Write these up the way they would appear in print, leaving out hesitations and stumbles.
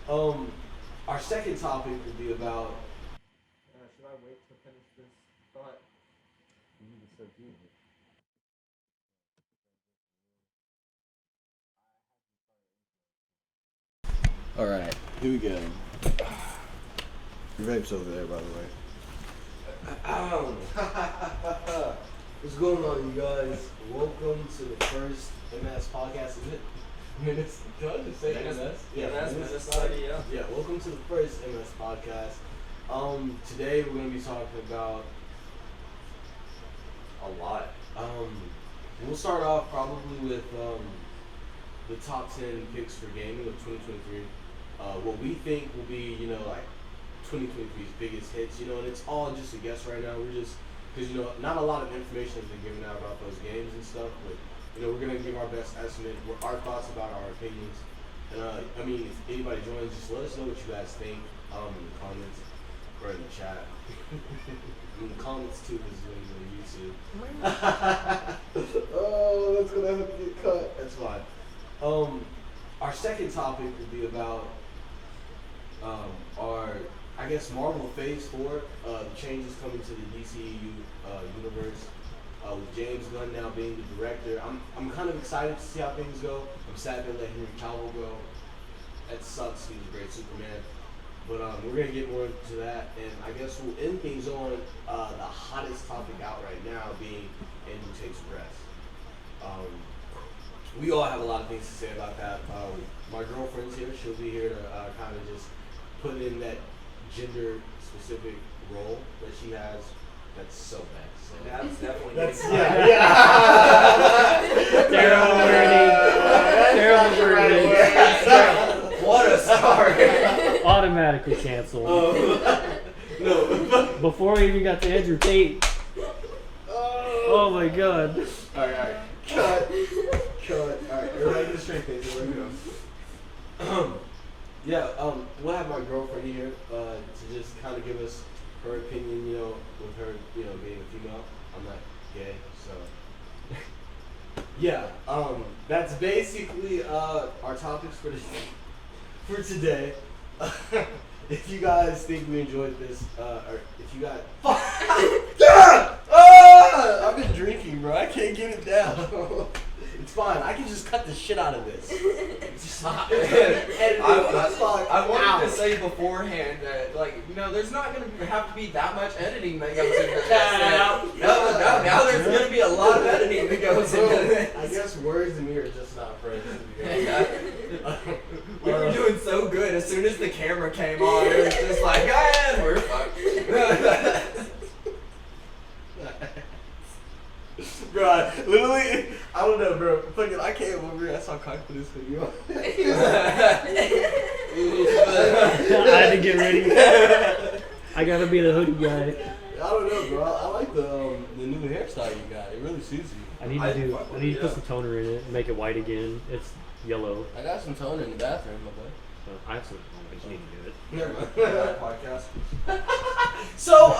Our second topic will be about. Should I wait to finish this thought? You need to start doing it. Alright, here we go. Your vape's over there, by the way. What's going on, you guys? Welcome to the first MS podcast. Is it? Minutes? Did I just say MS? MS study, yeah. Yeah, welcome to the first MS podcast. Today we're going to be talking about a lot. We'll start off probably with the top 10 picks for gaming of 2023. What we think will be, like 2023's biggest hits, and it's all just a guess right now. We're just, because, not a lot of information has been given out about those games and stuff, but, we're going to give our best estimate, our thoughts about our opinions. And, if anybody joins, just let us know what you guys think in the comments or in the chat. In the comments, too, because when you're on YouTube. Oh, that's going to have to get cut. That's fine. Our second topic will be about our, Marvel Phase 4, the changes coming to the DCU universe, with James Gunn now being the director. I'm kind of excited to see how things go. I'm sad they let Henry Cavill go. That sucks. He was a great Superman. But we're going to get more into that, and I guess we'll end things on the hottest topic out right now being Andrew Tate's arrest. We all have a lot of things to say about that. My girlfriend's here. She'll be here to kind of just put in that gender-specific role that she has. That's so bad. That's definitely yeah. Terrible wording. What a start. Automatically canceled. No. Before we even got to Andrew Tate. Oh my god. Alright. Cut. Alright, everybody get a straight face. Here we go. We'll have my girlfriend here to just kind of give us her opinion, with her, being a female. I'm not gay, so. Yeah, that's basically our topics for today. If you guys think we enjoyed this, or if you guys. I've been drinking, bro. I can't get it down. It's fine. I can just cut the shit out of this. I wanted to say beforehand that, there's not going to have to be that much editing that goes into this. Now there's going to be a lot of editing that goes into it. I guess words and me are just not friends. We were doing so good. As soon as the camera came on, it was just like, we're fucked. Bro, literally, I don't know, bro. Fucking, I came over here. I saw Kyle put this video. I had to get ready. I gotta be the hoodie guy. I don't know, bro. I like the new hairstyle you got. It really suits you. I need to put some toner in it and make it white again. It's yellow. I got some toner in the bathroom, my boy. I have some. I just need to do it. Never mind. Podcast. So,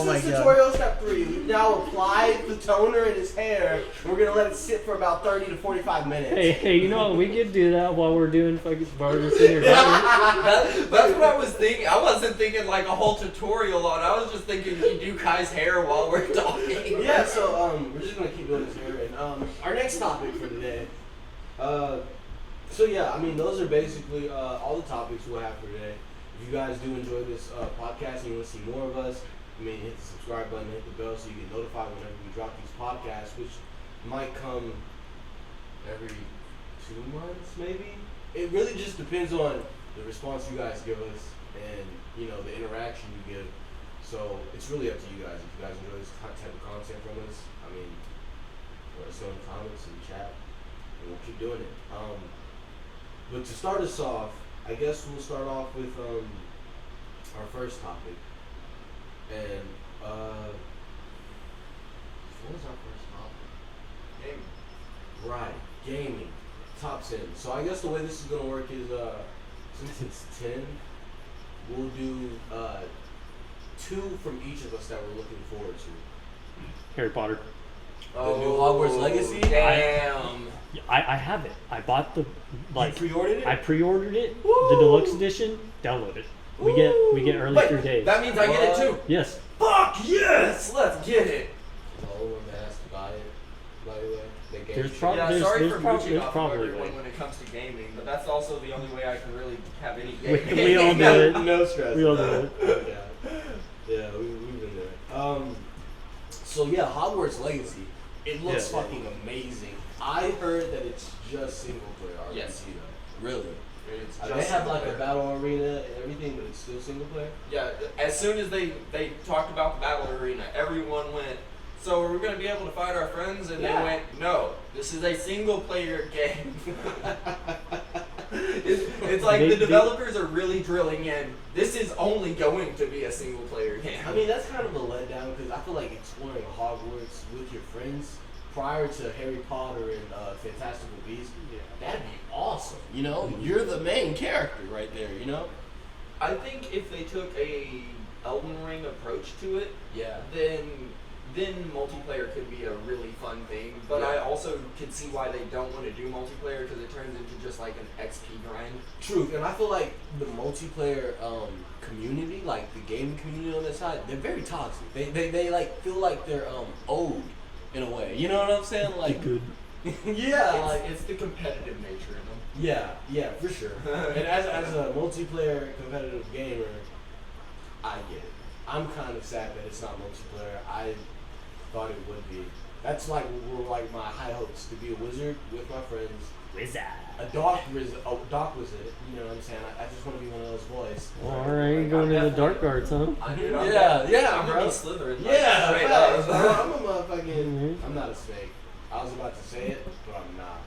this is tutorial step 3. We've now applied the toner in his hair. We're gonna let it sit for about 30 to 45 minutes. Hey, you know what? We could do that while we're doing fucking barbers in here. That's what I was thinking. I wasn't thinking like a whole tutorial on. I was just thinking you do Kai's hair while we're talking. Yeah. So we're just gonna keep doing his hair. And our next topic for today. Those are basically all the topics we'll have for today. If you guys do enjoy this podcast and you want to see more of us, hit the subscribe button, hit the bell so you get notified whenever we drop these podcasts, which might come every 2 months, maybe. It really just depends on the response you guys give us and, the interaction you give. So it's really up to you guys. If you guys enjoy this type of content from us, let us know in the comments and chat, and we'll keep doing it. But to start us off, I guess we'll start off with our first topic. And what was our first topic? Gaming. Right, gaming. Top 10. So I guess the way this is gonna work is since it's 10, we'll do 2 from each of us that we're looking forward to. Harry Potter. The new Hogwarts Legacy? Damn. I have it. I bought the You pre-ordered it? I pre-ordered it. Woo! The deluxe edition. Download it. We get early Wait, 3 days. that means I get it too. Yes. Fuck yes! Let's get it. The only one that has to buy it, by the way. They gave There's it. prob- Yeah, there's- sorry there's for prob- mooching there's off of probably everyone way. when it comes to gaming, but that's also the only way I can really have any We, gaming. we all do it. No stress. We all do it. Yeah, we've been there. So yeah, Hogwarts Legacy. It looks Yeah. fucking amazing. I heard that it's just single player RPG Yes. though. Really? It's They just have like single a player. battle arena and everything, but it's still single player. Yeah, as soon as they talked about the battle arena, everyone went, so we're going to be able to fight our friends? And Yeah. they went, no, this is a single player game. it's like They- the developers are really drilling in, this is only going to be a single player game. I mean, that's kind of a letdown because I feel like exploring Hogwarts with your friends prior to Harry Potter and Fantastical Beasts, that'd be awesome. You know, you're the main character right there. You know. I think if they took a Elden Ring approach to it, Yeah. then multiplayer could be a really fun thing. But Yeah. I also could see why they don't want to do multiplayer because it turns into just like an XP grind. Truth, and I feel like the multiplayer community, like the gaming community on that side, they're very toxic. They like feel like they're owed in a way. You know what I'm saying? Like, Good. yeah, like It's the competitive nature in them. yeah, for sure. And as a multiplayer competitive gamer, I get it. I'm kind of sad that it's not multiplayer. I thought it would be. That's like like my high hopes to be a wizard with my friends. Wizard. A dark wizard, you know what I'm saying? I just want to be one of those boys. Alright, going into the dark arts, huh? Yeah, I'm bro. gonna be Slytherin. like, Yeah, straight facts, up. bro. I'm a motherfucking. Mhm. I'm not a snake. I was about to say it, but I'm not.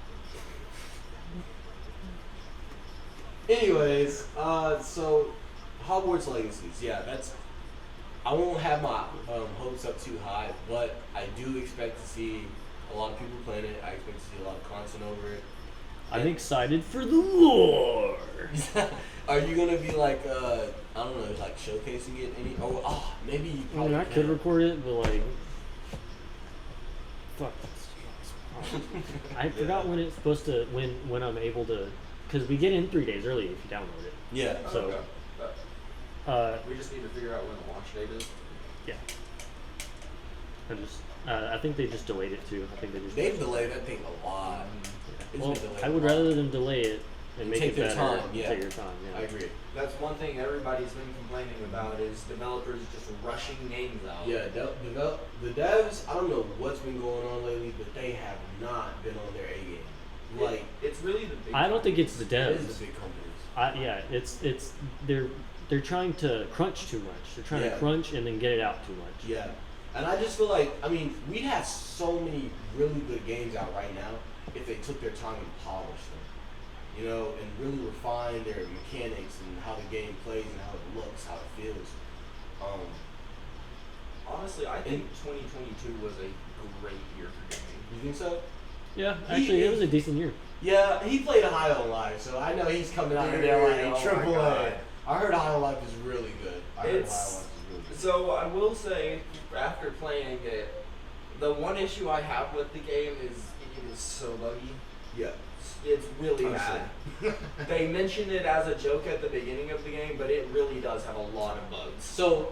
Anyways, so Hogwarts Legacies, yeah, that's. I won't have my hopes up too high, but I do expect to see a lot of people playing it. I expect to see a lot of content over it. I'm excited for the lore. Are you gonna be like, I don't know, like showcasing it any? Oh, maybe you I mean, probably. I could can. record it, but like, fuck. That's I forgot when it's supposed to when I'm able to, because we get in 3 days early if you download it. Yeah. So, Okay. But, We just need to figure out when the launch date is. yeah. I think they just delayed it too. I think they just. They've delayed that thing a lot. It's Well, been delayed I a would lot. rather them delay it and make Take it their better. time, yeah. Take your time. Yeah. I agree. That's one thing everybody's been complaining about is developers just rushing games out. Yeah, the devs, I don't know what's been going on lately, but they have not been on their A game. Like, It's really the big I don't think it's the it is devs. the big companies. Yeah, it's they're trying to crunch too much. They're trying Yeah. to crunch and then get it out too much. Yeah. And I just feel like, I mean, we'd have so many really good games out right now if they took their time and polished them. You know, and really refine their mechanics and how the game plays and how it looks, how it feels. Honestly, I think 2022 was a great year for gaming. You think so? Yeah, actually, it was a decent year. Yeah, he played High on Life, so I know he's coming out of there like Oh my triple God. A. I heard High on Life is really good. I heard High on It's- Life is really good. So I will say, after playing it, the one issue I have with the game is it is so buggy. Yeah. It's really Honestly. bad. They mention it as a joke at the beginning of the game, but it really does have a lot of bugs. So,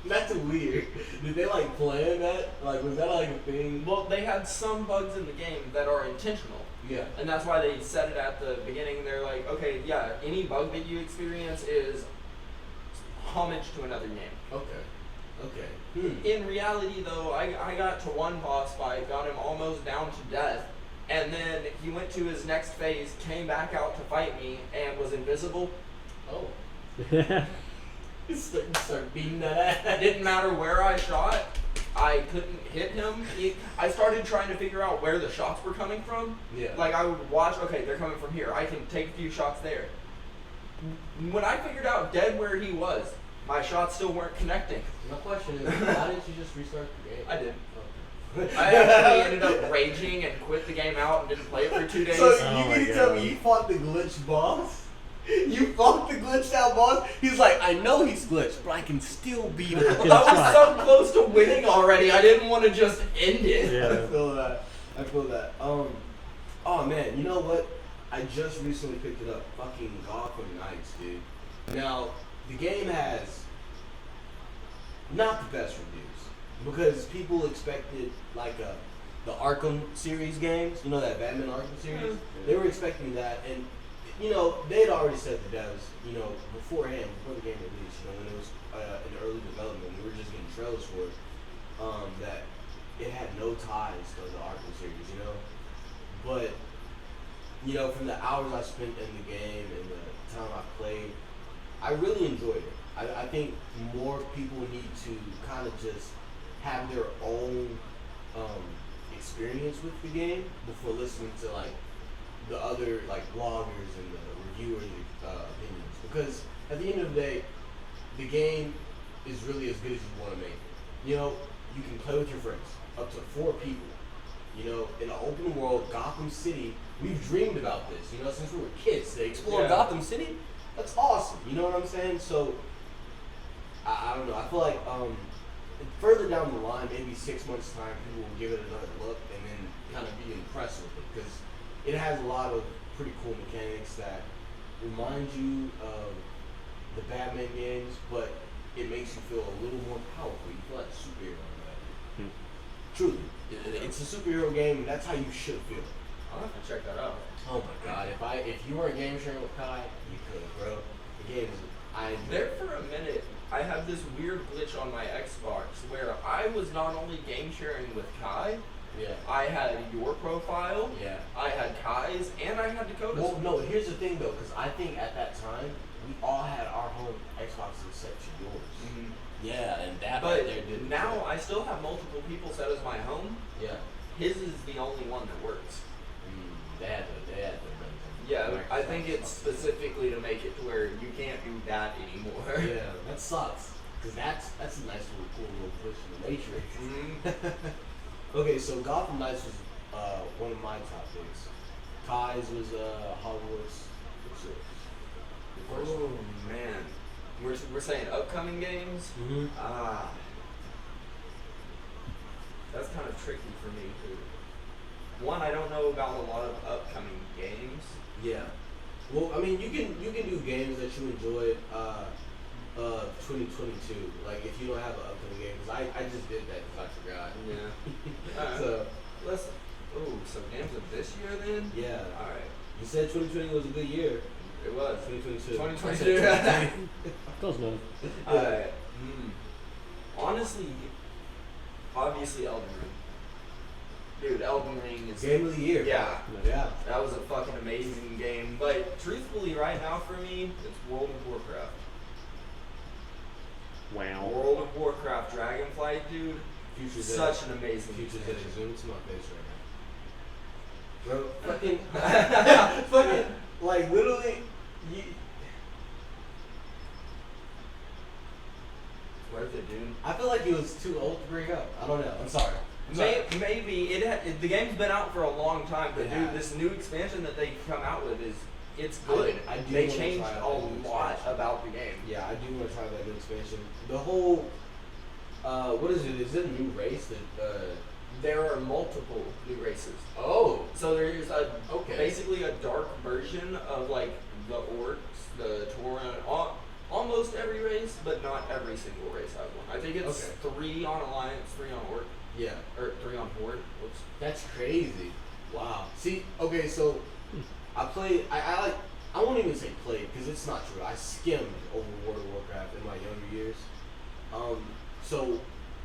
that's weird. Did they like plan that? Like, was that like a thing? Well, they had some bugs in the game that are intentional. Yeah. And that's why they said it at the beginning. They're like, okay, yeah, any bug that you experience is homage to another game. Okay. In reality, though, I got to one boss fight, got him almost down to death, and then he went to his next phase, came back out to fight me, and was invisible. Oh. Yeah. Start beating that ass. It didn't matter where I shot, I couldn't hit him. I started trying to figure out where the shots were coming from. Yeah. Like, I would watch, okay, they're coming from here. I can take a few shots there. When I figured out dead where he was, my shots still weren't connecting. My question is, why didn't you just restart the game? I did. Okay. I actually ended up raging and quit the game out and didn't play it for 2 days. So Oh you my mean to tell God. me you fought the glitch boss? You fought the glitch glitched out, boss. He's like, I know he's glitched, but I can still beat him. I was so close to winning already. I didn't want to just end it. Yeah. I feel that. Oh man, you know what? I just recently picked it up. Fucking Gotham Knights, dude. Now, the game has not the best reviews because people expected like the Arkham series games. You know that Batman Arkham series? Yeah. They were expecting that, and you know they had already said the devs, you know, beforehand, before the game released, you know, when it was in early development, we were just getting trailers for it, that it had no ties to the Arkham series, you know. But you know, from the hours I spent in the game and the time I played, I really enjoyed it. I think more people need to kind of just have their own experience with the game before listening to like the other like bloggers and the reviewers' opinions. Because at the end of the day, the game is really as good as you want to make it. You know, you can play with your friends, up to 4 people. You know, in an open world, Gotham City, we've dreamed about this, you know, since we were kids, to explore Gotham City. That's awesome, you know what I'm saying? So, I don't know, I feel like further down the line, maybe 6 months' time, people will give it another look and then kind of be impressed with it, because it has a lot of pretty cool mechanics that remind you of the Batman games, but it makes you feel a little more powerful. You feel like a superhero in that. Truly. It's a superhero game, and that's how you should feel. I'll have to check that out. Oh my god, if you weren't game sharing with Kai, you could, bro. The game is, There for a minute, I had this weird glitch on my Xbox where I was not only game sharing with Kai, Yeah. I had your profile, Yeah. I had Kai's, and I had Dakota's. Well, no, here's the thing though, because I think at that time, we all had our home Xboxes except for yours. Mhm. Yeah, and that But right there didn't. now I still have multiple people set as my home. Yeah. His is the only one that works. They had to run some Yeah, I Microsoft think it's stuff. specifically to make it to where you can't do that anymore. Yeah, that sucks. Because that's a nice little cool little push in the matrix. Mhm. Okay, so Gotham Knights was one of my top picks. Kai's was Hogwarts. What's yours? The first Oh one. man, we're saying upcoming games. Mm-hmm. That's kind of tricky for me too. One, I don't know about a lot of upcoming games. Yeah. Well, I mean, you can do games that you enjoyed 2022. Like if you don't have an upcoming game, because I just did that because I forgot. Yeah. Alright. So So games of this year then? yeah. All right. You said 2020 was a good year. It was. 2022. 2022. Close enough. Alright. Honestly, obviously Elden Ring. Dude, Elden Ring is Game of the year. Yeah. Yeah. That was a fucking amazing game. But truthfully, right now for me, it's World of Warcraft. Wow. World of Warcraft Dragonflight, dude. Future's Such an amazing Future's expansion. edit. Zoom to my face right now. Bro, fucking, like literally, you, Worth it, dude. I feel like he was too old to bring up. I don't know. I'm sorry. Maybe the game's been out for a long time, but It dude, has. this new expansion that they come out with it's good. I do They wanna changed try a that new lot expansion. about the game. Yeah, I do want to try that new expansion. The whole, what is it? Is it a new race? There are multiple new races. Oh, So there's Okay. basically a dark version of like the orcs, the Tauren, almost every race, but not every single race has one. I think it's 3 on Alliance, 3 on Orc, yeah. or 3 on Horde. Whoops. That's crazy. Wow. See, okay, so I played. I won't even say played because it's not true. I skimmed over World of Warcraft in my younger years. So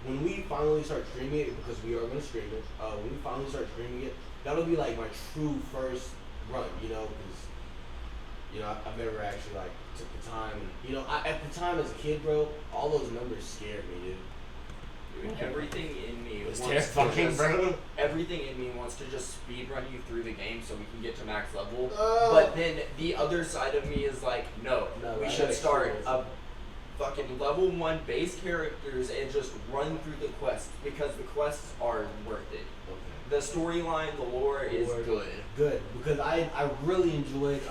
when we finally start streaming it, because we are gonna stream it, when we finally start streaming it, that'll be like my true first run. You know, because I've never actually like took the time. And, at the time as a kid, bro, all those numbers scared me, dude. Dude, everything in me It was wants to terrifying, just, bro. everything in me wants to just speed run you through the game so we can get to max level. Oh. But then the other side of me is like, no, we I should gotta start experience a fucking level 1 base characters and just run through the quests because the quests are worth it. Okay. The storyline, the lore is Lore. good. Good, because I really enjoyed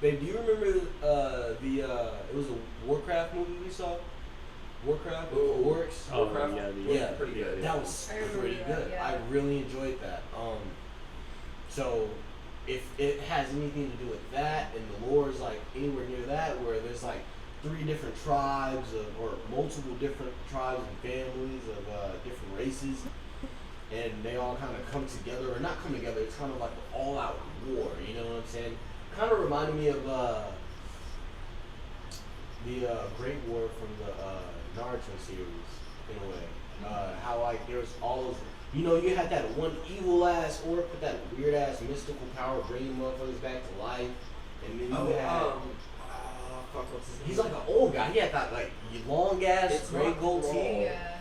Babe, do you remember it was a Warcraft movie we saw? Warcraft? Orcs? Oh, Warcraft yeah, was pretty good. That was I remember pretty that, good. yeah. I really enjoyed that. So if it has anything to do with that and the lore is like anywhere near that, where there's like 3 different tribes or multiple different tribes and families of different races, and they all kind of come together, or not come together, it's kind of like an all-out war, you know what I'm saying? Kind of reminded me of the Great War from the Naruto series, in a way. How like there was all those, you know, you had that one evil ass orc with that weird ass mystical power bringing motherfuckers back to life, and then you had fuck, what's his name? he's like an old guy. He had that like long ass It's gray not gold Brawl. teeth. Yeah.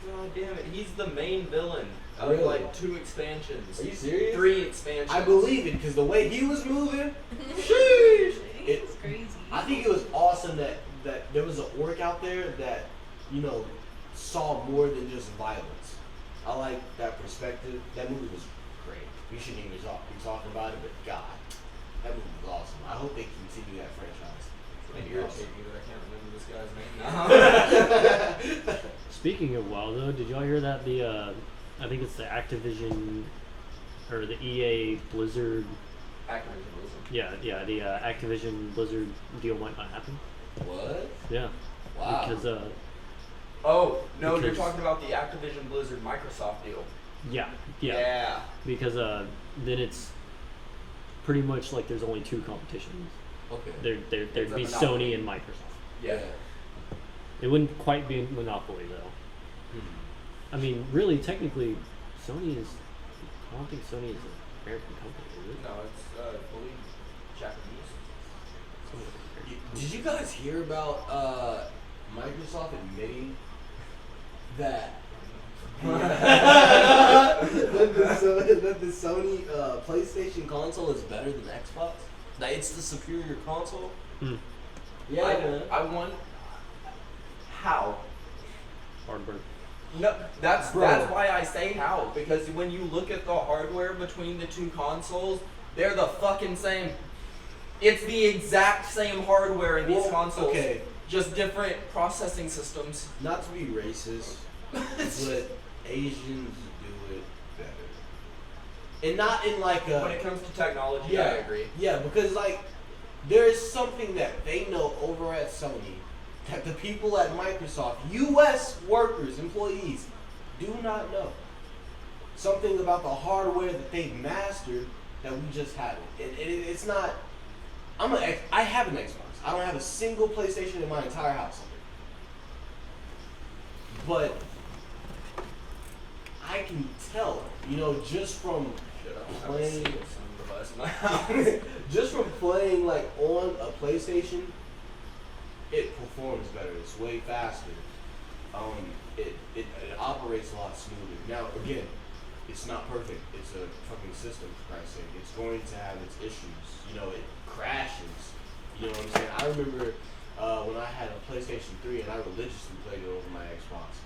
God damn it, he's the main villain of Really? like 2 expansions. Are you serious? 3 expansions. I believe it because the way he was moving, It's crazy. I think it was awesome that there was an orc out there that, you know, saw more than just violence. I like that perspective. That movie was great. We shouldn't even be talking about it, but God, that movie was awesome. I hope they continue that franchise. It irritates me that I can't remember this guy's name now. Speaking of WoW, though, did y'all hear that I think it's the Activision or the EA Blizzard? Activision Blizzard. Yeah, the Activision Blizzard deal might not happen. What? Yeah, Wow. because Oh, no, you're Because- talking about the Activision Blizzard Microsoft deal. yeah, because then it's pretty much like there's only 2 competitions. Okay. There'd It's a be monopoly. Sony and Microsoft. Yeah. It wouldn't quite be a monopoly though. I mean, really, technically, Sony is. I don't think Sony is an American company, is it? No, it's I believe Japanese. Did you guys hear about Microsoft admitting that that the Sony PlayStation console is better than Xbox? That it's the superior console? Hmm. Yeah, man. I want. How? Hardware. No, that's Bro. why I say how, because when you look at the hardware between the 2 consoles, they're the fucking same. It's the exact same hardware in these Well, consoles. okay. Just different processing systems. Not to be racist, but Asians do it better. And not in like a... When it comes to technology, Yeah, I agree. Yeah, because like there is something that they know over at Sony that the people at Microsoft, U.S. workers, employees, do not know. Something about the hardware that they've mastered that we just haven't. It's not. I have an Xbox. I don't have a single PlayStation in my entire house. But I can tell, you know, just from playing. Just from playing like on a PlayStation, it performs better. It's way faster. It operates a lot smoother. Now again, it's not perfect. It's a fucking system, for Christ's sake. It's going to have its issues. You know, it crashes. You know what I'm saying? I remember when I had a PlayStation 3 and I religiously played it over my Xbox.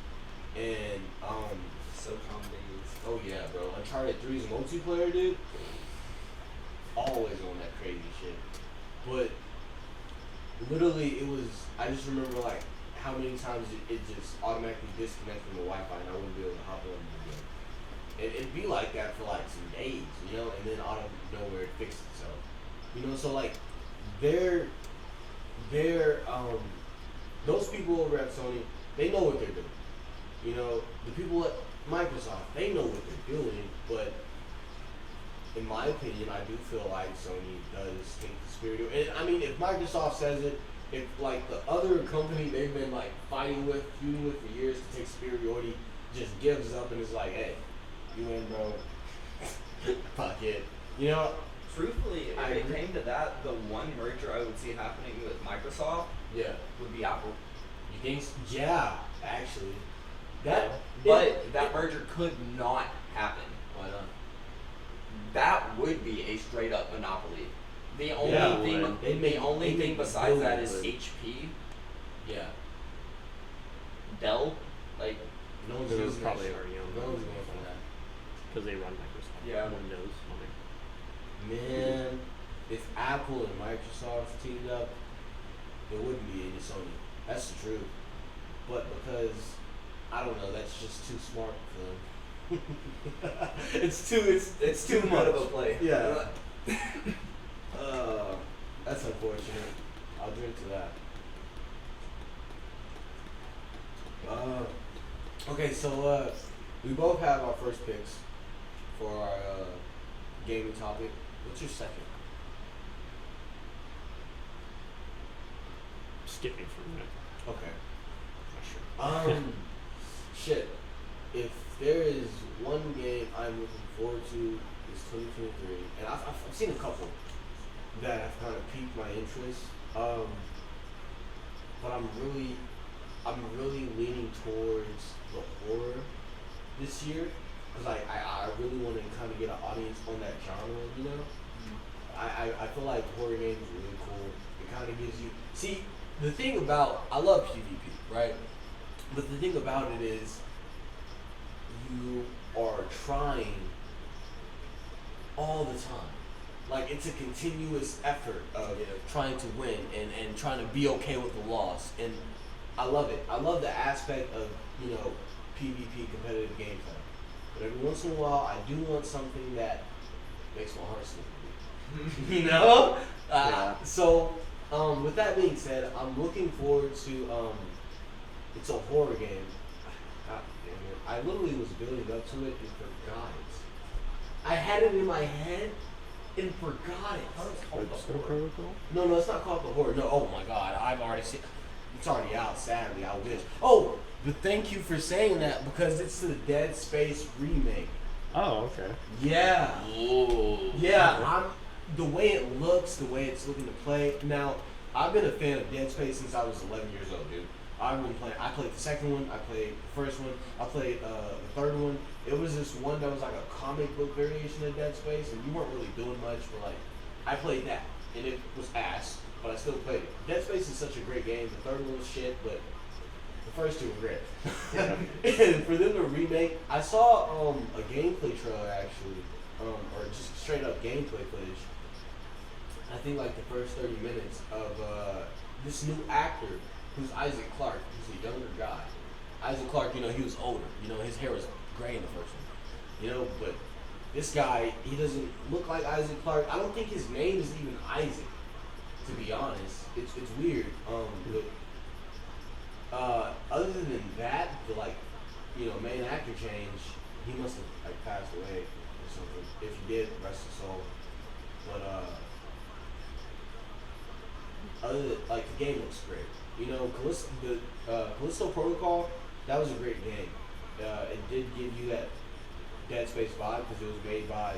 And SOCOM days. oh yeah, bro. Uncharted 3's multiplayer, dude. Always on that crazy shit. But literally, it was. I just remember like how many times it just automatically disconnected from the Wi-Fi, and I wouldn't be able to hop on again. It'd be like that for like some days, you know, and then out of nowhere it fixed itself. You know, so like they're those people over at Sony, they know what they're doing. You know, the people at Microsoft, they know what they're doing, but in my opinion, I do feel like Sony does take the superior. And I mean, if Microsoft says it, if like the other company they've been like feuding with for years to take superiority just gives up and is like, hey, you win, bro. Fuck it. You know? Truthfully, if I it agree. came to that, the one merger I would see happening with Microsoft Yeah. would be Apple. You think? Yeah, actually. That. But that merger could not happen. Why not? That would be a straight up monopoly. The only Yeah, it thing, would. They'd the make- only they'd thing make besides that billions, is but- HP, Yeah. Dell, like No one's Those using probably that shit. already own No them. one's going for that. Because they run Microsoft Yeah. Windows on there. Man, if Apple and Microsoft teamed up, there wouldn't be any Sony. That's the truth. But because I don't know, that's just too smart for them. it's too too much good of a play. Yeah. That's unfortunate. I'll drink to that. Okay, so we both have our first picks for our gaming topic. What's your second? Skip me for a minute. Okay. Not sure. Shit. If there is one game I'm looking forward to, it's 2023, and I've seen a couple that have kind of piqued my interest. But I'm really leaning towards the horror this year because I really want to kind of get an audience on that genre. You know, I feel like horror games are really cool. It kind of gives you the thing about I love PvP, right? But the thing about it is you are trying all the time. Like, it's a continuous effort of trying to win and trying to be okay with the loss. And I love it. I love the aspect of, PvP competitive gameplay. But every once in a while, I do want something that makes my heart skip. So, with that being said, I'm looking forward to, it's a horror game. God damn it. I literally was building up to it and forgot it. I had it in my head and forgot it. How it's called Still Protocol? No, it's not called the horror. No, oh my god, I've already seen. It's already out. Sadly, I wish. Oh, but thank you for saying that because it's the Dead Space remake. Oh, okay. Yeah. Ooh. Yeah. The way it looks, the way it's looking to play. Now, I've been a fan of Dead Space since I was 11 years old, dude. I've been playing. I played the second one. I played the first one. I played the third one. It was this one that was like a comic book variation of Dead Space, and you weren't really doing much. But like, I played that, and it was ass, but I still played it. Dead Space is such a great game. The third one was shit, but the first two were great. And for them to remake, I saw a gameplay trailer actually, or just straight up gameplay footage. I think like the first 30 minutes of this new actor who's Isaac Clarke. He's a younger guy. Isaac Clarke, he was older. His hair was gray in the first one. But this guy, he doesn't look like Isaac Clarke. I don't think his name is even Isaac, to be honest. It's weird. But other than that, the main actor change, he must have passed away or something. If he did, rest his soul. But other than the game looks great. Callisto Protocol, that was a great game. It did give you that Dead Space vibe because it was made by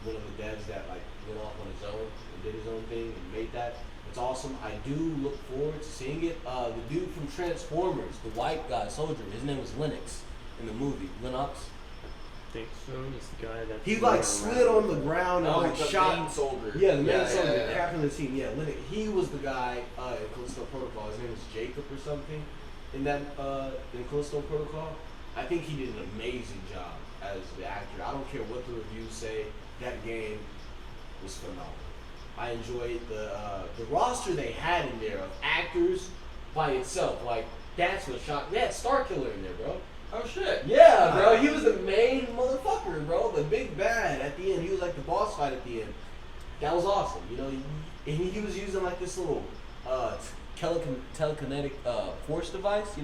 one of the devs that went off on his own and did his own thing and made that. It's awesome. I do look forward to seeing it. The dude from Transformers, the white guy soldier, his name was Lennox in the movie. Lennox. I think so. He's the guy that He slid on the ground and the shot. main soldier. Yeah, the main soldier, yeah. captain of the team. Yeah, Lennox. He was the guy in Callisto Protocol. His name was Jacob or something. In that in Callisto Protocol, I think he did an amazing job as the actor. I don't care what the reviews say. That game was phenomenal. I enjoyed the roster they had in there of actors by itself. That's what shocked. They had Starkiller in there, bro. Oh shit. Yeah, bro. He was the main motherfucker, bro. The big bad at the end. He was like the boss fight at the end. That was awesome. And he was using this little telekinetic force device. To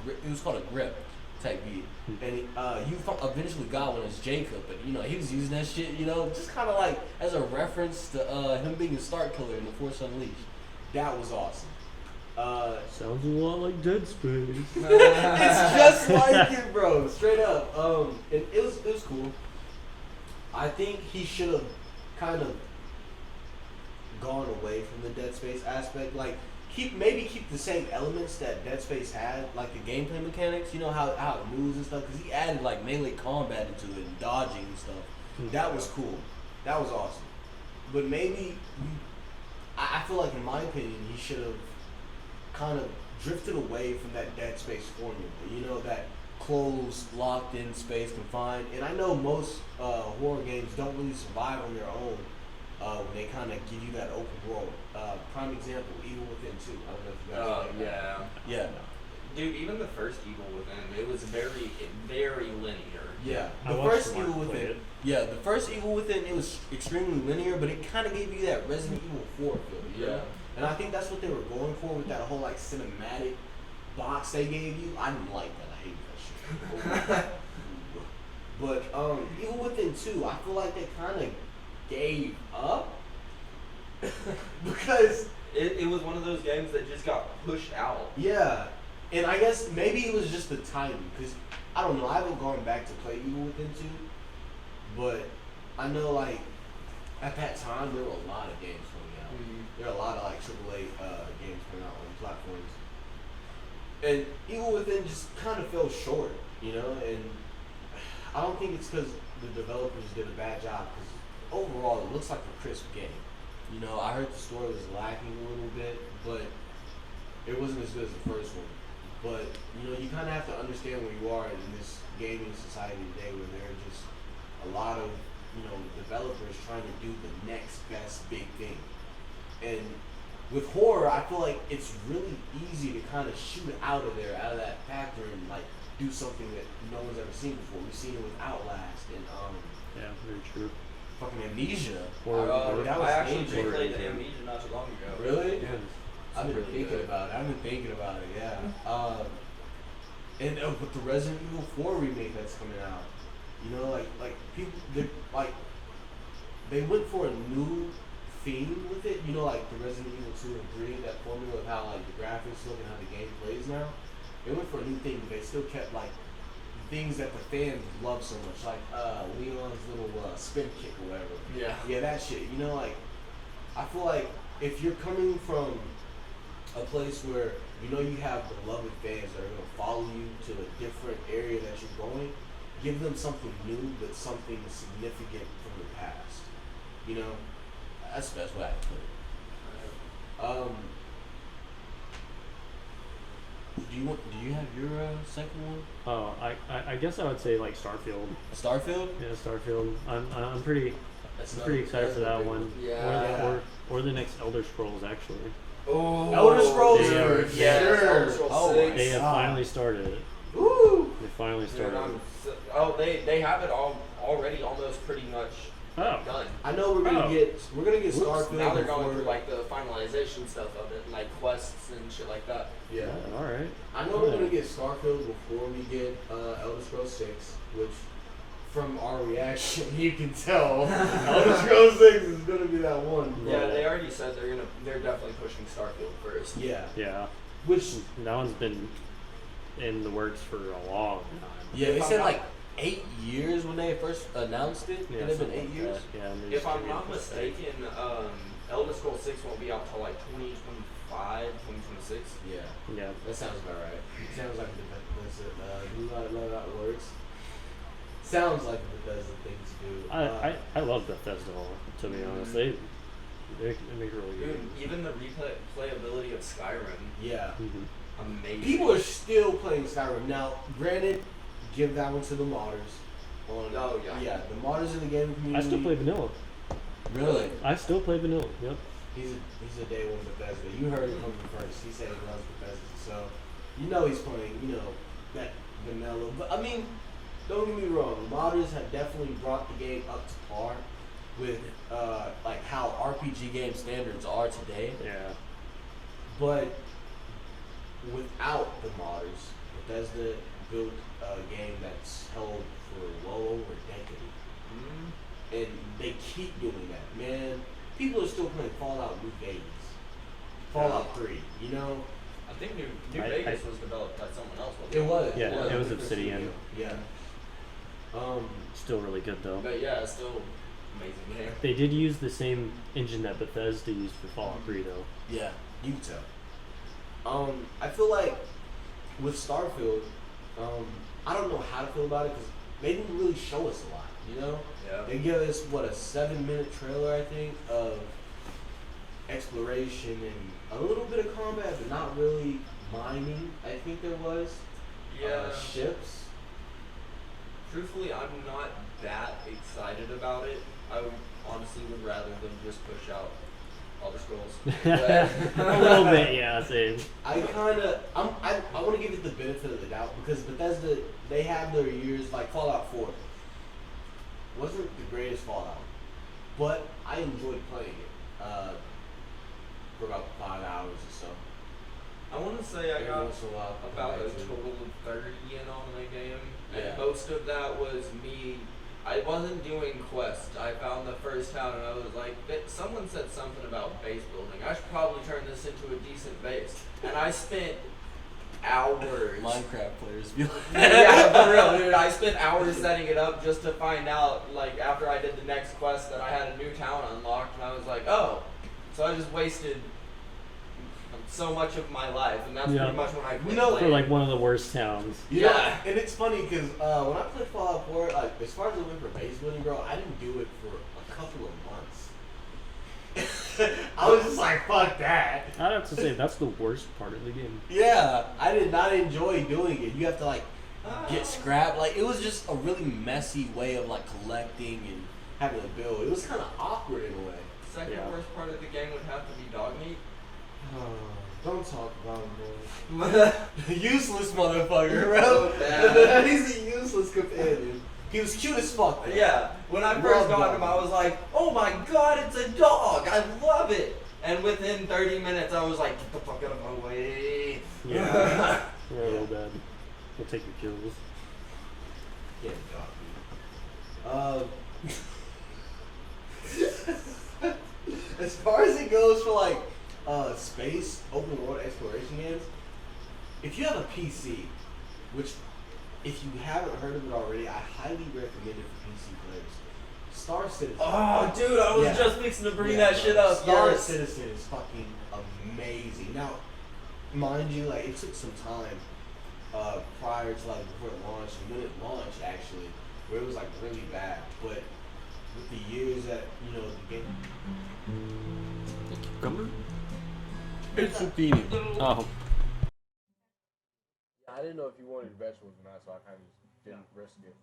grip. It was called a grip type beat. And you eventually got one as Jacob, but he was using that shit. Just kind of as a reference to him being a Starkiller in the Force Unleashed. That was awesome. Sounds a lot like Dead Space. It's just like it, bro. Straight up. And it was cool. I think he should have kind of gone away from the Dead Space aspect. Keep the same elements that Dead Space had, like the gameplay mechanics. How it moves and stuff. Because he added melee combat into it and dodging and stuff. That was cool. That was awesome. But maybe I feel like, in my opinion, he should have kind of drifted away from that Dead Space formula. That closed, locked in space, confined. And I know most horror games don't really survive on their own. when they kind of give you that open world. Prime example, Evil Within 2. I don't know if you guys Oh played that. yeah. Yeah. Dude, even the first Evil Within, it was very, very linear. Yeah. I The watched first Mark Evil play Within. it. Yeah, the first Evil Within, it was extremely linear, but it kind of gave you that Resident Evil 4 feel. You know? Yeah. And I think that's what they were going for with that whole like cinematic box they gave you. I didn't like that. I hate that shit. But Evil Within 2, I feel like they kind of gave up because It was one of those games that just got pushed out. yeah, and I guess maybe it was just the timing because I don't know. I haven't gone back to play Evil Within 2, but I know like at that time there were a lot of games coming out. There are a lot of like AAA games coming out on platforms, and Evil Within just kind of fell short, you know. And I don't think it's because the developers did a bad job. Because overall, it looks like a crisp game. You know, I heard the story was lacking a little bit, but it wasn't as good as the first one. But you know, you kind of have to understand where you are in this gaming society today, where there are just a lot of developers trying to do the next best big thing. And with horror, I feel like it's really easy to kind of shoot out of that factor, and like do something that no one's ever seen before. We've seen it with Outlast and Yeah, very true. fucking Amnesia. that was I actually dangerous. played Amnesia not too long ago. Really? Yeah. I've been really thinking good. about it. I've been thinking about it. Yeah. And with the Resident Evil 4 remake that's coming out, you know, like people they went for a new theme with it. You know, like the Resident Evil 2 and 3, that formula of how like the graphics look and how the game plays now. They went for a new thing, but they still kept like things that the fans love so much, like Leon's little spin kick or whatever. Yeah. That shit. You know, like I feel like if you're coming from a place where you know you have beloved fans that are gonna follow you to a different area that you're going, give them something new, but something significant from the past. You know, that's the best way I can put it. Do you have your second one? Oh, I guess I would say like Starfield. Starfield? Yeah, Starfield. I'm pretty That's pretty excited for that one. Yeah. Or the next Elder Scrolls actually. Oh, Elder Scrolls They are- for yeah, sure. Elder Scrolls Oh 6. my They have God. finally started it. Woo! They finally Dude, started. they have it all already almost pretty much Oh. done. I know we're gonna Oh. get Whoops. Starfield. Now they're before- going through like the finalization stuff of it, like quests and shit like that. yeah. All right. I know we're gonna get Starfield before we get Elder Scrolls 6, which from our reaction you can tell Elder Scrolls 6 is gonna be that one. Yeah, they already said they're definitely pushing Starfield first. Yeah. Yeah. Which That one's been in the works for a long time. yeah, they If said I'm like 8 years when they first announced it. Yeah, and it's been something 8 like years. that. Yeah. and they If just I'm give you not the mistake. mistaken, Elder Scrolls 6 won't be out till like 2025, 2026. Yeah. Yeah. That sounds about right. Sounds like that works. Sounds like a Bethesda thing to do. I love Bethesda, to be honest. They make really good Dude, games. even the replayability of Skyrim, Yeah. amazing. People are still playing Skyrim. Now, granted, give that one to the modders. Oh, yeah. Yeah, the modders in the gaming community. I still play vanilla. Really? I still play vanilla. Yep. He's a day one Bethesda. You heard it from him first. He said he loves Bethesda. So, you know he's playing, that vanilla. But, I mean, don't get me wrong. Modders have definitely brought the game up to par with, like, how RPG game standards are today. Yeah. But without the modders, Bethesda built a game that's held for well over a decade. And they keep doing that, man. People are still playing Fallout New Vegas. Fallout 3, you know? I think New Vegas was developed by someone else. wasn't It was. Yeah, it was Obsidian. Yeah. Still really good though. But yeah, it's still amazing game. They did use the same engine that Bethesda used for Fallout 3 though. Yeah, you can tell. I feel like with Starfield, I don't know how to feel about it because they didn't really show us a lot, you know? Yeah. They give us, a 7-minute trailer, I think, of exploration and a little bit of combat, but not really mining, I think there was. Yeah. Ships. Truthfully, I'm not that excited about it. honestly would rather them just push out Elder Scrolls. A little bit, yeah, same. I want to give it the benefit of the doubt because Bethesda, they have their years, like Fallout 4 wasn't the greatest Fallout, but I enjoyed playing it for about 5 hours or so. I want to say I Every got once in a while, about a come back to it. total of 30 in on the game, Yeah. and most of that was me. I wasn't doing quests. I found the first town and I was like, someone said something about base building. I should probably turn this into a decent base. And I spent hours. Minecraft players be like, Yeah, for real, dude. I spent hours setting it up just to find out, like, after I did the next quest that I had a new town unlocked, and I was like, oh. So I just wasted so much of my life, and that's Yeah. pretty much when I quit No, For playing. like one of the worst towns. You know, Yeah. and it's funny because when I played Fallout 4, like as far as I went for base building, bro, I didn't do it for a couple of months. I was just like, fuck that. I'd have to say that's the worst part of the game. Yeah, I did not enjoy doing it. You have to like get scrap. Like, it was just a really messy way of like collecting and having to build. It was kind of awkward in a way. Second Yeah. worst part of the game would have to be dog meat. Don't talk about him, bro. Useless motherfucker, bro. So bad. He's a useless companion. He was cute as fuck, though. Yeah, when I first Love got dog him, I meat. was like, oh my god, it's a dog! I love it! And within 30 minutes, I was like, get the fuck out of my way. Yeah. We're a little bad. We'll take your kills. Yeah, dog meat. As far as it goes for like space, open world exploration games, if you have a PC, which if you haven't heard of it already, I highly recommend it for PC players. Star Citizen. Oh, dude, I was Yeah. just fixing to bring Yeah, that shit up. Star Yes. Citizen is fucking amazing. Now, mind you, like it took some time prior to like before it launched, and when it launched actually, where it was like really bad. But with the years that the game. Cucumber? it's a beanie. Oh. I didn't know if you wanted vegetables or not, so I kind of just didn't risk it.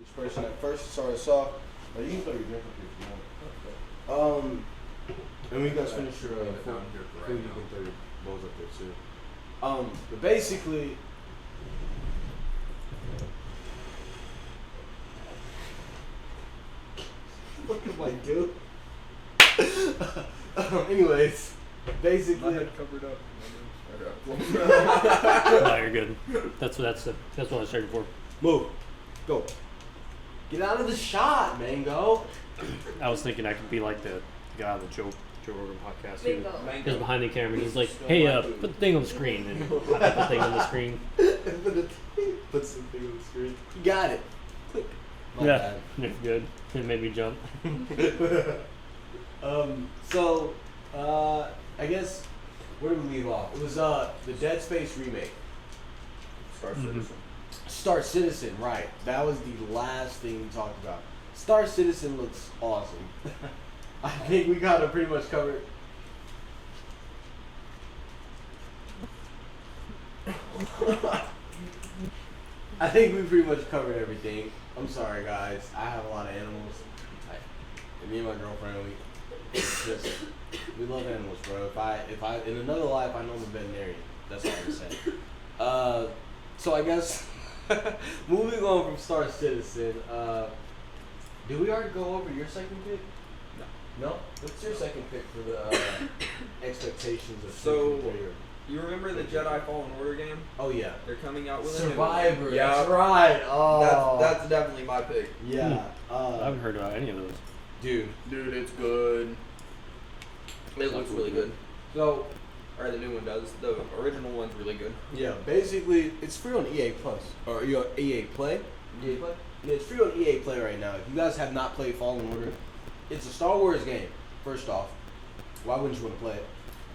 Each person at first started us off. You can put your drink up here if you want. And when you guys finish your food, you can throw your bowls up there too. But basically, what am I doing? Anyways, basically, covered up. No, you're good. That's what I was searching for. move, go, get out of the shot, Mango. I was thinking I could be like the guy on the Joe Rogan podcast who Bingo. is behind the camera and he's like, hey, put the thing on the screen. And I put the thing on the screen. Put something on the screen. You got it. Click. My Yeah, bad. it's good. It made me jump. So, I guess, where did we leave off? It was the Dead Space remake. Star Citizen. Star Citizen, right. That was the last thing we talked about. Star Citizen looks awesome. I think we got it pretty much covered. I think we pretty much covered everything. I'm sorry, guys. I have a lot of animals. And me and my girlfriend, we love animals, bro. If I in another life, I know I'm a veterinarian. That's all I'm saying. So I guess moving on from Star Citizen. Did we already go over your second pick? No. What's your second pick for the expectations of So- Citizen 3? You remember the Jedi Fallen Order game? Oh yeah. They're coming out with Survivor. a new one. That's right. Oh. That's definitely my pick. yeah. I haven't heard about any of those. Dude. Dude, it's good. It looks really good. So Or the new one does. The original one's really good. yeah, basically it's free on EA Plus or EA Play. EA Play. Yeah, it's free on EA Play right now. If you guys have not played Fallen Order, it's a Star Wars game. First off, why wouldn't you want to play it?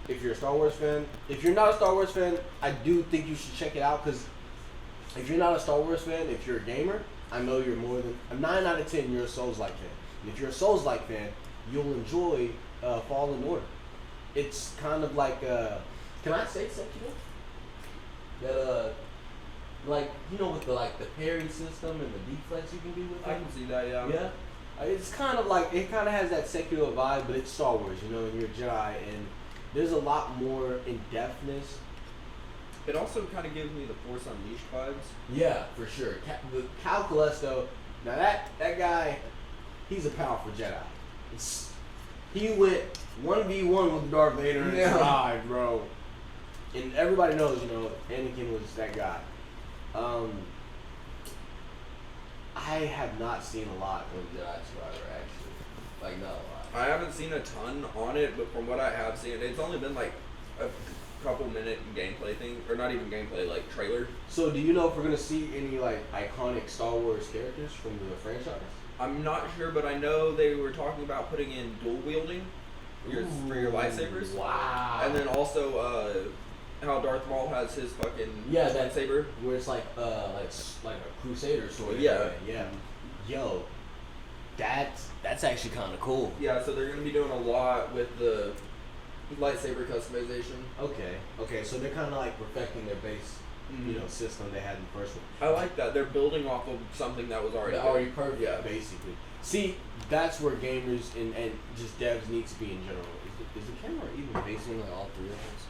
If you're a Star Wars fan, if you're not a Star Wars fan, I do think you should check it out because if you're not a Star Wars fan, if you're a gamer, I know you're more than a 9 out of 10. You're a Souls-like fan. And if you're a Souls-like fan, you'll enjoy Fallen Order. It's kind of like can I say Sekiro? That like with the the parry system and the deflex you can do with it. I can see that, yeah. Yeah. It's kind of like, it kind of has that secular vibe, but it's Star Wars, and you're a Jedi, and there's a lot more in-depthness. It also kind of gives me the Force Unleashed vibes. Yeah, for sure. Cal Callisto, now that guy, he's a powerful Jedi. He went 1v1 with Darth Vader and died, bro. And everybody knows, Anakin was that guy. I have not seen a lot of Jedi Survivor, actually. Like, not a lot. I haven't seen a ton on it, but from what I have seen, it's only been like a couple minute gameplay thing, or not even gameplay, like trailer. So, do you know if we're gonna see any iconic Star Wars characters from the franchise? I'm not sure, but I know they were talking about putting in dual wielding for your lightsabers. Wow. And then also how Darth Maul has his fucking lightsaber. Where it's like a Crusader sword. Yeah. Yeah. Yo, that's actually kind of cool. Yeah, so they're gonna be doing a lot with the lightsaber customization. Okay, so they're kind of like perfecting their base, system they had in the first one. I like that. They're building off of something that was already perfect. Yeah, basically. See, that's where gamers and just devs need to be in general. Is the camera even facing all three of us?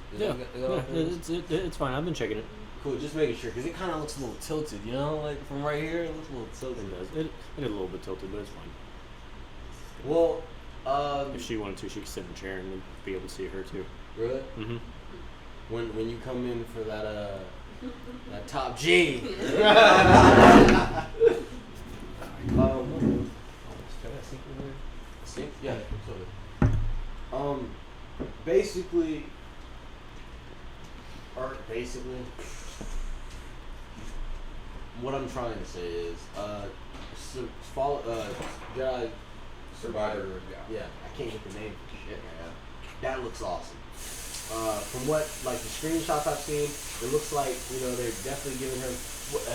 It's fine. I've been checking it. Cool, just making sure, because it kind of looks a little tilted, like from right here, it looks a little tilted. It does. It is a little bit tilted, but it's fine. Well, if she wanted to, she could sit in a chair and then be able to see her too. Really? Mm-hmm. When you come in for that top G. Sync? Yeah, basically, what I'm trying to say is, Jedi Survivor. Yeah, I can't get the name for shit, man. That looks awesome. From what the screenshots I've seen, it looks like they're definitely giving him.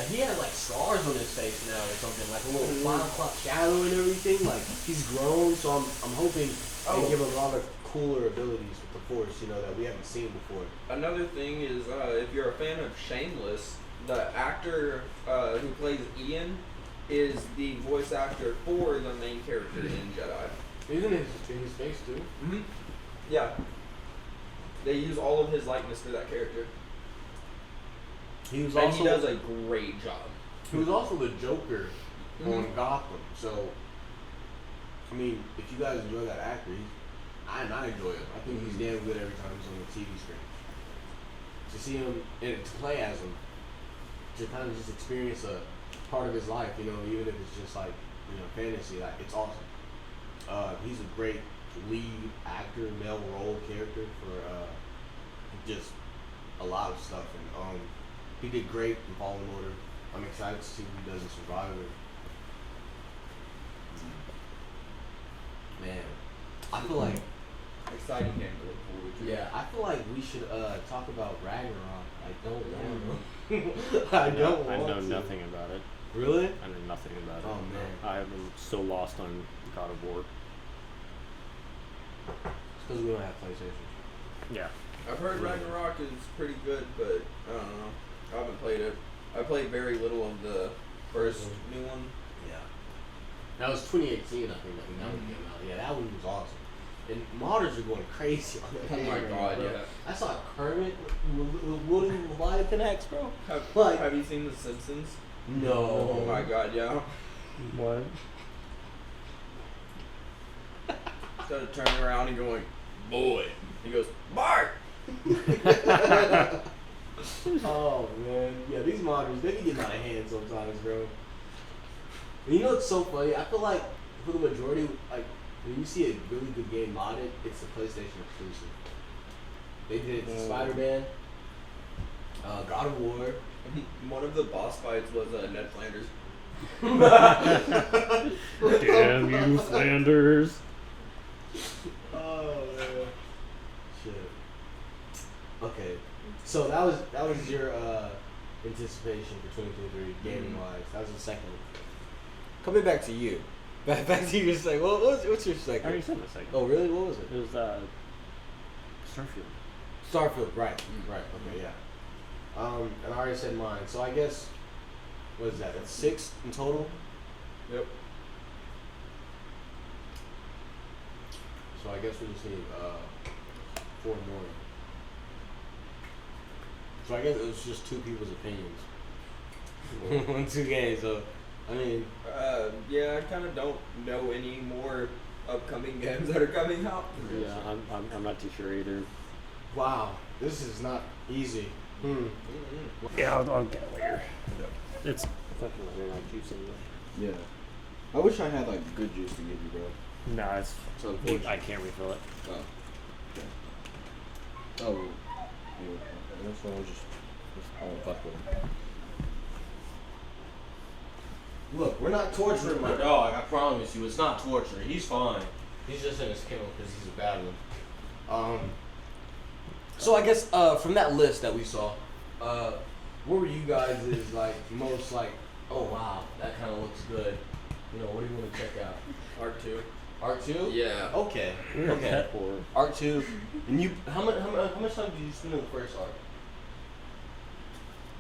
He has scars on his face now or something, like a little 5 o'clock shadow and everything. Like he's grown, so I'm hoping they give him a lot of cooler abilities with the Force, that we haven't seen before. Another thing is, if you're a fan of Shameless, the actor who plays Ian is the voice actor for the main character in Jedi. Isn't it in his face too? Mm-hmm. Yeah. They use all of his likeness for that character. He does a great job. He was also the Joker on Gotham. So, I mean, if you guys enjoy that actor, I enjoy him. I think he's damn good every time he's on the TV screen. To see him and to play as him, to kind of just experience a part of his life, even if it's just fantasy, it's awesome. He's a great lead actor, male role character for just a lot of stuff, and he did great in Fallen Order. I'm excited to see what he does in Survivor. Man, I feel like exciting game to look forward to. Yeah, I feel like we should talk about Ragnarok. I don't want to. I know nothing about it. Really? I know nothing about it. Oh man, I am so lost on God of War. It's because we don't have PlayStation. Yeah. I've heard Ragnarok is pretty good, but I don't know. I haven't played it. I played very little of the first new one. Yeah. That was 2018, I think that one came out. Yeah, that one was awesome. And modders are going crazy on that game. Oh my god, bro. yeah. I saw Kermit with Woody Leviathan X, bro. Have you seen The Simpsons? No. Oh my god, yeah. What? Instead of turning around and going, boy, he goes, Bart! Oh man, yeah, these modders, they be getting out of hand sometimes, bro. And what's so funny? I feel like for the majority, when you see a really good game modded, it's a PlayStation exclusive. They did it to Spider-Man, God of War. One of the boss fights was Ned Flanders. Damn you, Flanders! Oh man, shit. Okay, so that was your anticipation for 2023 gaming wise. That was the second one. Coming back to you. Back to your second. What's your I second? already said my second. Oh really? What was it? It was Starfield. Starfield. Right. Right. Okay. Yeah. And I already said mine. So I guess what is that? That's 6 in total. Yep. So I guess we just need 4 more. So I guess it was just 2 people's opinions on 2 games. So I mean, Yeah, I kind of don't know any more upcoming games that are coming out. Yeah, I'm not too sure either. wow, this is not easy. Yeah, I'll get it later. It's fucking running out of juice anyway. Yeah. I wish I had like good juice to give you, bro. No, it's It's unfortunate. I can't refill it. Oh. Okay. Oh. Yeah. That's why I was just I don't fuck with him. Look, we're not torturing my dog. I promise you, it's not torture. He's fine. He's just in his kennel because he's a bad one. So I guess from that list that we saw, what were you guys is like most like? Oh wow, that kind of looks good. You know, what do you want to check out? Art 2. Art 2? Yeah. Okay. You're a Okay. pet whore. Art 2. And you, how much time did you spend in the first art?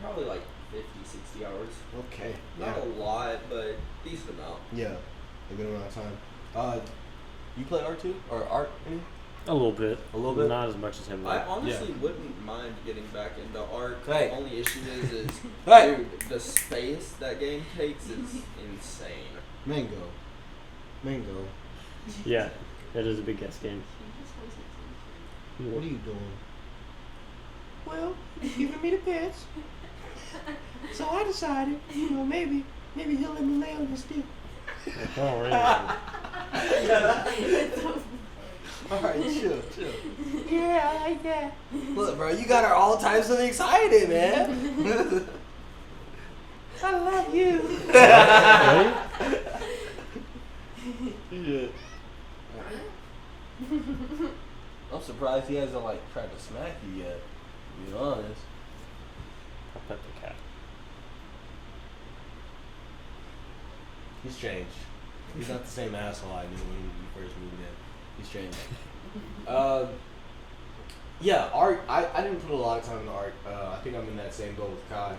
Probably like 50, 60 hours. Okay. Not a lot, but decent amount. Yeah. A good amount of time. You play art 2 or art? Any? A little bit. A little bit? Not as much as him. Though. I honestly wouldn't mind getting back into art. Hey. The only issue is Hey. dude, the space that game takes is insane. Mango. Yeah, that is a big guess game. What are you doing? Well, he's giving me the pets. So I decided, you know, maybe he'll let me lay on his dick. Oh, really? Alright, chill. Yeah, I like that. Look, bro, you got her all types of excited, man. I love you. Right? Yeah. I'm surprised he hasn't like tried to smack you yet, to be honest. I'll pet the cat. He's changed. He's not the same asshole I knew when you first moved in. He's changed. Yeah, art. I didn't put a lot of time into art. I think I'm in that same boat with Kai,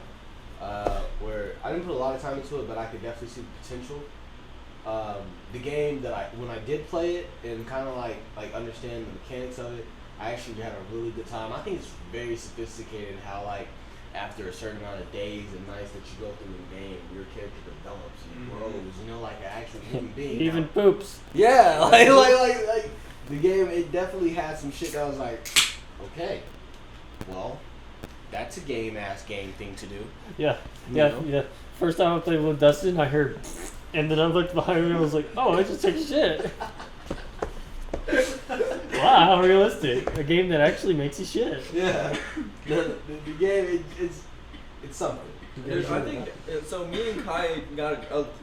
where I didn't put a lot of time into it, but I could definitely see the potential. The game that when I did play it and kind of like understand the mechanics of it, I actually had a really good time. I think it's very sophisticated how like after a certain amount of days and nights that you go through the game, your character develops and grows. You know, like an actual human being. He even now. poops. Yeah, like the game. It definitely had some shit that I was like, okay, well, that's a game thing to do. Yeah, You yeah, know? yeah. First time I played with Dustin, I heard, and then I looked behind me and I was like, oh, I just took shit. Wow, how realistic. A game that actually makes you shit. Yeah, the game it's something. Dude, I think so. Me and Kai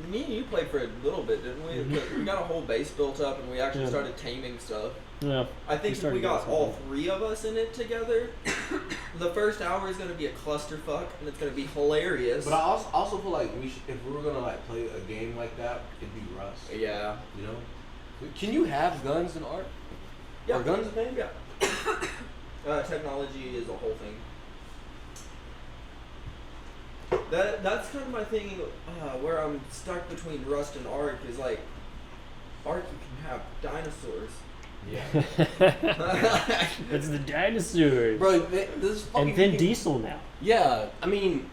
me and you played for a little bit, didn't we? Mm-hmm. But we got a whole base built up, and we actually Yeah. started taming stuff. Yeah. I think if started we got getting all something. 3 of us in it together, the first hour is gonna be a clusterfuck, and it's gonna be hilarious. But I also feel like if we were gonna like play a game like that, it'd be Rust. Yeah. You know, can you have guns in art? Yeah. Are guns a thing? Yeah. Technology is a whole thing. That's kind of my thing where I'm stuck between Rust and Ark is like Ark you can have dinosaurs. Yeah. It's the dinosaurs. Bro, this fucking And Vin thing- Diesel now. Yeah, I mean,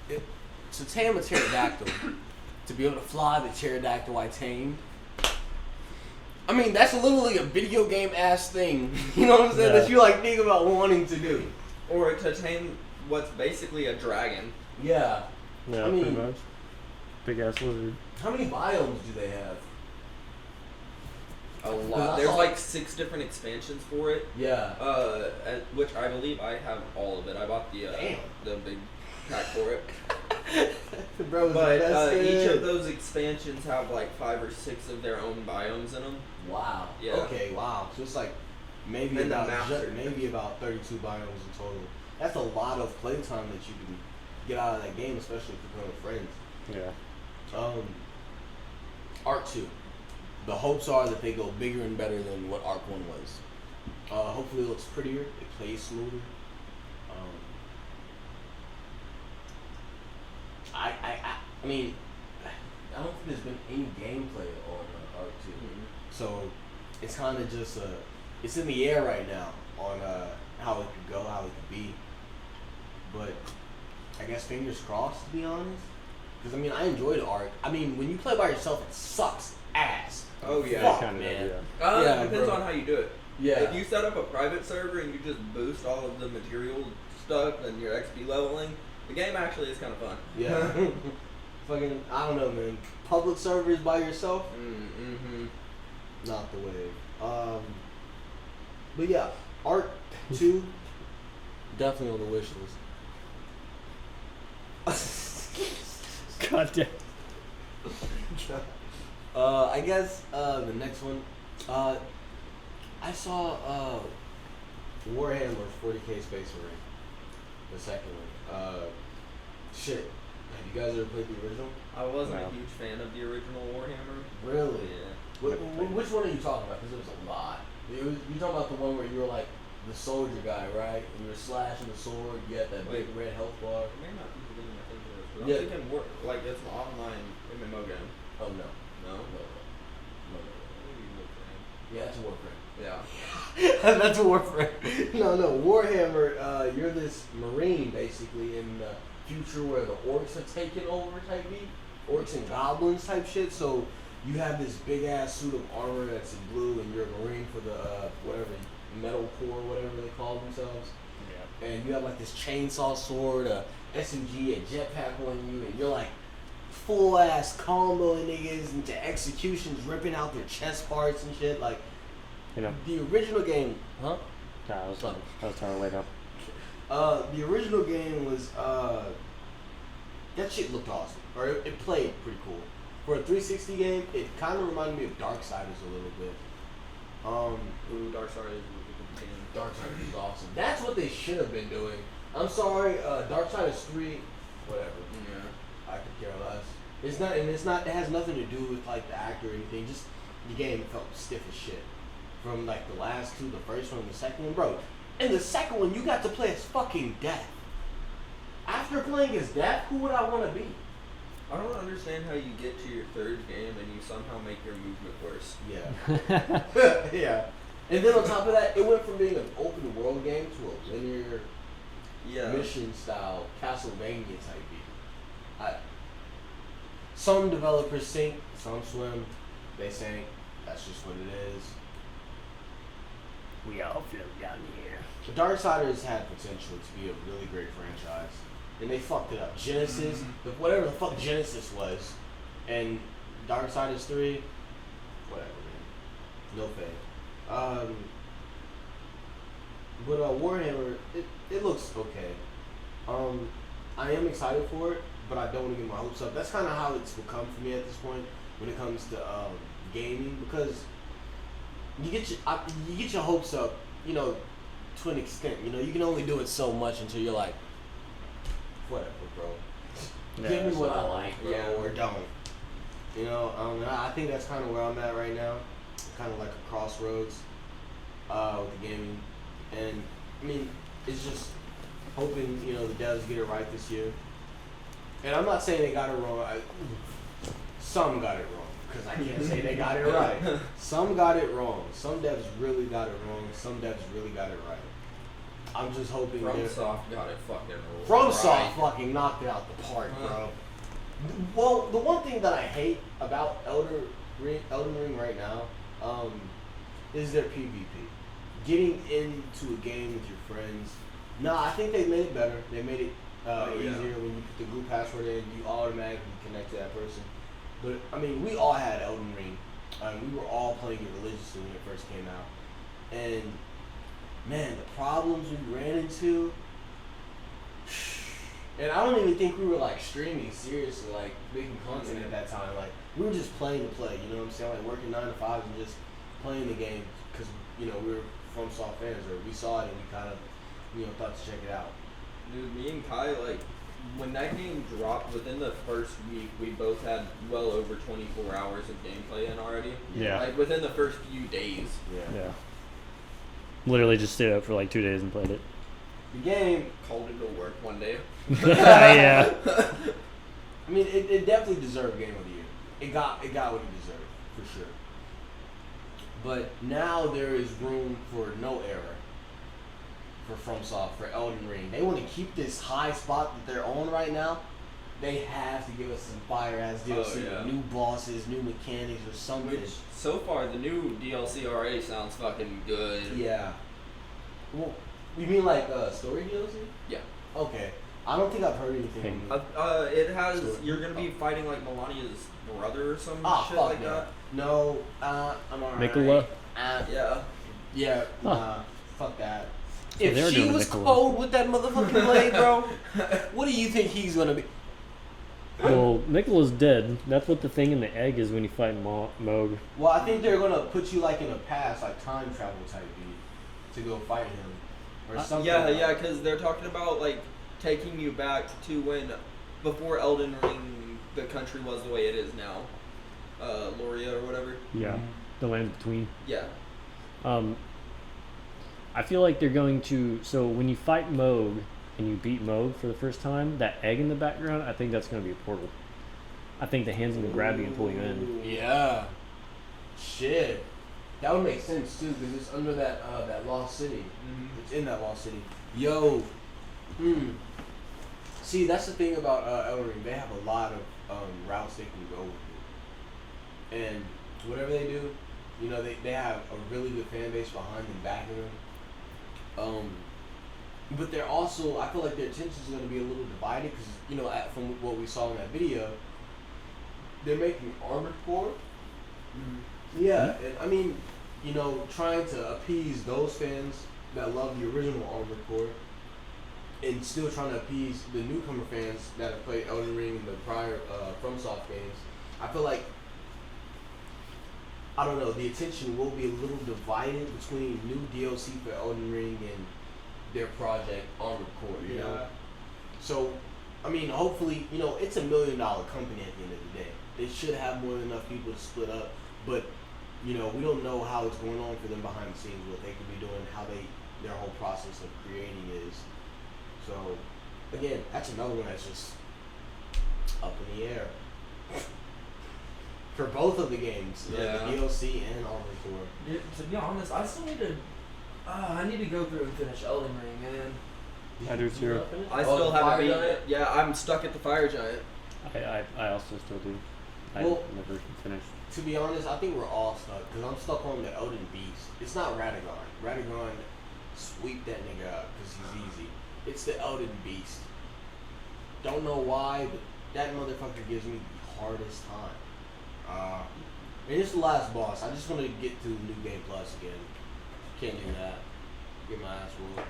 to tame a pterodactyl, to be able to fly the pterodactyl I tamed. I mean, that's literally a video game ass thing. You know what I'm saying? Yeah. That you like think about wanting to do. Or to tame what's basically a dragon. Yeah. Yeah, I mean- pretty much. Big ass lizard. How many biomes do they have? A I lot. There's saw- like 6 different expansions for it. Yeah. Which I believe I have all of it. I bought the big pack for it. Bro, But that's each it. of those expansions have like 5 or 6 of their own biomes in them. Wow. Yeah. Okay. Wow. So it's like maybe And the about maps are maybe about 32 biomes in total. That's a lot of playtime that you can get out of that game, especially if you're playing with friends. Yeah. Arc 2. The hopes are that they go bigger and better than what Arc 1 was. Hopefully it looks prettier, it plays smoother. I mean, I don't think there's been any gameplay on Arc 2. So it's kind of just it's in the air right now on how it could go, how it could be. But I guess fingers crossed, to be honest. Because I mean, I enjoyed Arc. I mean, when you play by yourself, it sucks ass. Oh yeah. Fuck, Kinda man. does, yeah. Yeah, It depends bro. on how you do it. Yeah. If you set up a private server and you just boost all of the material stuff and your XP leveling, the game actually is kind of fun. Yeah. Fucking, I don't know, man. Public servers by yourself, Mm-hmm. not the way. But yeah, Arc 2, definitely on the wish list. God damn. I guess the next one, I saw Warhammer 40K Space Marine, the second one. Shit, have you guys ever played the original? I wasn't No. a huge fan of the original Warhammer. Really? Yeah. Which one are you talking about? Because there was a lot. You're talking about the one where you were like the soldier guy, right? And you were slashing the sword. You had that big red health bar. It may not be the game I think it is, but Yeah. I'm thinking like it's an online MMO game. Oh no, No? no. Maybe Warframe. Yeah, it's a Warframe. Yeah. That's a Warframe. No, Warhammer. You're this marine basically in the future where the orcs have taken over type beat. Orcs and goblins type shit. So you have this big ass suit of armor that's in blue, and you're a marine for the whatever metal corps, whatever they call themselves. Yeah. And you have like this chainsaw sword, a SMG, a jetpack on you, and you're like full ass comboing niggas into executions, ripping out their chest parts and shit. Like You know, the original game, huh? I was trying to wait up. The original game was that shit looked awesome, or it played pretty cool. For a 360 game, it kind of reminded me of Darksiders a little bit. Ooh, Darksiders is a good game. Darksiders is awesome. That's what they should have been doing. I'm sorry, Darksiders 3, whatever. Yeah. I could care less. It's not, and it's not. It has nothing to do with like the actor or anything. Just the game felt stiff as shit. From like the last two, the first one, and the second one, bro. In the second one, you got to play as fucking Death. After playing as Death, who would I want to be? I don't understand how you get to your third game and you somehow make your movement worse. Yeah. Yeah. And then on top of that, it went from being an open world game to a linear Yeah. mission style Castlevania type beat. Some developers sink, some swim. They sank. That's just what it is. We all float down here. The Darksiders had potential to be a really great franchise, and they fucked it up. Genesis, whatever the fuck Genesis was, and Darksiders 3, whatever, man. No fame. But Warhammer, it looks okay. I am excited for it, but I don't want to get my hopes up. That's kind of how it's become for me at this point when it comes to gaming, because you get your hopes up, you know, to an extent. You know, you can only do it so much until you're like, whatever, bro. Give me what I like, bro, or don't. You know, and I think that's kind of where I'm at right now. Kind of like a crossroads with the gaming, and I mean, it's just hoping, you know, the devs get it right this year. And I'm not saying they got it wrong. Some got it wrong, because I can't say they got it right. Some got it wrong. Some devs really got it wrong. Some devs really got it right. I'm just hoping FromSoft got it fucking FromSoft fucking knocked it out the park, bro. Well, the one thing that I hate about Elden Ring right now is their PvP. Getting into a game with your friends. Nah, I think they made it better. They made it easier when you put the group password in. You automatically connect to that person. But I mean, we all had Elden Ring. We were all playing it religiously when it first came out, and man, the problems we ran into. And I don't even think we were like streaming seriously, like making content at that time. Like we were just playing to play. You know what I'm saying? Like working 9 to 5 and just playing the game because we were FromSoft fans, or we saw it and we kind of thought to check it out. Dude, me and Kai, like, when that game dropped, within the first week, we both had well over 24 hours of gameplay in already. Yeah. Like, within the first few days. Yeah. Literally just stayed up for like 2 days and played it. The game. Called into work one day. Yeah. I mean, it definitely deserved Game of the Year. It got what it deserved for sure. But now there is room for no error for FromSoft, for Elden Ring. They want to keep this high spot that they're on right now. They have to give us some fire ass DLC, yeah. new bosses, new mechanics, or something. Which, so far, the new DLC already sounds fucking good. Yeah. Well, you mean like story DLC? Yeah. Okay. I don't think I've heard anything. It has. Story. You're gonna be fighting like Melania's brother or some shit fuck like no. that. No, I'm alright. Nicola? Yeah. Yeah, Huh. fuck that. So they were If she doing was Nicola. cold with that motherfucking blade, bro, what do you think he's gonna be? Well, Nicola's dead. That's what the thing in the egg is when you fight Moog. Well, I think they're gonna put you like in a past, like time travel type beat to go fight him or something. Yeah, like yeah, because they're talking about like taking you back to when, before Elden Ring, the country was the way it is now. Loria or whatever. Yeah, the land between. Yeah. I feel like they're going to. So when you fight Moog and you beat Moog for the first time, that egg in the background, I think that's going to be a portal. I think the hand's going to grab you and pull you in. Yeah. Shit. That would make sense too, because it's under that lost city. It's in that lost city. Yo. See, that's the thing about Elden Ring. They have a lot of routes they can go with it. And whatever they do, you know, they have a really good fan base behind them, backing them. But they're also, I feel like their attention is going to be a little divided because, you know, from what we saw in that video, they're making Armored Core. Yeah, and I mean, you know, trying to appease those fans that love the original Armored Core and still trying to appease the newcomer fans that have played Elden Ring and the prior FromSoft games. I feel like, I don't know, the attention will be a little divided between new DLC for Elden Ring and their project Armored Core, you know? So, I mean, hopefully, you know, it's $1 million company at the end of the day. They should have more than enough people to split up, but, you know, we don't know how it's going on for them behind the scenes, what they could be doing, how their whole process of creating is. So, again, that's another one that's just up in the air. For both of the games, the DLC and Armored Core. Dude, to be honest, I still need to. I need to go through and finish Elden Ring, man. I do too. I Oh, still the haven't Fire beaten Giant? it. Yeah, I'm stuck at the Fire Giant. I also still do. I Well- never finished. To be honest, I think we're all stuck because I'm stuck on the Elden Beast. It's not Radagon. Radagon, sweep that nigga out because he's easy. It's the Elden Beast. Don't know why, but that motherfucker gives me the hardest time. And it's the last boss. I just want to get to New Game Plus again. Can't do that. Get my ass whooped.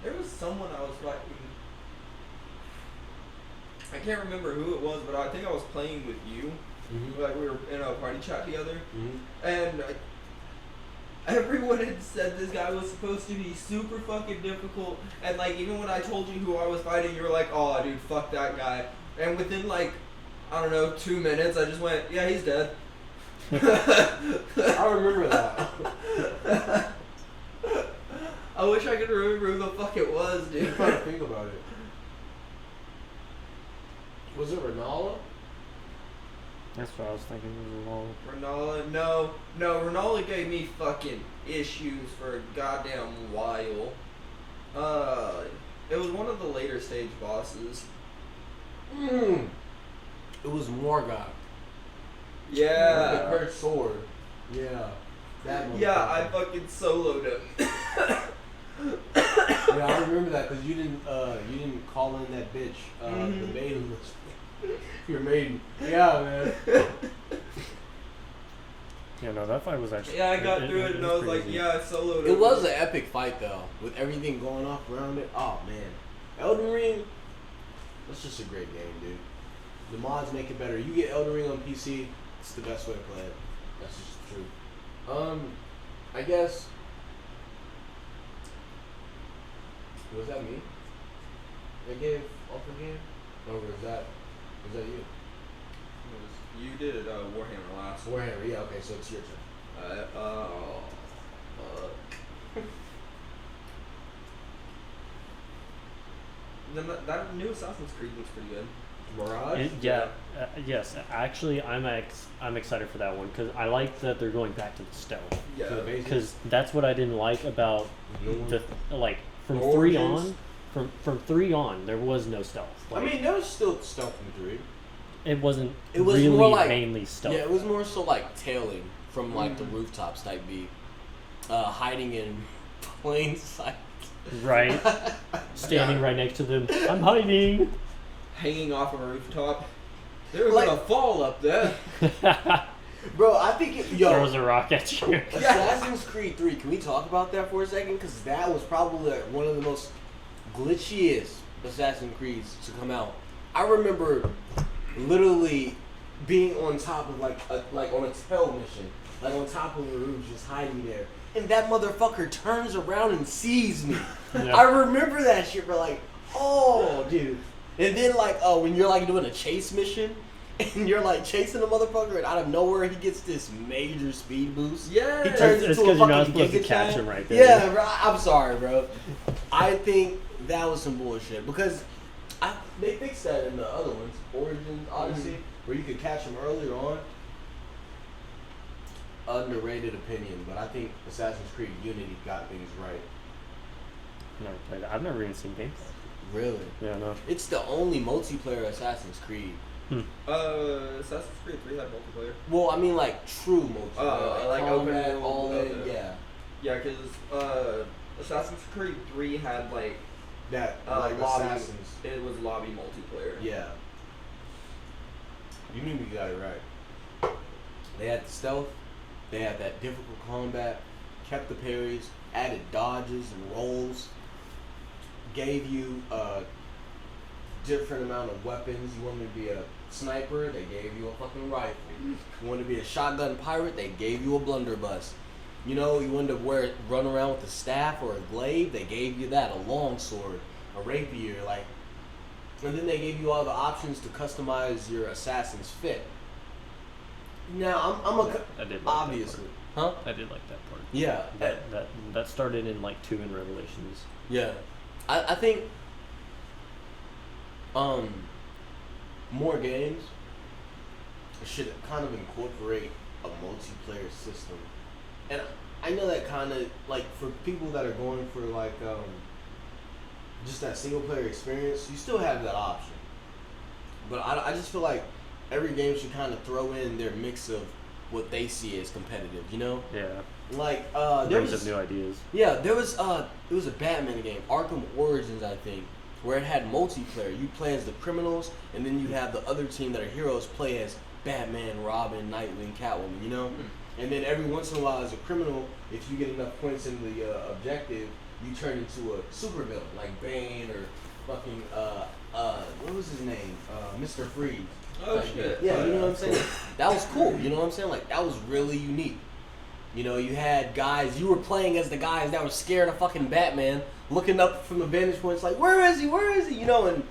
There was someone I was fighting. I can't remember who it was, but I think I was playing with you. Like we were in a party chat together, and everyone had said this guy was supposed to be super fucking difficult. And like even when I told you who I was fighting, you were like, "Oh, dude, fuck that guy." And within like, I don't know, 2 minutes, I just went, "Yeah, he's dead." I remember that. I wish I could remember who the fuck it was, I'm dude. trying to think about it. Was it Renala? That's what I was thinking. It was long. Renala, no, Renala gave me fucking issues for a goddamn while. It was one of the later stage bosses. It was Morgoth. Yeah. The cursed sword. Yeah. That Yeah, I motherfucker. fucking soloed him. Yeah, I remember that because you didn't call in that bitch. The maiden was your maiden. Yeah, man. Yeah, no, that fight was actually. Yeah, I got through it and I was like, crazy. yeah, I soloed him. It was an epic fight though, with everything going off around it. Oh man, Elden Ring. That's just a great game, dude. The mods make it better. You get Elden Ring on PC, it's the best way to play it. That's just the truth. I guess. Was that me? I gave off the game? Or was that you? You did Warhammer last. Warhammer, yeah, okay, so it's your turn. Then that new Assassin's Creed looks pretty good. Mirage. Yes. Actually, I'm excited for that one because I like that they're going back to the stealth. Yeah. To the basics. Because that's what I didn't like about No the like from Origins. 3 on. From 3 on, there was no stealth. I Like, mean, there was still stealth in 3. it wasn't It was really more like- mainly stealth. Yeah, it was more so like tailing from like the rooftops type beat, hiding in plain sight. Right. Standing right next to them. I'm hiding. Hanging off a rooftop. They're Like- gonna fall up there. Bro, I think Throws a rock at you. Assassin's Creed 3, can we talk about that for a second? Because that was probably one of the most glitchiest Assassin's Creeds to come out. I remember literally being on top of like on a tail mission, like on top of the roof, just hiding there. And that motherfucker turns around and sees me. Yeah. I remember that shit, bro. Like, oh, dude. And then like, when you're like doing a chase mission, and you're like chasing a motherfucker, and out of nowhere he gets this major speed boost. Yeah. He turns It's into a because you're not fucking supposed to Giga catch Chad. him right there. Yeah, bro. I'm sorry, bro. I think that was some bullshit because they fixed that in the other ones, Origins, Odyssey, where you could catch him earlier on. Underrated opinion, but I think Assassin's Creed Unity got things right. Never played it. I've never even seen games. Really? Yeah, no. It's the only multiplayer Assassin's Creed. Assassin's Creed 3 had multiplayer. Well, I mean like true multiplayer. Like open combat, world, all in, okay. yeah. Yeah, because Assassin's Creed 3 had like That lobby. Assassins. It was lobby multiplayer. Yeah. You knew we got it right. They had the stealth, they had that difficult combat, kept the parries, added dodges and rolls, gave you a different amount of weapons. You wanted to be a sniper, they gave you a fucking rifle. You wanted to be a shotgun pirate, they gave you a blunderbuss. You know, you wanted to run around with a staff or a glaive, they gave you that, a longsword, a rapier, like. And then they gave you all the options to customize your assassin's fit. Now, I did like obviously, huh? I did like that part. Yeah, That started in like 2 in Revelations. yeah. I think more games should kind of incorporate a multiplayer system. And I know that kind of like for people that are going for like just that single player experience, you still have that option. But I just feel like every game should kind of throw in their mix of what they see as competitive, you know? Yeah. Like there Brings was up new ideas. yeah, there was it was a Batman game, Arkham Origins, I think, where it had multiplayer. You play as the criminals, and then you have the other team that are heroes play as Batman, Robin, Nightwing, Catwoman, you know? And then every once in a while, as a criminal, if you get enough points in the objective, you turn into a supervillain like Bane or fucking what was his name? Mr. Freeze. Oh Like, shit. Yeah, you know what I'm saying? That was cool. You know what I'm saying? Like that was really unique. You know, you had guys, you were playing as the guys that were scared of fucking Batman, looking up from the vantage points like, where is he? Where is he? You know, and,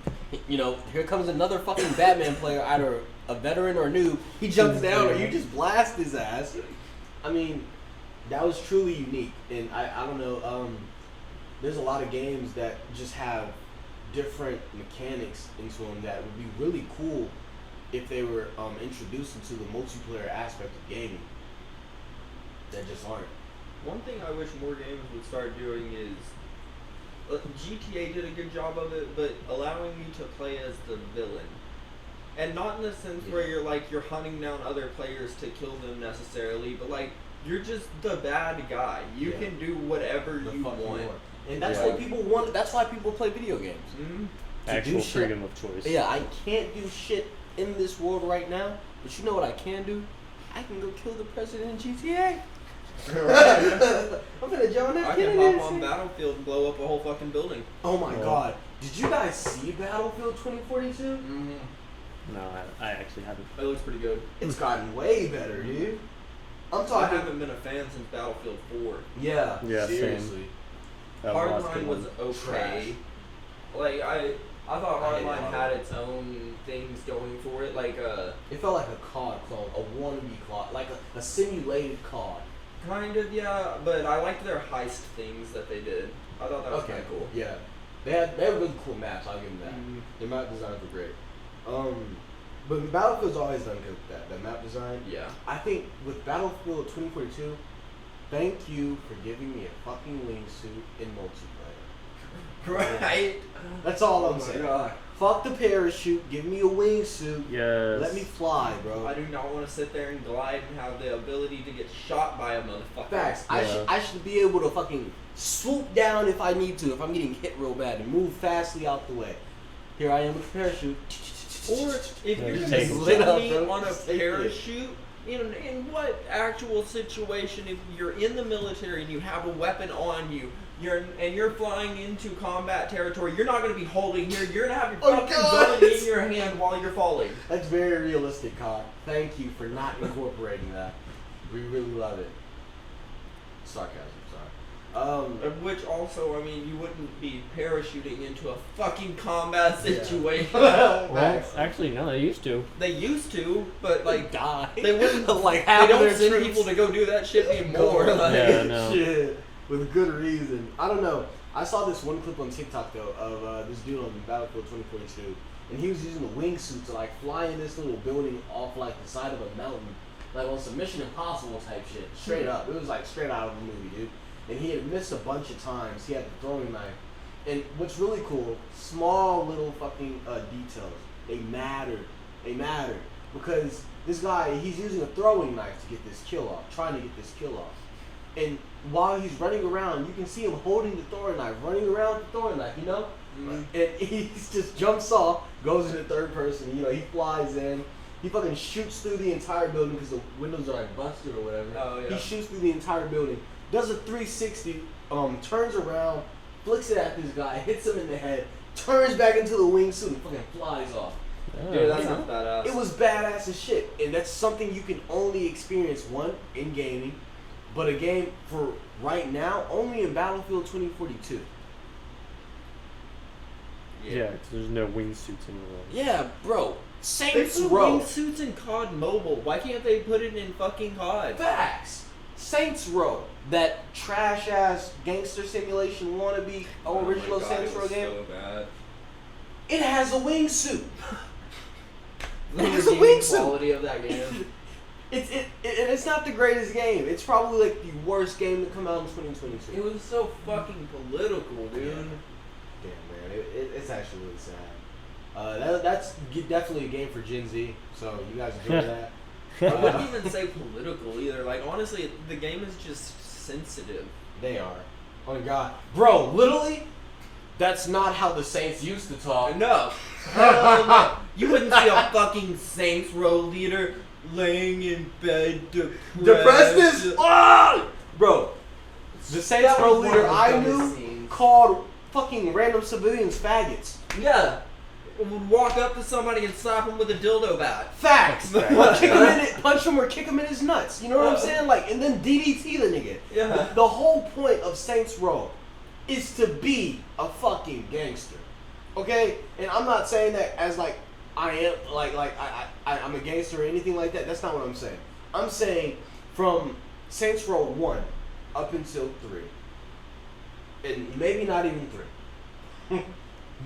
you know, here comes another fucking Batman player, either a veteran or new. He jumps down or you just blast his ass. I mean, that was truly unique. And I don't know, there's a lot of games that just have different mechanics into them that would be really cool if they were introduced into the multiplayer aspect of gaming. That just aren't. One thing I wish more games would start doing is GTA did a good job of it, but allowing me to play as the villain. And not in the sense where you're hunting down other players to kill them necessarily, but like you're just the bad guy. You can do whatever The you fuck want. And that's what people want. That's why people play video games. Mm-hmm. To Actual do shit. freedom of choice. Yeah, I can't do shit in this world right now, but you know what I can do? I can go kill the president in GTA. I'm gonna John F. I Kennedy. can hop on Battlefield and blow up a whole fucking building. Oh my god. Did you guys see Battlefield 2042? Mm-hmm. No, I actually haven't. It looks pretty good. It's gotten way better, dude. I'm I talking. haven't been a fan since Battlefield 4. Yeah, Yeah, same. seriously. That was the last Hardline good was one. okay. Like I thought I hated Hardline Hardline. had its own things going for it, like It felt like a COD clone, a wannabe COD, like a simulated COD. kind of yeah, but I liked their heist things that they did. I thought that was kind of cool. Yeah. They had really cool maps, I'll give them that. Mhm. Their map designs were great. But Battlefield's always done good with that map design. Yeah. I think with Battlefield 2042, thank you for giving me a fucking wingsuit in multiplayer. Right? That's all I'm Oh my saying. God. Fuck the parachute, give me a wingsuit. Yes. Let me fly, bro. I do not want to sit there and glide and have the ability to get shot by a motherfucker. Facts. Yeah. I should be able to fucking swoop down if I need to, if I'm getting hit real bad, and move fastly out the way. Here I am with a parachute. Or if Yeah, you're just just take it. Lit up, sitting bro. on a Just take it. parachute, in what actual situation, if you're in the military and you have a weapon on you, you're flying into combat territory, you're not going to be holding here. You're going to have your Oh, fucking God. gun in your hand while you're falling. That's very realistic, Kyle. Thank you for not incorporating that. We really love it. Sarcasm, sorry. Which also, I mean, you wouldn't be parachuting into a fucking combat situation. Well, Facts. actually, no, they used to. They used to, but like die. they wouldn't. like They half of don't their send troops. people to go do that shit anymore. Go. Like, Yeah, no. Shit. With good reason. I don't know. I saw this one clip on TikTok though of this dude on Battlefield 2042, and he was using a wingsuit to like fly in this little building off like the side of a mountain, like on some Mission Impossible type shit. Straight up, it was like straight out of the movie, dude. And he had missed a bunch of times. He had the throwing knife. And what's really cool, small little fucking details. They matter. They matter because this guy, he's using a throwing knife to get this kill off, trying to get this kill off. And while he's running around, you can see him holding the throwing knife, running around with the throwing knife, you know? Mhm. And he just jumps off, goes into third person, you know, he flies in. He fucking shoots through the entire building because the windows are like busted or whatever. Oh, yeah. He shoots through the entire building, does a 360, turns around, flicks it at this guy, hits him in the head, turns back into the wingsuit and fucking flies off. Dude, that Yeah. sounds badass. It was badass as shit, and that's something you can only experience one in gaming, but a game for right now only in Battlefield 2042. Yeah, 'cause there's no wingsuits anymore. Yeah, bro. They Saints put Row. wingsuits in COD Mobile. Why can't they put it in fucking COD? Facts. Saints Row, that trash ass gangster simulation wannabe original Saints Row game. So bad. It has a wingsuit. The It has a redeeming wingsuit. quality of that game. It's not the greatest game. It's probably like the worst game to come out in 2022. It was so fucking political, dude. Damn, man, it's actually really sad. That's definitely a game for Gen Z. So you guys enjoy that. I wouldn't even say political either. Like, honestly, the game is just sensitive. They are. Oh my god, bro! Literally, that's not how the Saints used to talk. No. Hell no. You wouldn't see a fucking Saints Row leader laying in bed Depressed as fuck, bro. The Saints That Row was one leader of the I dumbest knew scenes. called fucking random civilians faggots. Yeah. Would walk up to somebody and slap him with a dildo bat. Facts. Facts. Punch him or kick him in his nuts. You know what I'm saying? Like, and then DDT the nigga. Yeah. The whole point of Saints Row is to be a fucking gangster. Okay? And I'm not saying that as like I am I'm a gangster or anything like that. That's not what I'm saying. I'm saying from Saints Row 1 up until 3. And maybe not even 3.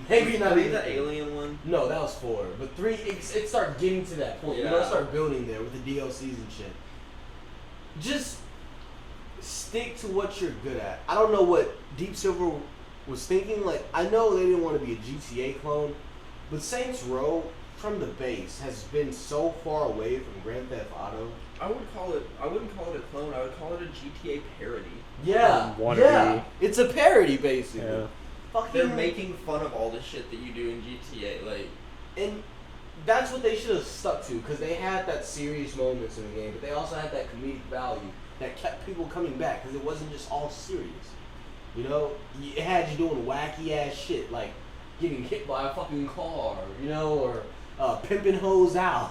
Maybe not Are you even the 3. alien one? No, that was 4. But 3, it started getting to that point. You know, it Yeah. started building there with the DLCs and shit. Just stick to what you're good at. I don't know what Deep Silver was thinking. Like, I know they didn't want to be a GTA clone, but Saints Row, from the base, has been so far away from Grand Theft Auto. I wouldn't call it a clone. I would call it a GTA parody. Yeah, Wannabe. yeah. It's a parody, basically. Yeah. Fucking, They're making fun of all the shit that you do in GTA. Like, and that's what they should have stuck to, because they had that serious moments in the game, but they also had that comedic value that kept people coming back, because it wasn't just all serious. You know, it had you doing wacky ass shit like getting hit by a fucking car, you know, or pimping hoes out.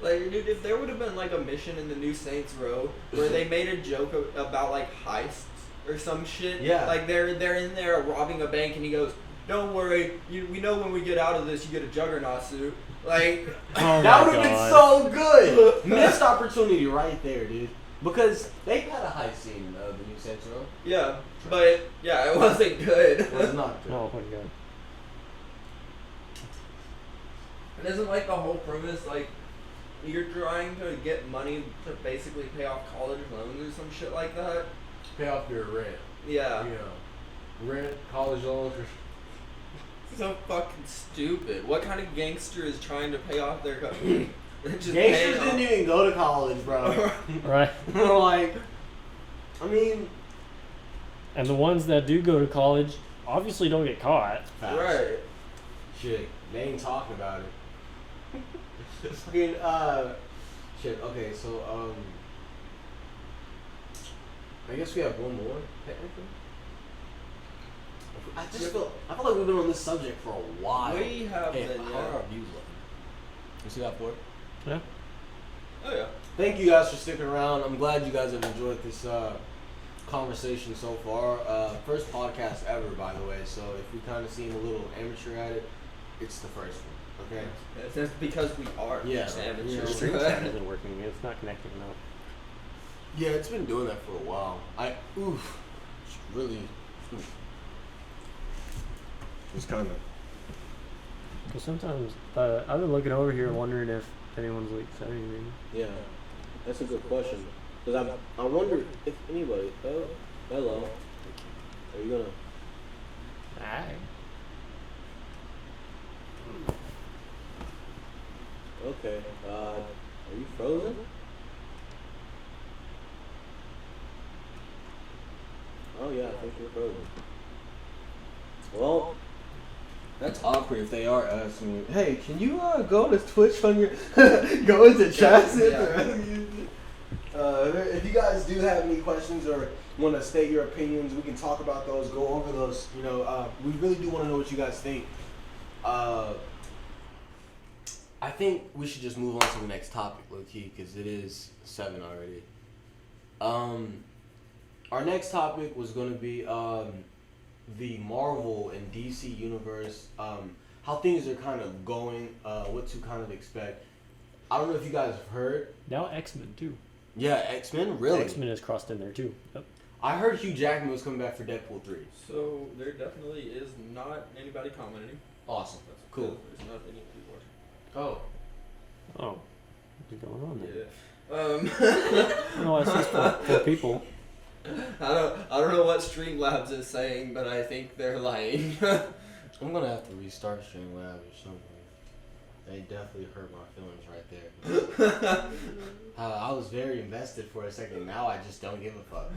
Like, dude, if there would have been like a mission in the new Saints Row where they made a joke about like heists or some shit, Yeah. like they're in there robbing a bank and he goes, "Don't worry, we know when we get out of this, you get a Juggernaut suit." Like, Oh That my would have been God. so good. Missed opportunity right there, dude. Because they had a heist scene of the new Saints Row. yeah, but yeah, it wasn't good. It was not good. Oh my god. Isn't like the whole premise like you're trying to get money to basically pay off college loans or some shit like that? Pay off your rent. Yeah. You know, rent, college loans. So fucking stupid. What kind of gangster is trying to pay off their Gangsters didn't even go to college, bro. Right. Like, I mean, And the ones that do go to college obviously don't get caught. facts. Right. Shit, they ain't talking about it. Fucking, shit, okay, so, I guess we have one more, technically. I feel like we've been on this subject for a while. We have Hey, been, how yeah. are our views looking? You see that for it? Yeah. Oh yeah. Thank you guys for sticking around. I'm glad you guys have enjoyed this conversation so far. First podcast ever, by the way. So if we kind of seem a little amateur at it, it's the first one. Okay. That's because we are Yeah. just Yeah. amateurs. Stream chat isn't working. It's not connecting enough. Yeah, it's been doing that for a while. It's really. It's kind of. Because sometimes I've been looking over here wondering if anyone's like said anything. Yeah, that's a good question. Because I wonder if anybody. Oh, hello. Are you gonna? Hi. Okay. Are you frozen? Oh yeah, I think you're frozen. Well, That's awkward if they are asking you, hey, can you go to Twitch on your. go into chat? If you guys do have any questions or want to state your opinions, we can talk about those, go over those. You know, we really do want to know what you guys think. I think we should just move on to the next topic, low key, because it is 7 already. Our next topic was going to be the Marvel and DC universe, how things are kind of going, what to kind of expect. I don't know if you guys have heard. Now X-Men too. Yeah, X-Men, really? X-Men is crossed in there too. Yep. I heard Hugh Jackman was coming back for Deadpool 3. So there definitely is not anybody commenting. Awesome. That's Cool. There's not any people. Oh. Oh, what's going on there? Yeah. No, I see four people. I don't know what Streamlabs is saying, but I think they're lying. I'm going to have to restart Streamlabs or something. They definitely hurt my feelings right there. I was very invested for a second. Now I just don't give a fuck.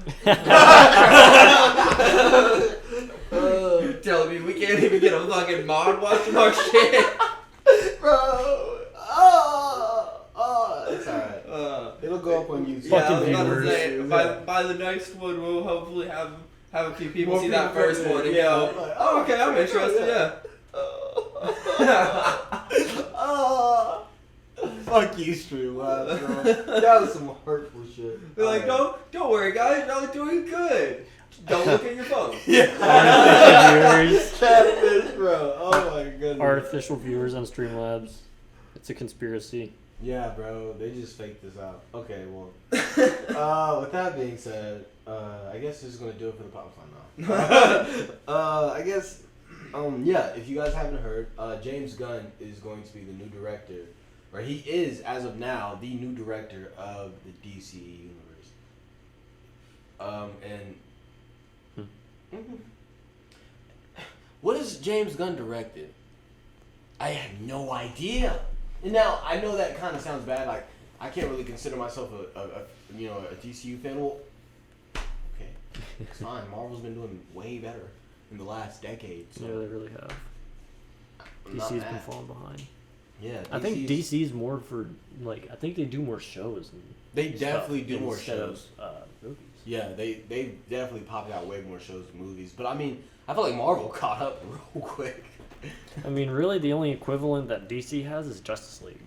Telling me we can't even get a fucking mod watching our shit. Bro. It's alright. It'll go up on YouTube. Yeah, I was Fucking about to say, viewers. by the next one, we'll hopefully have a few people More see that people first come in, one and yeah. go, Like, oh, okay, I'm interested, yeah. Fuck you, Streamlabs, bro. That was some hurtful shit. They're like, don't worry, guys, y'all are doing good. Don't look at your phone. Artificial viewers. Catfish, bro. Oh my goodness. Artificial viewers on Streamlabs. It's a conspiracy. Yeah, bro. They just faked this out. Okay, well. With that being said, I guess this is gonna do it for the podcast now. I guess, yeah. If you guys haven't heard, James Gunn is going to be the new director, or he is, as of now, the new director of the DC universe. What has James Gunn directed? I have no idea. And now I know that kind of sounds bad. Like I can't really consider myself a DCU fan. Well, okay, it's fine. Marvel's been doing way better in the last decade. So Yeah, they really have. I'm not DC's been mad. falling behind. Yeah, I think DC's DC's more for like. I think they do more shows. And They stuff definitely do more instead shows. Of, movies. Yeah, they definitely popped out way more shows and movies. But I mean, I feel like Marvel caught up real quick. I mean, really, the only equivalent that DC has is Justice League,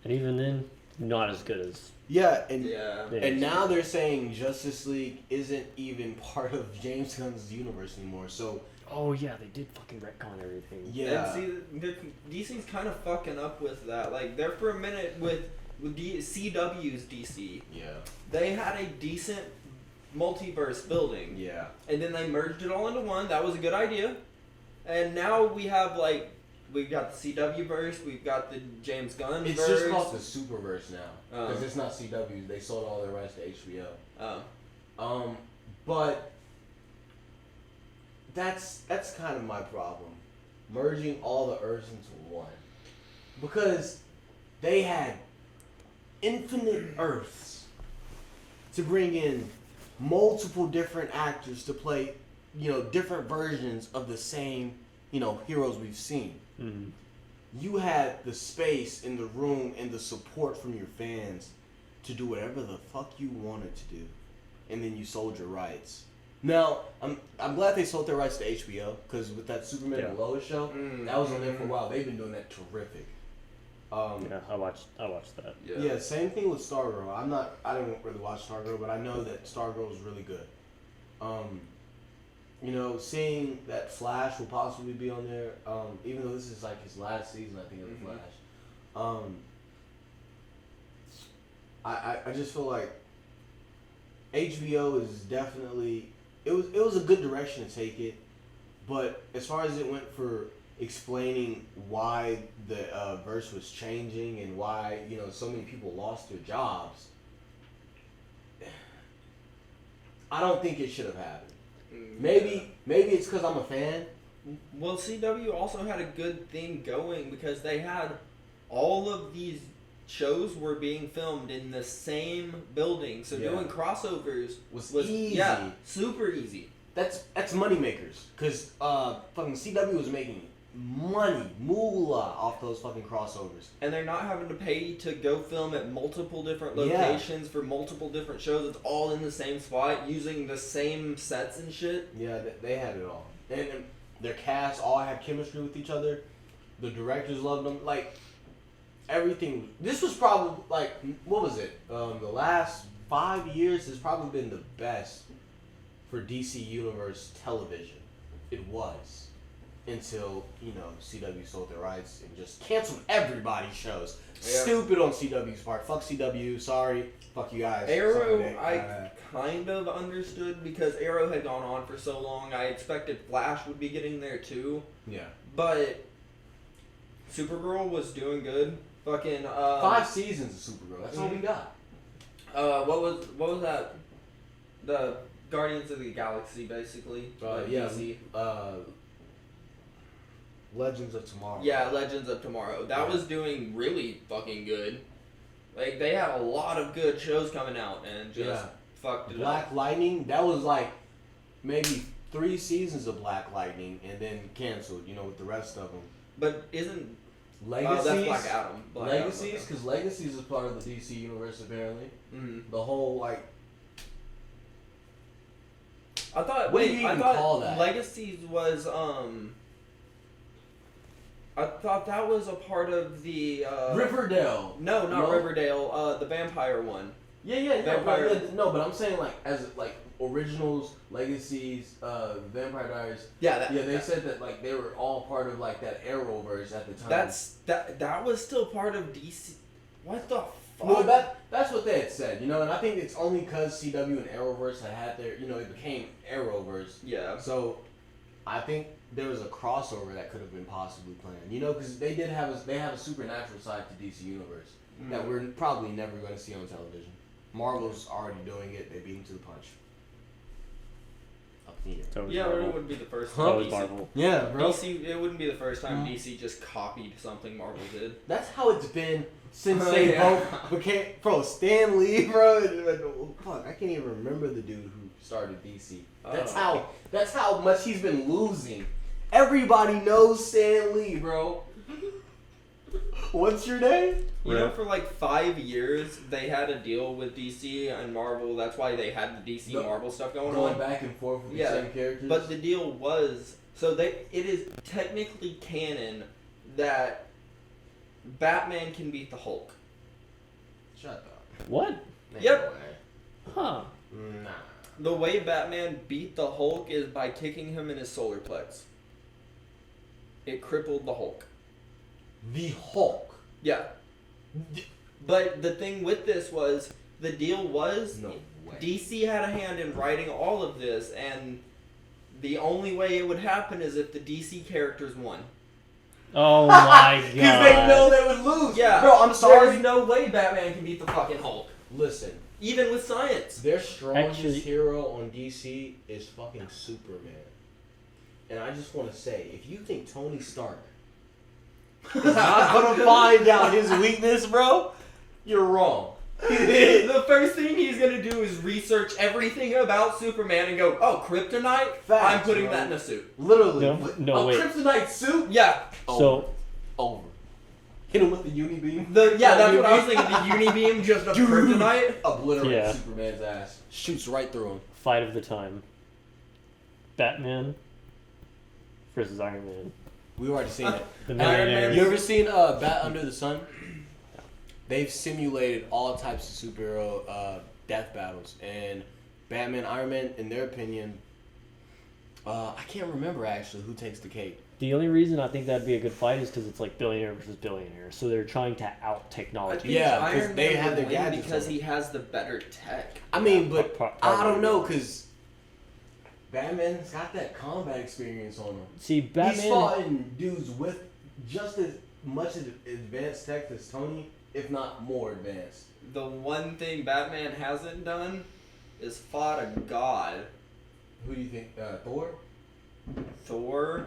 and even then, not as good as. Yeah, and Yeah. and now they're saying Justice League isn't even part of James Gunn's universe anymore. So Oh yeah, they did fucking retcon everything. yeah, And see, DC's kind of fucking up with that. Like, there for a minute with CW's DC, yeah, they had a decent multiverse building. yeah. And then they merged it all into one. That was a good idea. And now we have, like, we've got the CW verse, we've got the James Gunn It's verse. just called the Superverse now Oh. because it's not CW. They sold all their rights to HBO. Oh. But that's kind of my problem, merging all the Earths into one, because they had infinite Earths to bring in multiple different actors to play, different versions of the same, heroes we've seen. Mm-hmm. You had the space in the room and the support from your fans to do whatever the fuck you wanted to do, and then you sold your rights. Now, I'm glad they sold their rights to HBO, because with that Superman and Lois show, that was on there for a while. They've been doing that terrific. Yeah, I watched that. Yeah, same thing with Stargirl. I didn't really watch Stargirl, but I know that Stargirl is really good. Seeing that Flash will possibly be on there, even though this is like his last season, I think, of the Flash. I just feel like HBO is definitely it was a good direction to take it, but as far as it went for explaining why the verse was changing and why so many people lost their jobs, I don't think it should have happened. Maybe it's because I'm a fan. Well, CW also had a good thing going because they had all of these shows were being filmed in the same building, so doing crossovers was easy. Yeah, super easy. That's money makers, because fucking CW was making money, moolah, off those fucking crossovers. And they're not having to pay to go film at multiple different locations for multiple different shows. It's all in the same spot, using the same sets and shit. Yeah, they had it all. And their cast all had chemistry with each other. The directors loved them. Like, everything. This was probably, like, what was it? The last 5 years has probably been the best for DC Universe television. It was. Until, CW sold their rights and just canceled everybody's shows. Yeah. Stupid on CW's part. Fuck CW, sorry. Fuck you guys. Arrow, I kind of understood because Arrow had gone on for so long. I expected Flash would be getting there too. Yeah. But Supergirl was doing good. Fucking 5 seasons of Supergirl. That's all we got. What was that? The Guardians of the Galaxy, basically. DC. Legends of Tomorrow. Yeah, Legends of Tomorrow. That was doing really fucking good. Like, they had a lot of good shows coming out and just fucked it Black up. Lightning, that was like maybe 3 seasons of Black Lightning and then canceled, with the rest of them. But isn't... Legacies? That's Black Adam. Legacies? Because Legacies is part of the DC universe, apparently. Mm-hmm. The whole, like... I thought... What do you even call that? Legacies was, I thought that was a part of the, Riverdale. No, not Riverdale. The vampire one. Yeah. Vampire. No, but I'm saying, like, as, like, originals, Legacies, Vampire Diaries. Yeah, they said that, like, they were all part of, like, that Arrowverse at the time. That was still part of DC. What the fuck? No, that's what they had said, and I think it's only because CW and Arrowverse had their, it became Arrowverse. Yeah. So, I think there was a crossover that could have been possibly planned, because they have a supernatural side to DC Universe that we're probably never going to see on television. Marvel's already doing it; they beat him to the punch. Up here. Yeah, it wouldn't be the first time. That was Marvel. Yeah, bro. DC, it wouldn't be the first time DC just copied something Marvel did. That's how it's been since they both became. Bro, Stan Lee, bro. Fuck, I can't even remember the dude who started DC. That's how much he's been losing. Everybody knows Stan Lee, bro. What's your name? You know, for like 5 years, they had a deal with DC and Marvel. That's why they had the DC Marvel stuff going on. Back and forth with the same characters. But the deal was, it is technically canon that Batman can beat the Hulk. Shut up. What? Yep. Huh. Nah. The way Batman beat the Hulk is by kicking him in his solar plex. It crippled the Hulk. The Hulk. Yeah. But the thing with this was, the deal was, no way. DC had a hand in writing all of this, and the only way it would happen is if the DC characters won. Oh my god. Because they know they would lose. Yeah. Bro, I'm sorry. There's no way Batman can beat the fucking Hulk. Listen, Even with science. their strongest Actually- hero on DC is fucking Superman. And I just want to say, if you think Tony Stark is not gonna find out his weakness, bro, you're wrong. The first thing he's gonna do is research everything about Superman and go, oh, kryptonite? Facts, I'm putting bro. that in a suit. Literally. No, a wait. kryptonite suit? Yeah. So, Over. Hit him with the uni beam. That's what I was thinking. The uni beam just a kryptonite. Obliterate Yeah. Superman's ass. Shoots right through him. fight of the time. Batman versus Iron Man. We already seen it. The Iron millionaire. Man- You ever seen Bat Under the Sun? They've simulated all types of superhero death battles, and Batman, Iron Man, in their opinion, I can't remember actually who takes the cake. The only reason I think that'd be a good fight is because it's like billionaire versus billionaire. So they're trying to out technology. Yeah, 'cause Iron they Man have their would win gadgets because on. he has the better tech. I mean, but Probably. I don't know, because Batman's got that combat experience on him. See, He's Batman. fought dudes with just as much advanced tech as Tony, if not more advanced. The one thing Batman hasn't done is fought a god. Who do you think? Thor? Thor,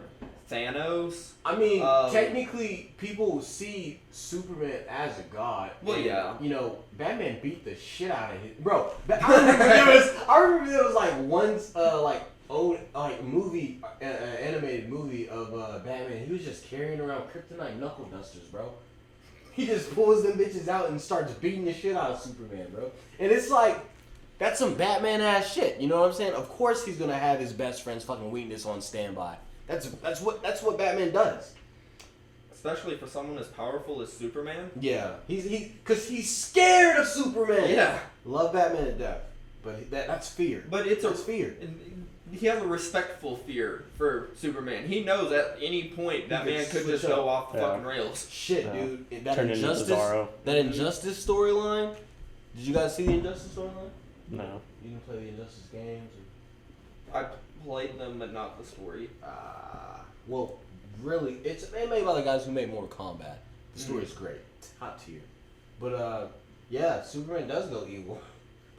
Thanos. I mean, Um, technically, people see Superman as a god. Well, and, yeah. You know, Batman beat the shit out of his bro. I remember there was like once, movie, animated movie of Batman. He was just carrying around kryptonite knuckle dusters, bro. He just pulls them bitches out and starts beating the shit out of Superman, bro. And it's like, that's some Batman ass shit. You know what I'm saying? Of course he's gonna have his best friend's fucking weakness on standby. That's what Batman does. Especially for someone as powerful as Superman. yeah, because he's scared of Superman. Yeah. Love Batman to death, but that's fear. But That's fear. He has a respectful fear for Superman. He knows at any point that He could man could switch just up. go off the Yeah. fucking rails. Shit, Yeah. dude. That Turn into injustice. Bizarro. That Injustice storyline. Did you guys see the Injustice storyline? No. You didn't play the Injustice games? I played them, but not the story. Well, Really, it's made by the guys who made Mortal Kombat. the story's great. Top tier. But, yeah, Superman does go evil.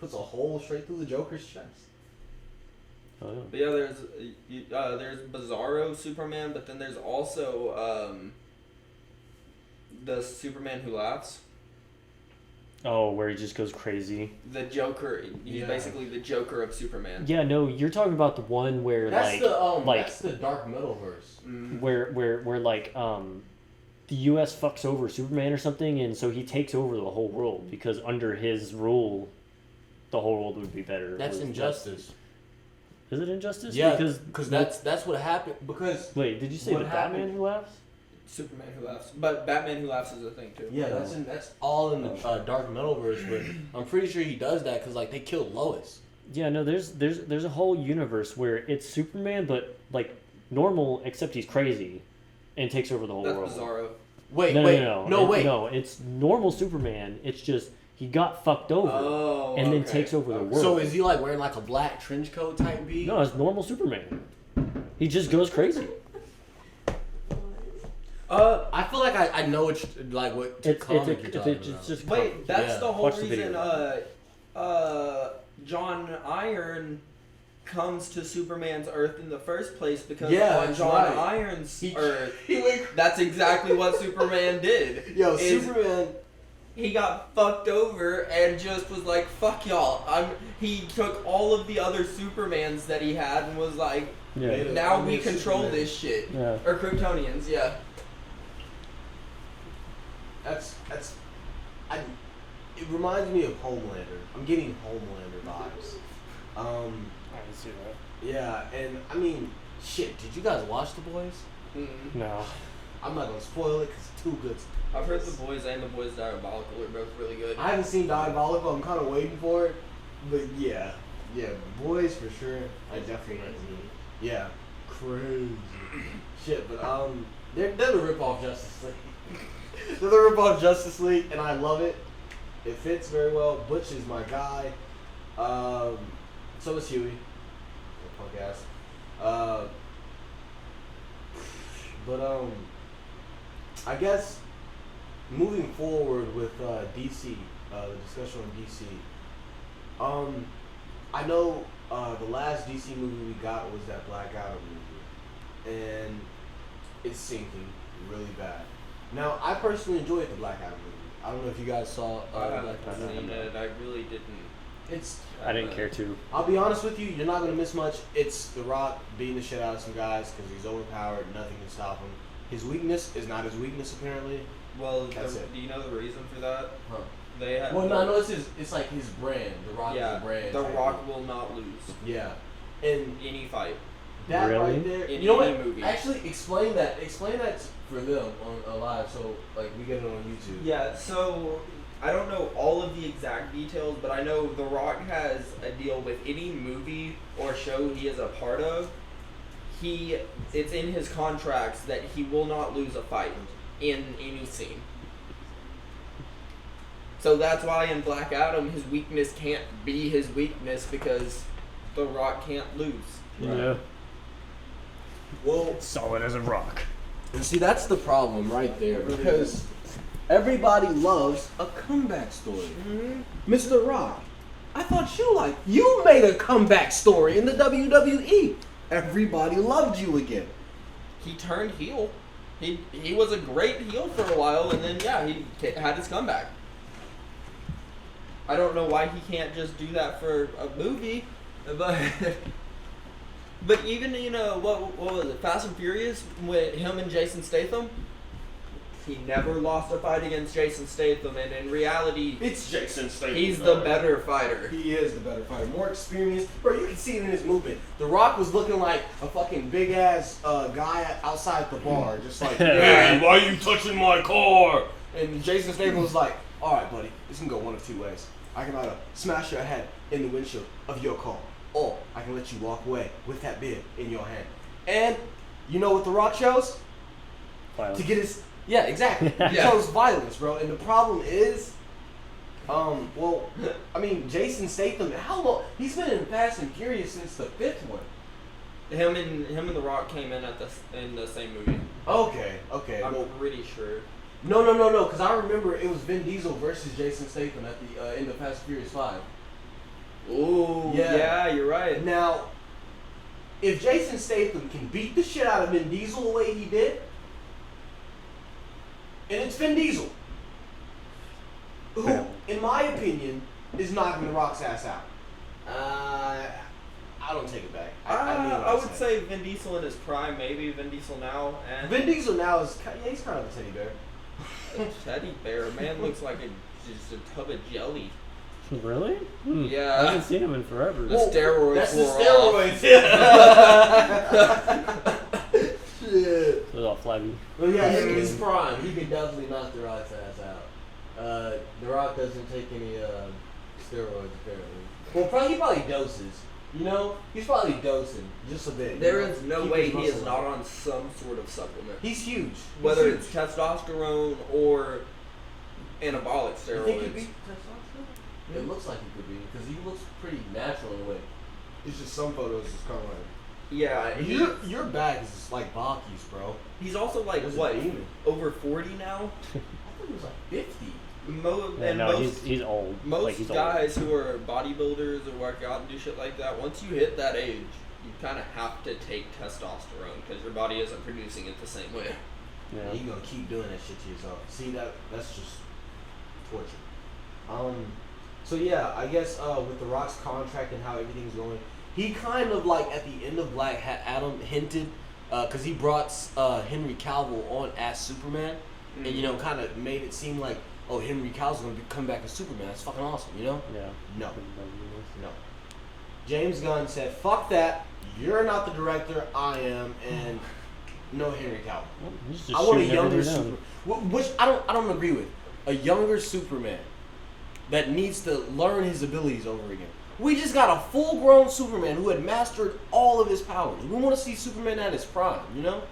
Puts a hole straight through the Joker's chest. Oh, yeah. But yeah, there's Bizarro Superman, but then there's also the Superman who laughs. Oh, where he just goes crazy. The Joker. He's Yeah. basically the Joker of Superman. Yeah, no, you're talking about the one where That's like the Dark Middleverse. Mm. where like the U.S. fucks over Superman or something, and so he takes over the whole world because under his rule, the whole world would be better. That's Injustice. Is it Injustice? Yeah, Because because that's what happened. Because wait, did you say what the happened- Batman who laughs? Superman who laughs, but Batman who laughs is a thing too. yeah, that's all in the Dark Middleverse. But I'm pretty sure he does that because like they killed Lois. Yeah, no, there's a whole universe where it's Superman, but like normal, except he's crazy, and takes over the whole That's world. Bizarro. Wait, No, no, it's normal Superman. It's just he got fucked over Oh. and then okay. takes over the Okay. world. So is he like wearing like a black trench coat type beat? No, it's normal Superman. He just goes crazy. I feel like I know what It's comic you're talking about. it's just Wait, that's Yeah. the whole Watch the reason. video. John Iron comes to Superman's Earth in the first place because Yeah, on that's John right. Iron's He- Earth, he went. that's exactly what Superman did. Yo, is Superman. He got fucked over and just was like, "Fuck y'all." He took all of the other Supermans that he had and was like, yeah. "Now I'm we a control Superman." this shit." Yeah. Or Kryptonians, yeah. It reminds me of Homelander. I'm getting Homelander vibes. I can see that. Yeah, and I mean, shit. Did you guys watch The Boys? Mm. No. I'm not gonna spoil it because it's too good. I've heard The Boys and The Boys Diabolical are both really good. I haven't seen Diabolical. I'm kind of waiting for it, but yeah, Boys for sure. I definitely haven't seen it. Yeah, crazy shit. But they're the rip off Justice League. They're the rip off Justice League, and I love it. It fits very well. Butch is my guy. So is Huey. Punk ass. But I guess moving forward with DC, the discussion on DC. I know the last DC movie we got was that Black Adam movie, and it's sinking really bad. Now, I personally enjoyed the Black Adam movie. I don't know if you guys saw I Black haven't Adam. seen it. I really didn't. It's. I didn't care to. I'll be honest with you. You're not gonna miss much. It's The Rock beating the shit out of some guys because he's overpowered. Nothing can stop him. His weakness is not his weakness apparently. Well, That's it. do you know the reason for that? Huh. They had. Well, no, it's like his brand. The Rock is Yeah, a brand. The type Rock thing. will not lose Yeah, and any fight. that Really? right there. In You know any what? movie. Actually, explain that. Explain that for them on live, so like we get it on YouTube. Yeah, so I don't know all of the exact details, but I know The Rock has a deal with any movie or show he is a part of. It's in his contracts that he will not lose a fight in any scene. So that's why in Black Adam his weakness can't be his weakness because The Rock can't lose. Yeah. Well, Solid as a rock. and see that's the problem right there because everybody loves a comeback story. Mr. Rock, I thought you made a comeback story in the WWE. Everybody loved you again. He turned heel. He was a great heel for a while, and then he had his comeback. I don't know why he can't just do that for a movie, but even what was it, Fast and Furious with him and Jason Statham. He never lost a fight against Jason Statham, and in reality, It's Jason Statham. he's the better fighter. He is the better fighter, more experienced. Bro, you can see it in his movement. The Rock was looking like a fucking big ass guy outside the bar, just like, hey, why you touching my car? And Jason Statham was like, all right, buddy, this can go one of two ways. I can either smash your head in the windshield of your car, or I can let you walk away with that beer in your hand. And you know what The Rock shows? Violence. To get his exactly. He Yeah. shows violence, bro. And the problem is, Jason Statham. How long? He's been in Fast and Furious since the 5th one. Him and The Rock came in in the same movie. Okay. I'm Well, pretty sure. no. Because I remember it was Vin Diesel versus Jason Statham at the end of Fast and Furious 5. Ooh, Yeah. yeah, you're right. Now, if Jason Statham can beat the shit out of Vin Diesel the way he did, and it's Vin Diesel, who, in my opinion, is knocking The Rock's ass out. I don't take it back. mean what I would said. say Vin Diesel in his prime, maybe Vin Diesel now, and Vin Diesel now is he's kind of a teddy bear. a teddy bear. Man looks like just a tub of jelly. Really? I Yeah. haven't seen him in forever. The steroids That's the wore off. steroids. Shit. It was all flabby. Well, yeah, in his prime, he could definitely knock The Rock's ass out. The Rock doesn't take any steroids, apparently. Well, he probably doses. You know, he's probably dosing just a bit. There you know? is no Keep way his he is muscle not up. on some sort of supplement. He's huge. Whether He's it's testosterone or anabolic huge. You think he'd steroids. be testosterone? It looks like he could be, because he looks pretty natural in a way. It's just some photos is kind of like. Yeah, Your back is just like Baki's, bro. he's also like There's a what, demon. over 40 now. I thought he was like 50. Yeah, And no, most he's old. most Like, he's guys who are bodybuilders or work out and do shit like that, once you hit that age, you kind of have to take testosterone because your body isn't producing it the same way. old. Yeah. You gonna keep doing that shit to yourself. See that's just torture. So yeah, I guess with The Rock's contract and how everything's going, he kind of like at the end of Black Adam hinted, because he brought Henry Cavill on as Superman, and you know kind of made it seem like, oh, Henry Cavill's gonna come back as Superman. That's fucking awesome, you know? Yeah. No. James Gunn said, "Fuck that. You're not the director. I am, and no Henry Cavill. Well, he's just I want a shooting younger everything Super, down. which I don't agree with. A younger Superman that needs to learn his abilities over again. We just got a full-grown Superman who had mastered all of his powers. We want to see Superman at his prime, you know?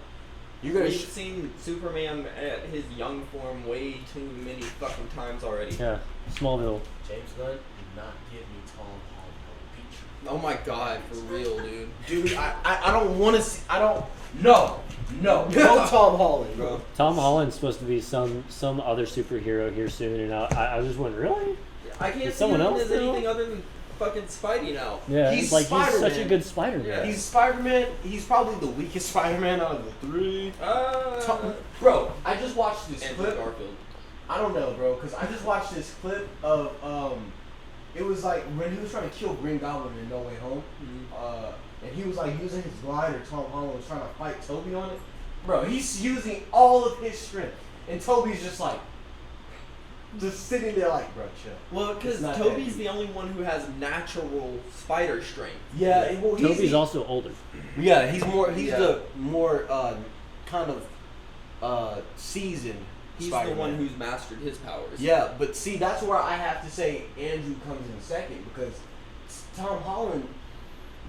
You're gonna. We've seen Superman at his young form way too many fucking times already. Yeah. Smallville. James Gunn did not give me Tom Holland Beach. Oh my god, for real, dude. Dude, I don't want to see. I don't. No. No, no Tom Holland, bro. Tom Holland's supposed to be some other superhero here soon, and I just went, really? I can't Is see someone him else as now? anything other than fucking Spidey now. Yeah, He's he's such a Spider-Man. good Spider-Man. Yeah. He's Spider-Man. He's probably the weakest Spider-Man out of the three. Uh, Bro, I just watched this Andrew clip. Garfield. I don't know, bro, because I just watched this clip of it was like when he was trying to kill Green Goblin in No Way Home, and he was like using his glider. Tom Holland was trying to fight Toby on it. Bro, he's using all of his strength, and Toby's just like, just sitting there like, bro, chill. Well, because It's not Toby's that the only one who has natural spider strength. Yeah, well, Toby's also older. Yeah, he's more. He's Yeah. the more kind of seasoned. He's Spider-Man. the one who's mastered his powers. Yeah, but see, that's where I have to say Andrew comes in second because Tom Holland,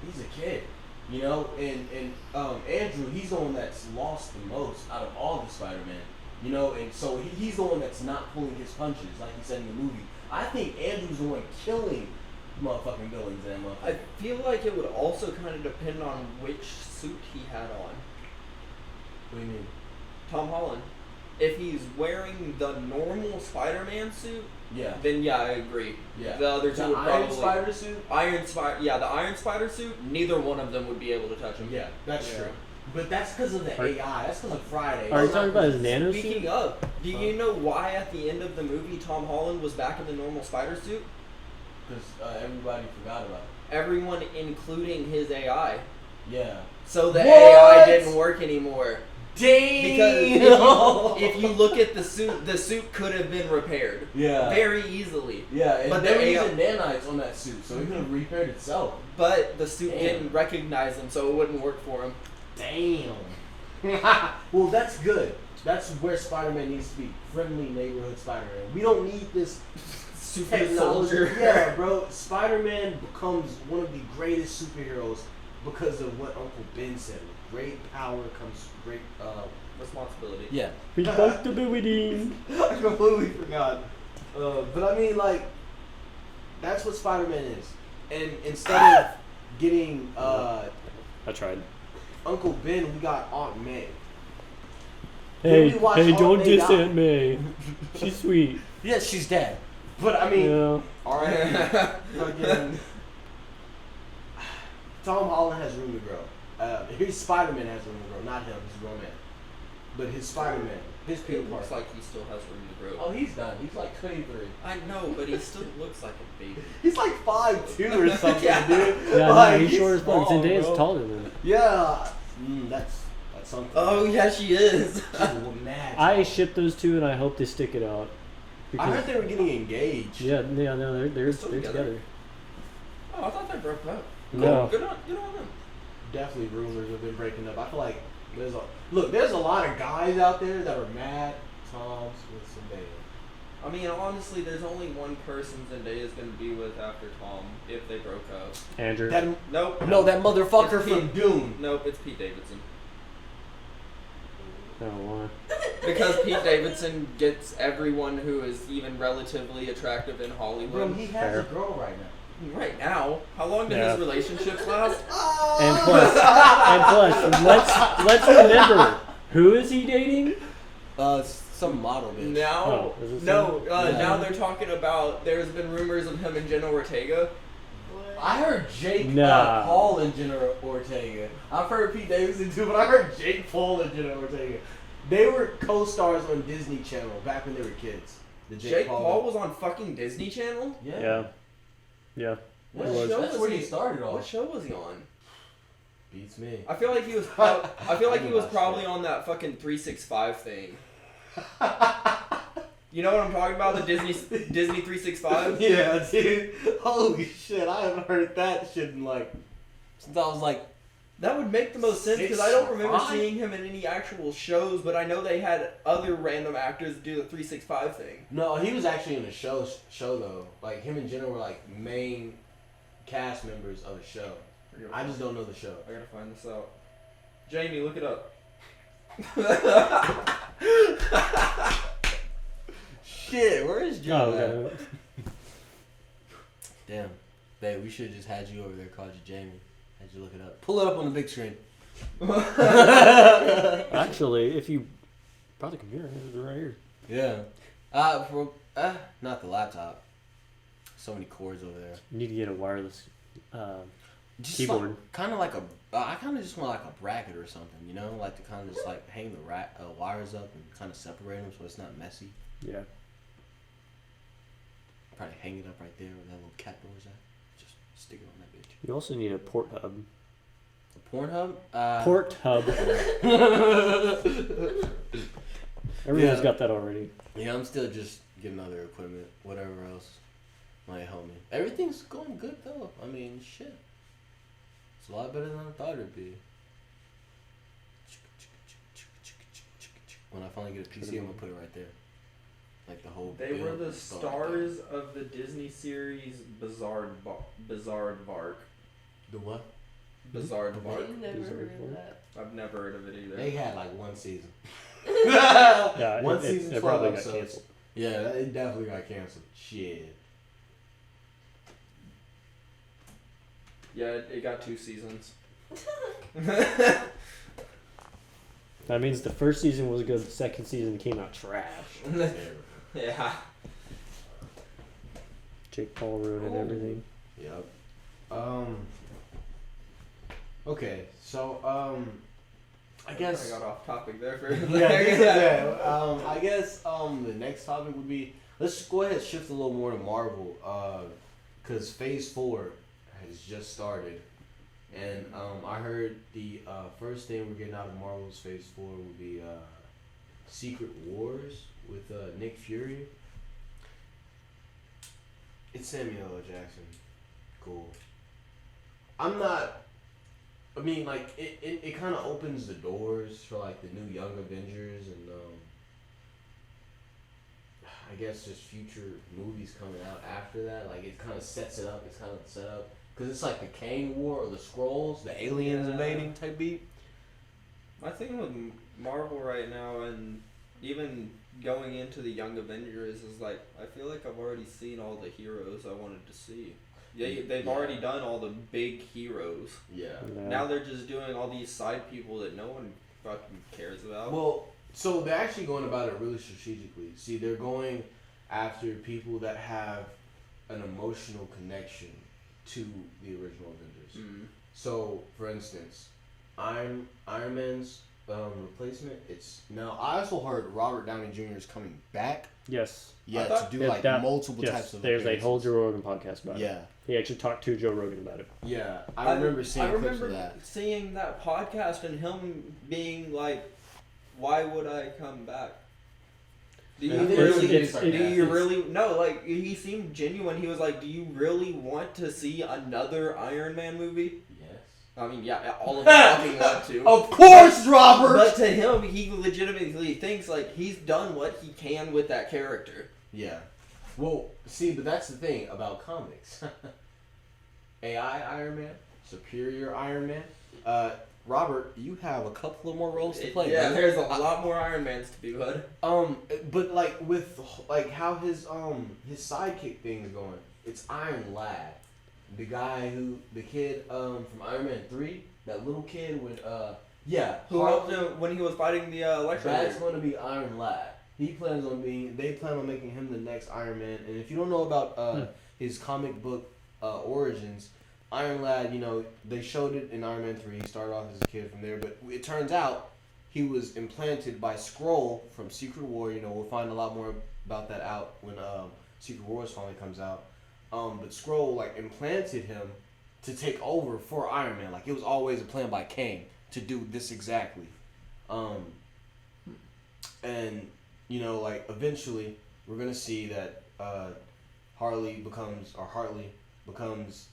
he's a kid, you know, and Andrew, he's the one that's lost the most out of all the Spider-Man, you know, and so he's the one that's not pulling his punches like he said in the movie. I think Andrew's the one killing motherfucking villains and motherfuckers. I feel like it would also kind of depend on which suit he had on. What do you mean? Tom Holland. If he's wearing the normal Spider-Man suit, Yeah. then yeah, I agree. Yeah. The other two The would Iron probably Spider suit? the Iron Spider suit. Neither one of them would be able to touch him. Yeah, that's Yeah. true. But that's because of the Are- AI. That's because of Friday. Are you It's talking not about his 'cause- nano Speaking suit? of, do you know why at the end of the movie Tom Holland was back in the normal spider suit? Because everybody forgot about Everyone, including his AI. it. Yeah. So the What? AI didn't work anymore. Damn. Because if you look at the suit could have been repaired yeah. very easily. Yeah, and But they were the AI using nanites on that suit, so it could have repaired itself. But the suit Damn. didn't recognize him, so it wouldn't work for him. Damn. Well, that's good. That's where Spider-Man needs to be. Friendly neighborhood Spider-Man. We don't need this Super technology. soldier. Yeah, bro. Spider-Man becomes one of the greatest superheroes because of what Uncle Ben said. With great power comes great Responsibility. yeah. Responsibility. I completely forgot. But I mean, like, that's what Spider-Man is. And instead of getting I tried. Uncle Ben, we got Aunt May. Hey, we watch hey, Aunt don't May diss die. Aunt May. She's sweet. Yes, she's dead. But I mean, Yeah. alright. Fucking Tom Holland has room to grow. His Spider-Man has room to grow, not him. He's a grown man. But his Spider-Man, his Peter It looks Parker. like he still has room to grow. Oh, he's done. He's like 23. I know, but he still looks like a baby. He's like 5'2" or something, Yeah. dude. Yeah, Like, no, he's short as fuck. small, Zendaya's bro. taller than him. Yeah. That's something. Oh yeah, she is. Mad. I ship those two, and I hope they stick it out. I heard they were getting engaged. Yeah, no, they're Still together. together. Oh, I thought they broke up. No. Good on them. Definitely rumors have been breaking up. I feel like there's a lot of guys out there that are mad Toms with Zendaya. I mean, honestly, there's only one person Zendaya's gonna be with after Tom if they broke up. Andrew. Nope. No, that motherfucker It's from Pete. Dune. Nope, it's Pete Davidson. Oh, why? Because Pete Davidson gets everyone who is even relatively attractive in Bro, Hollywood. he has Fair. a girl right now. Right now, how long do Yeah. his relationships last? And plus, let's remember, who is he dating? Some model bitch. Now, Oh, is it no, Yeah. now they're talking about. There's been rumors of him and Jenna Ortega. I heard Jake Nah. Paul and Jenna Ortega. I've heard Pete Davidson too, but I heard Jake Paul and Jenna Ortega. They were co-stars on Disney Channel back when they were kids. The Jake Paul was on fucking Disney Channel. Yeah. Yeah. What It was. show? That's was where he- he started What off. show was he on? Beats me. I feel like he was. I feel like he was watched probably it. on that fucking 365 thing. You know what I'm talking about? The Disney 365. Yeah, dude. Holy shit, I haven't heard that shit in like since I was like That would make the most sense because I don't remember 6'5"? seeing him in any actual shows, but I know they had other random actors do the 365 thing. no, he was actually in a show though. Like him and Jenna were like main cast members of the show. I just don't know the show. I gotta find this out. Jamie, look it up. Shit, where is Jenna? Oh, at? okay. Damn. Babe, we should have just had you over there, called you Jamie. Had you look it up. Pull it up on the big screen. Actually, if you brought the computer, it's right here. Yeah. Not the laptop. So many cords over there. You need to get a wireless Just keyboard. Kind of like I kind of just want like a bracket or something, you know, like to kind of just like hang the wires up and kind of separate them so it's not messy. Yeah. Probably hang it up right there where that little cat door's at. Just stick it on that bitch. You also need a port hub. A Pornhub? Port hub. Everyone's got that already. Yeah, I'm still just getting other equipment, whatever else might help me. Everything's going good though. I mean, shit. It's a lot better than I thought it'd be. When I finally get a PC, I'm gonna put it right there. Like the whole. They were build the and stuff like stars of the Disney series Bizarre Vark. The what? Bizarre Vark. I've never heard of that. I've never heard of it either. They had like one season. Yeah, One it season, 12 probably got episodes. canceled. Yeah, it definitely got canceled. Shit. Yeah, it got 2 seasons. That means the first season was good. The second season came out trash. Yeah. Jake Paul ruined everything. Yep. Okay, so I guess. I got off topic there for I guess the next topic would be, let's go ahead and shift a little more to Marvel, because Phase 4 has just started, and I heard the first thing we're getting out of Marvel's Phase 4 will be Secret Wars with Nick Fury. It's Samuel L. Jackson. Cool. I mean, like, it kind of opens the doors for, like, the new Young Avengers and, I guess just future movies coming out after that. Like, it kind of sets it up. It's kind of set up. Because it's like the Kang War or the Skrulls, the aliens invading type beat. My thing with Marvel right now, and even going into the Young Avengers, is like, I feel like I've already seen all the heroes I wanted to see. They've already done all the big heroes. Yeah. Now they're just doing all these side people that no one fucking cares about. Well, so they're actually going about it really strategically. See, they're going after people that have an emotional connection to the original Avengers. Mm. So, for instance, Iron Man's replacement. It's now. I also heard Robert Downey Jr. is coming back. Yes. Yeah, I thought to do like multiple types of. There's a appearances. whole Joe Rogan podcast about it. Yeah, He actually talked to Joe Rogan about it. yeah. I remember seeing clips of that. Seeing that podcast and him being like, "Why would I come back?" Do you really no? Like, he seemed genuine. He was like, "Do you really want to see another Iron Man movie?" Yes. I mean, yeah, all of them fucking want to. Of course, Robert. But to him, he legitimately thinks like he's done what he can with that character. Yeah. Well, see, but that's the thing about comics. AI Iron Man, Superior Iron Man. Robert, you have a couple of more roles to play. Yeah, man. there's a lot more Iron Mans to be, bud. But like with like how his sidekick thing is going, it's Iron Lad, the kid from Iron Man 3, that little kid with Who helped him when he was fighting the Electro? That's going to be Iron Lad. They plan on making him the next Iron Man. And if you don't know about his comic book origins, Iron Lad, you know, they showed it in Iron Man 3. He started off as a kid from there, but it turns out he was implanted by Skrull from Secret War. You know, we'll find a lot more about that out when Secret Wars finally comes out. But Skrull like implanted him to take over for Iron Man. Like, it was always a plan by Kang to do this exactly. And you know, like, eventually we're gonna see that Hartley becomes a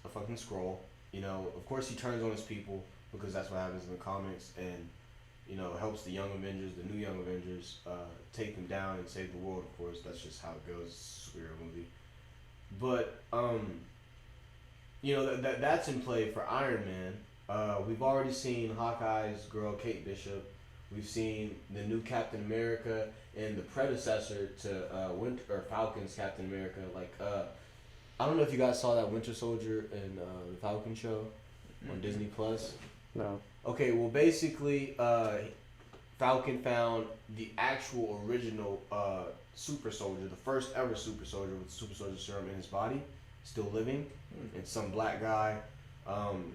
fucking Skrull. You know, of course he turns on his people because that's what happens in the comics, and you know, helps the Young Avengers, the new Young Avengers, take them down and save the world. Of course, that's just how it goes. It's a superhero movie. But you know, that's in play for Iron Man. We've already seen Hawkeye's girl Kate Bishop. We've seen the new Captain America and the predecessor to Falcon's Captain America. Like, I don't know if you guys saw that Winter Soldier and the Falcon show on Disney Plus. No. Okay, well, basically, Falcon found the actual original super soldier, the first ever super soldier with super soldier serum in his body, still living. It's some black guy.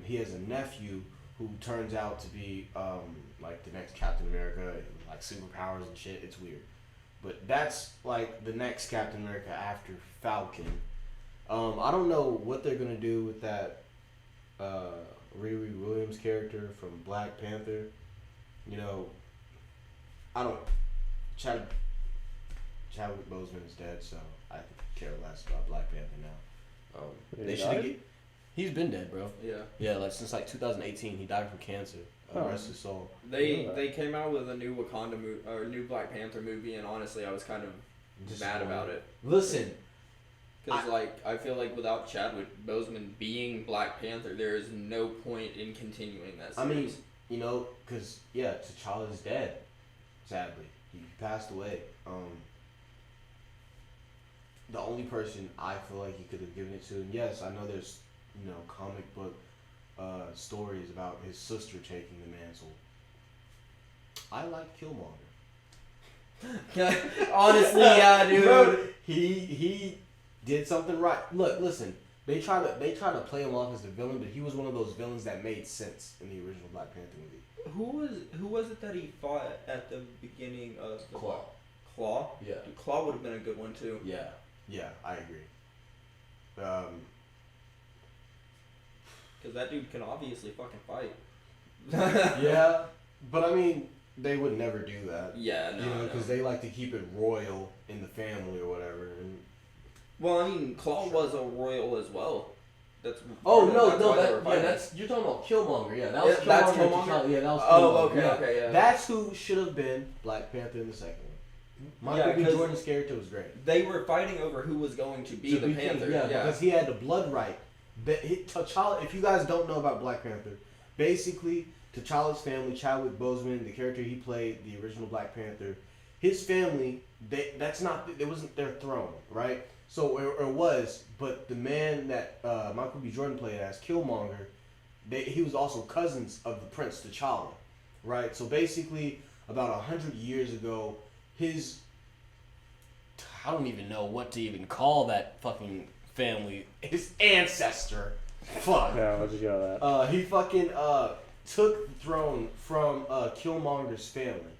He has a nephew who turns out to be like the next Captain America, like superpowers and shit. It's weird, but that's like the next Captain America after Falcon. I don't know what they're gonna do with that Riri Williams character from Black Panther. You know, I don't. Chadwick Boseman is dead, so I could care less about Black Panther now. They should have. He's been dead, bro. Yeah. Yeah, like since like 2018, he died from cancer. Rest his soul. They came out with a new Wakanda or new Black Panther movie, and honestly, I was kind of mad about it. Listen, Because I feel like without Chadwick Boseman being Black Panther, there is no point in continuing that series. I mean, you know, because yeah, T'Challa's dead. Sadly, he passed away. The only person I feel like he could have given it to, and yes, I know there's comic book stories about his sister taking the mantle. I like Killmonger. Honestly, yeah, dude. He did something right. Look, listen. They try to play him off as the villain, but he was one of those villains that made sense in the original Black Panther movie. Who was it that he fought at the beginning of the Claw. Claw? Yeah. Dude, Claw would have been a good one too. Yeah, I agree. Because that dude can obviously fucking fight. Yeah, but I mean, they would never do that. Yeah, no. Because they like to keep it royal in the family or whatever. And well, I mean, Claw was a royal as well. That's oh that's no, why they were fighting. that's you're talking about Killmonger. Yeah, that was Killmonger. That's Killmonger? Yeah, that was Killmonger. Oh, okay, yeah. okay, yeah. That's who should have been Black Panther in the second one. Michael B. 'cause Jordan's character was great. They were fighting over who was going to be the Panther. Yeah, because he had the blood right. T'Challa, if you guys don't know about Black Panther, basically T'Challa's family, Chadwick Boseman, the character he played, the original Black Panther, his family, it wasn't their throne, right? So it was, but the man that Michael B. Jordan played as Killmonger, he was also cousins of the Prince T'Challa, right? So basically, about 100 years ago, I don't even know what to even call that fucking family. His ancestor. Fuck. Yeah, let's just go with that. He fucking took the throne from Killmonger's family,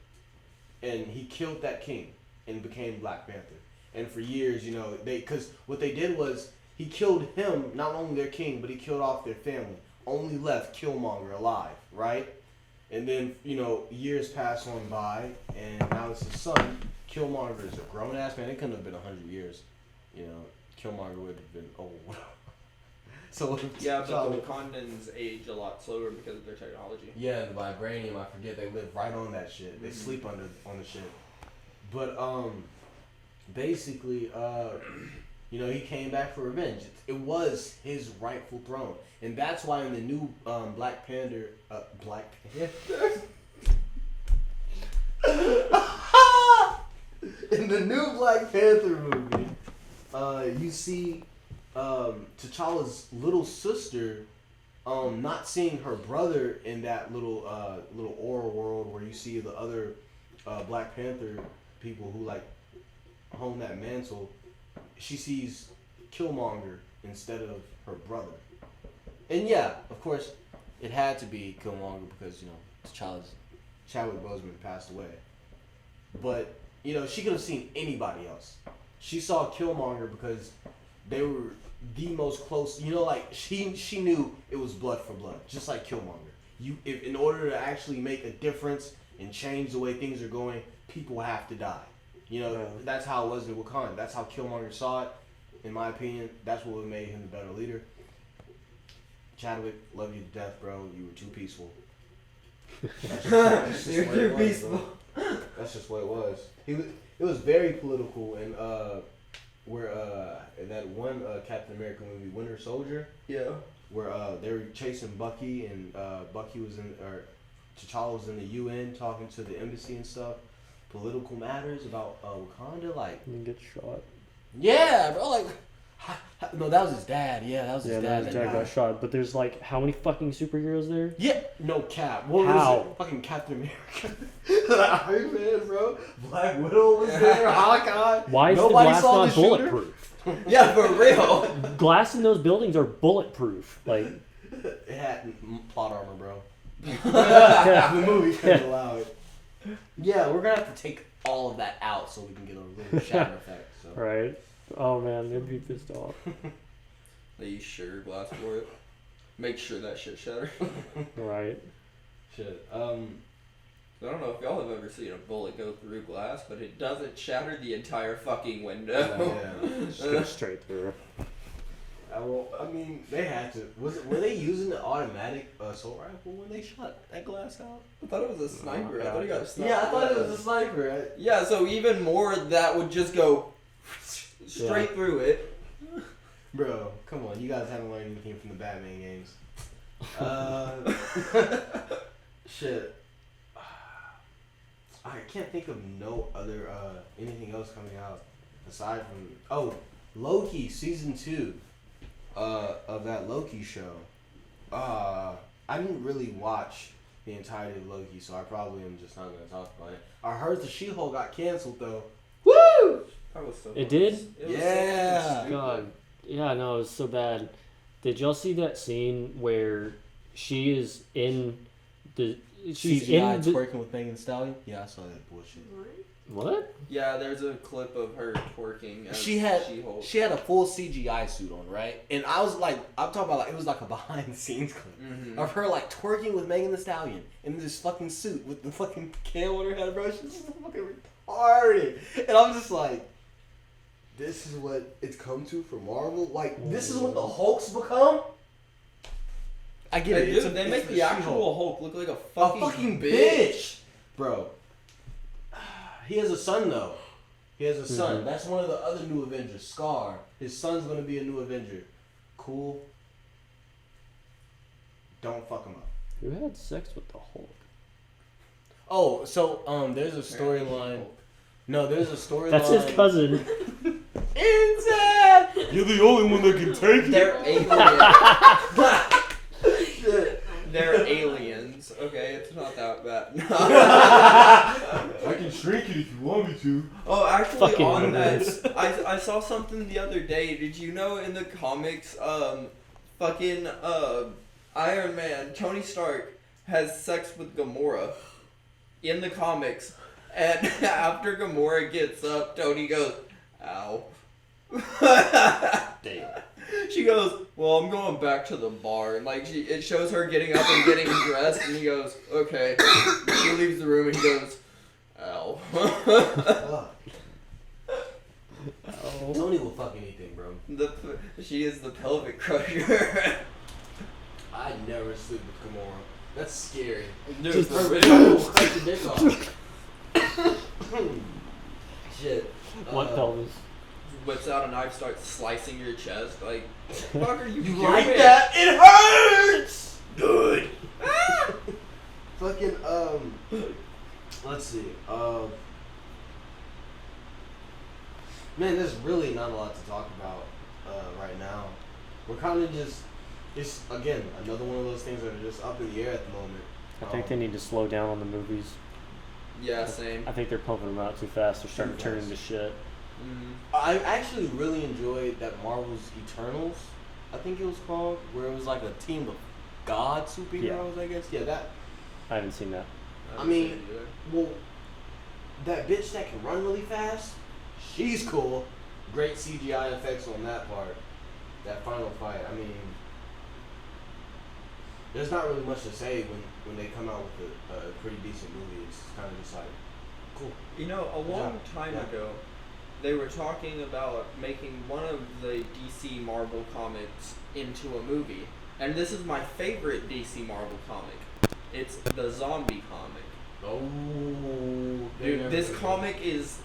and he killed that king and became Black Panther. And for years, because what they did was he killed him, not only their king, but he killed off their family. Only left Killmonger alive, right? And then years pass on by, and now it's his son. Killmonger is a grown ass man. It couldn't have been 100 years. Killmonger would have been old. So yeah, but the Wakandans age a lot slower because of their technology. Yeah, the vibranium. I forget they live right on that shit. They sleep on the shit. But basically, he came back for revenge. It was his rightful throne, and that's why in the new Black Panther. In the new Black Panther movie, you see T'Challa's little sister not seeing her brother in that little aura world where you see the other Black Panther people who like hone that mantle. She sees Killmonger instead of her brother. And yeah, of course, it had to be Killmonger because T'Challa's Chadwick Boseman passed away. But she could have seen anybody else. She saw Killmonger because they were the most close. She knew it was blood for blood, just like Killmonger. If in order to actually make a difference and change the way things are going, people have to die. That's how it was in Wakanda. That's how Killmonger saw it. In my opinion, that's what made him the better leader. Chadwick, love you to death, bro. You were too peaceful. That's You're too peaceful. That's just what it was. It was very political, and where that one Captain America movie, Winter Soldier. Yeah. Where they were chasing Bucky, and Bucky was T'Challa was in the UN talking to the embassy and stuff. Political matters about Wakanda, like. You get shot. Yeah, bro. Like, No, that was his dad. Yeah, that was his Yeah, dad. his that dad died. got shot. But there's like how many fucking superheroes there? Yeah, no cap. What How? was it? Fucking Captain America. Iron Man, bro. Black Widow was there. Hawkeye. Why is Nobody the glass saw not the shooter? bulletproof? Yeah, for real. Glass in those buildings are bulletproof. Like, It had plot armor, bro. yeah. The movie couldn't allow it. Yeah, we're gonna have to take all of that out so we can get a real shadow effect. So. Right? Oh man, they'd be pissed off. They use sugar glass for it. Make sure that shit shatters. Right? Shit. I don't know if y'all have ever seen a bullet go through glass, but it doesn't shatter the entire fucking window. Yeah. Just go straight through. I mean, they had to. Were they using the automatic assault rifle when they shot that glass out? I thought it was a sniper. I thought he got sniped. Yeah, I thought it was a sniper. Yeah, so even more that would just go straight through it. Bro, come on, you guys haven't learned anything from the Batman games. Shit. I can't think of no other anything else coming out aside from Loki season 2 of that Loki show. I didn't really watch the entirety of Loki, so I probably am just not gonna talk about it. I heard the She-Hulk got canceled though. Woo! That was so It did? It was Yeah. so stupid. God. Yeah, no, it was so bad. Did y'all see that scene where she is in the... She's CGI in the... twerking with Megan Thee Stallion? Yeah, I saw that bullshit. What? Yeah, there's a clip of her twerking as She had She-Hulk. a full CGI suit on, right? And I was like, I'm talking about like it was like a behind the scenes clip Mhm. of her like twerking with Megan Thee Stallion in this fucking suit with the fucking cam on her head, bro. She's just fucking retarded. And I'm just like, this is what it's come to for Marvel. Like, this is what the Hulks become. I get Hey, it. dude, they make the She-Hulk. actual Hulk look like a A fucking bitch. bro. He has a son though. He has a son. Mhm. That's one of the other new Avengers. Scar. His son's gonna be a new Avenger. Cool. Don't fuck him up. Who had sex with the Hulk? Oh, so there's a storyline. No, there's a storyline. That's his cousin. Inside. You're the only one that can take it. They're aliens. They're aliens. Okay, it's not that bad. I can shrink it if you want me to. Oh, actually, Fucking on that, nerds. I saw something the other day. Did you know in the comics, fucking Iron Man, Tony Stark has sex with Gamora in the comics, and after Gamora gets up, Tony goes, "Ow." Damn. She goes, "Well, I'm going back to the bar," and like it shows her getting up and getting dressed, and he goes, "Okay." She leaves the room, and he goes, "Ow." Fuck. Oh. Tony will fuck anything, bro. She is the pelvic crusher. I never sleep with Gamora. That's scary. Dude, Just- for Perfect. real. We'll cut your dick off. Shit. What pelvis? Whips out a knife, starts slicing your chest. Like, what the fuck are you You doing? like that? It hurts! Good. Fucking, let's see. Man, there's really not a lot to talk about right now. We're kind of just, it's, again, another one of those things that are just up in the air at the moment. I think they need to slow down on the movies. Yeah, same. I think they're pumping them out too fast. They're starting to turn into shit. I actually really enjoyed that Marvel's Eternals, I think it was called, where it was like a team of god superheroes, I guess. Yeah, that, I haven't seen that. I mean, well, that bitch that can run really fast, she's cool. Great CGI effects on that part. That final fight, I mean, there's not really much to say when they come out with a pretty decent movie. It's kind of just like, cool. You know, a long time Yeah. ago, they were talking about making one of the DC Marvel comics into a movie. And this is my favorite DC Marvel comic. It's the zombie comic. Oh, Dude, this comic is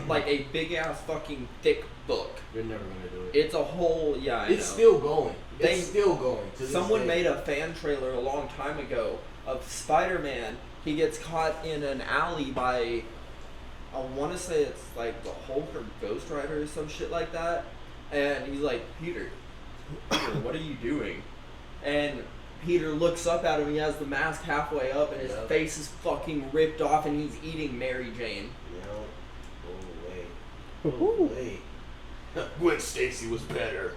like a big ass fucking thick book. They're never gonna do it. It's a whole, yeah, I It's know. still going. They- It's still going. To this Someone day. made a fan trailer a long time ago of Spider-Man. He gets caught in an alley by, I want to say it's like the Hulk or Ghost Rider or some shit like that. and he's like, Peter, what are you doing? And Peter looks up at him. He has the mask halfway up, and his face is fucking ripped off, and he's eating Mary Jane. Oh wait. Gwen Stacy was better.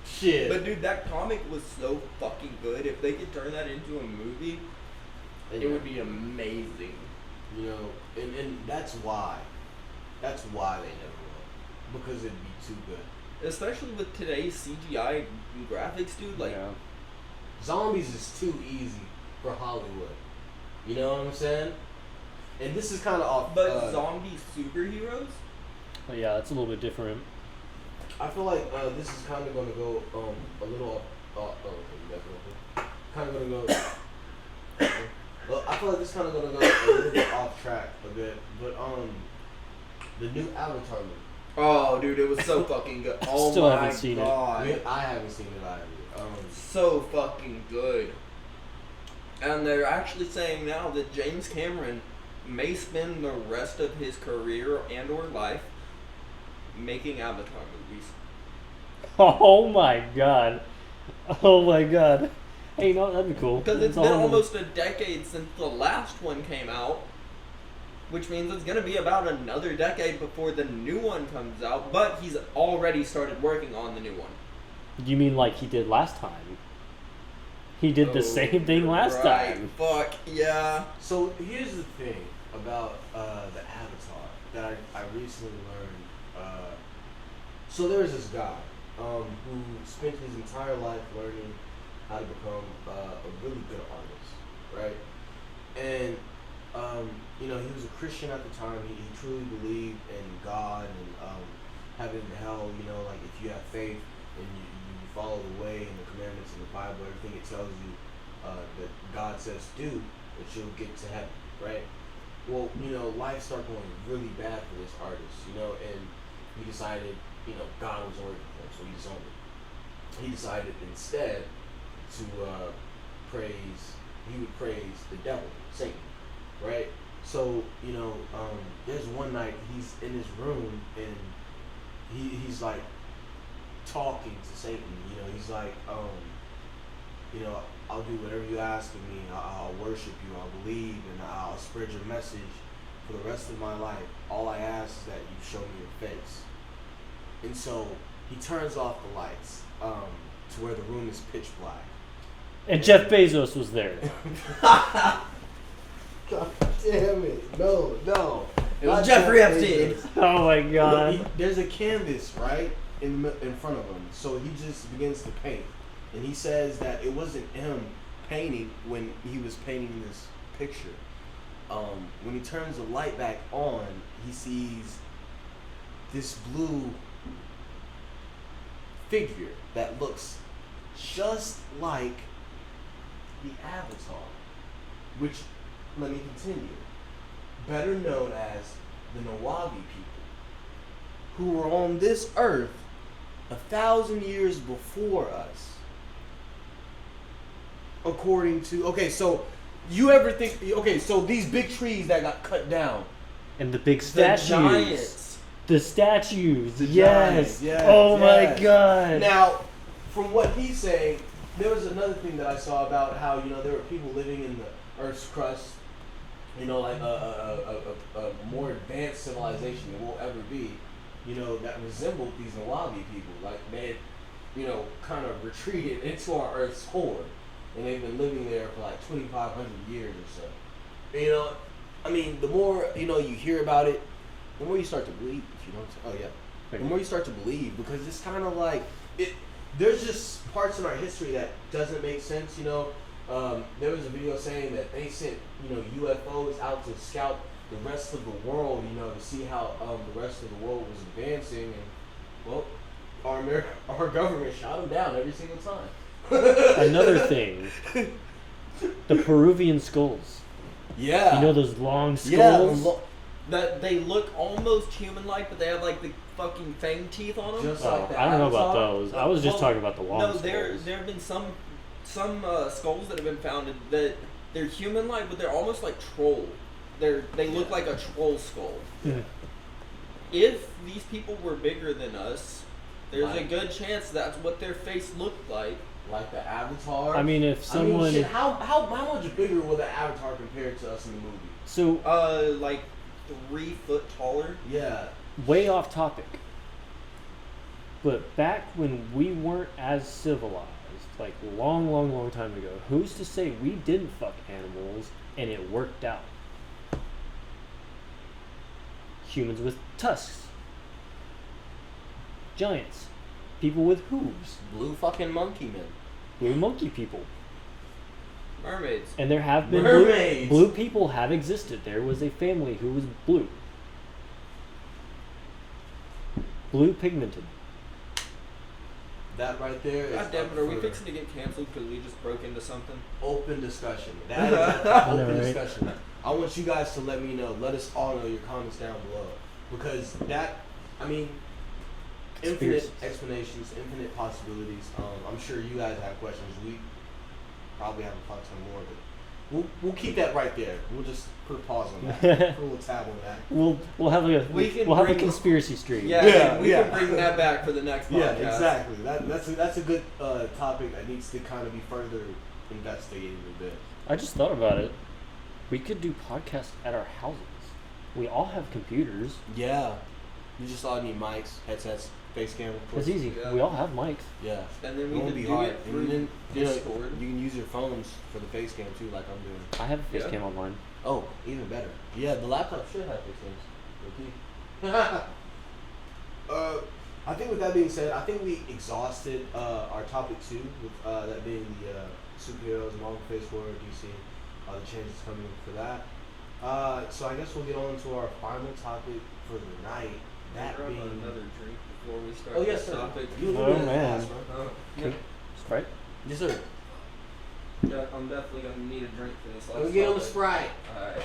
Shit. But dude, that comic was so fucking good. If they could turn that into a movie, it would be amazing. You know, and that's why they never will. Because it'd be too good. Especially with today's CGI graphics, dude. Like, Yeah. Zombies is too easy for Hollywood. You know what I'm saying? And this is kind of off. but zombie superheroes? But yeah, it's a little bit different. I feel like this is kind of going to go a little off. Kind of going to go. Well, I feel like this kind of going to go a little bit off track a bit. But the new Avatar movie. Oh, dude, it was so fucking good. Oh Still my haven't seen it. god. I haven't seen it either. So fucking good. And they're actually saying now that James Cameron may spend the rest of his career and or life making Avatar movies. Oh my god. Oh my god. Hey, you know, that'd be cool. Because it's all been in the- almost a decade since the last one came out, which means it's going to be about another decade before the new one comes out, but he's already started working on the new one. You mean like he did last time? He did the same thing last right. time. Fuck, yeah. So here's the thing about the Avatar that I recently learned. So there's this guy who spent his entire life learning how to become a really good artist, right? And you know, he was a Christian at the time. He truly believed in God and heaven and hell. You know, like if you have faith and you follow the way and the commandments in the Bible, everything it tells you that God says do, that you'll get to heaven, right? Well, you know, life started going really bad for this artist, you know, and he decided, you know, God was working for him, so he disowned it. He decided instead to he would praise the devil, Satan, right? So, you know, there's one night he's in his room and he's like talking to Satan, you know, he's like, you know, I'll do whatever you ask of me, I'll worship you, I'll believe, and I'll spread your message for the rest of my life. All I ask is that you show me your face. And so he turns off the lights to where the room is pitch black. And Jeff Bezos was there. God damn it. No. It was Jeffrey Epstein. Oh my god. There's a canvas, right, in front of him. So he just begins to paint. And he says that it wasn't him painting when he was painting this picture. When he turns the light back on, he sees this blue figure that looks just like the Avatar, which, let me continue, better known as the Nawabi people, who were on this earth 1,000 years before us. According to, okay, so you ever think, okay, so these big trees that got cut down. And the big The statues. giants. The statues. The yes. giants, yes. Oh yes. my god. Now, from what he's saying, there was another thing that I saw about how, you know, there were people living in the Earth's crust, you know, like a more advanced civilization than we'll ever be, you know, that resembled these Nawabi people. Like, they had, you know, kind of retreated into our Earth's core. And they've been living there for like 2,500 years or so. You know, I mean, the more, you know, you hear about it, the more you start to believe, if you don't. Oh, yeah. The more you start to believe, because it's kind of like, there's just parts in our history that doesn't make sense, you know. There was a video saying that they sent, you know, UFOs out to scout the rest of the world, you know, to see how the rest of the world was advancing. And, well, our government shot them down every single time. Another thing. The Peruvian skulls. Yeah. You know those long skulls? Yeah. That they look almost human-like, but they have like the fucking fang teeth on them. Just Oh, like the I don't know about Avatar. those. I was just Well, talking about the long No, skulls. there have been some skulls that have been founded that they're human-like, but they're almost like troll. They look like a troll skull. if these people were bigger than us, there's a Right. good chance that's what their face looked like. Like the Avatar. I mean, if someone shit, how much bigger will the Avatar compare to us in the movie? so Like 3 foot taller. Yeah. way off topic, but back when we weren't as civilized, like long time ago, who's to say we didn't fuck animals and it worked out? Humans with tusks, giants, people with hooves, Blue fucking monkey man. blue monkey people, Mermaids. and there have been Mermaids. blue people have existed. There was a family who was blue pigmented. That right there is God damn it, are we up for fixing to get canceled because we just broke into something? open discussion. That is an open right? discussion. I want you guys to let me know. Let us all know your comments down below. Because that, I mean, infinite Conspiracies. explanations, infinite possibilities. I'm sure you guys have questions. We probably have a fuck ton more, but we'll keep that right there. We'll just put a pause on that. Put a little tab on that. We'll have a We can we'll have a bring- conspiracy stream. Yeah, we yeah. can bring that back for the next podcast. Yeah, exactly. That's a good topic that needs to kind of be further investigated a bit. I just thought about it. We could do podcasts at our houses. We all have computers. Yeah. You just all need mics, headsets, face cam, of course. It's easy. Yeah. We all have mics. Yeah. And then It we won't can be do hard. it And through then, you know, Discord. you can use your phones for the face cam too, like I'm doing. I have a face Yeah. cam on mine. Oh, even better. Yeah, the laptop should have face cams. I think with that being said, I think we exhausted our topic 2, with that being the superheroes, Marvel Phase 4, DC, the changes coming for that. So I guess we'll get on to our final topic for the night. That Grab being another drink before we start Oh yes, this sir. topic. You Oh, that man. fast, bro. Oh, Okay. Sprite? Yes, sir. yeah, I'm definitely gonna need a drink for this. Let me get on the Sprite. Alright.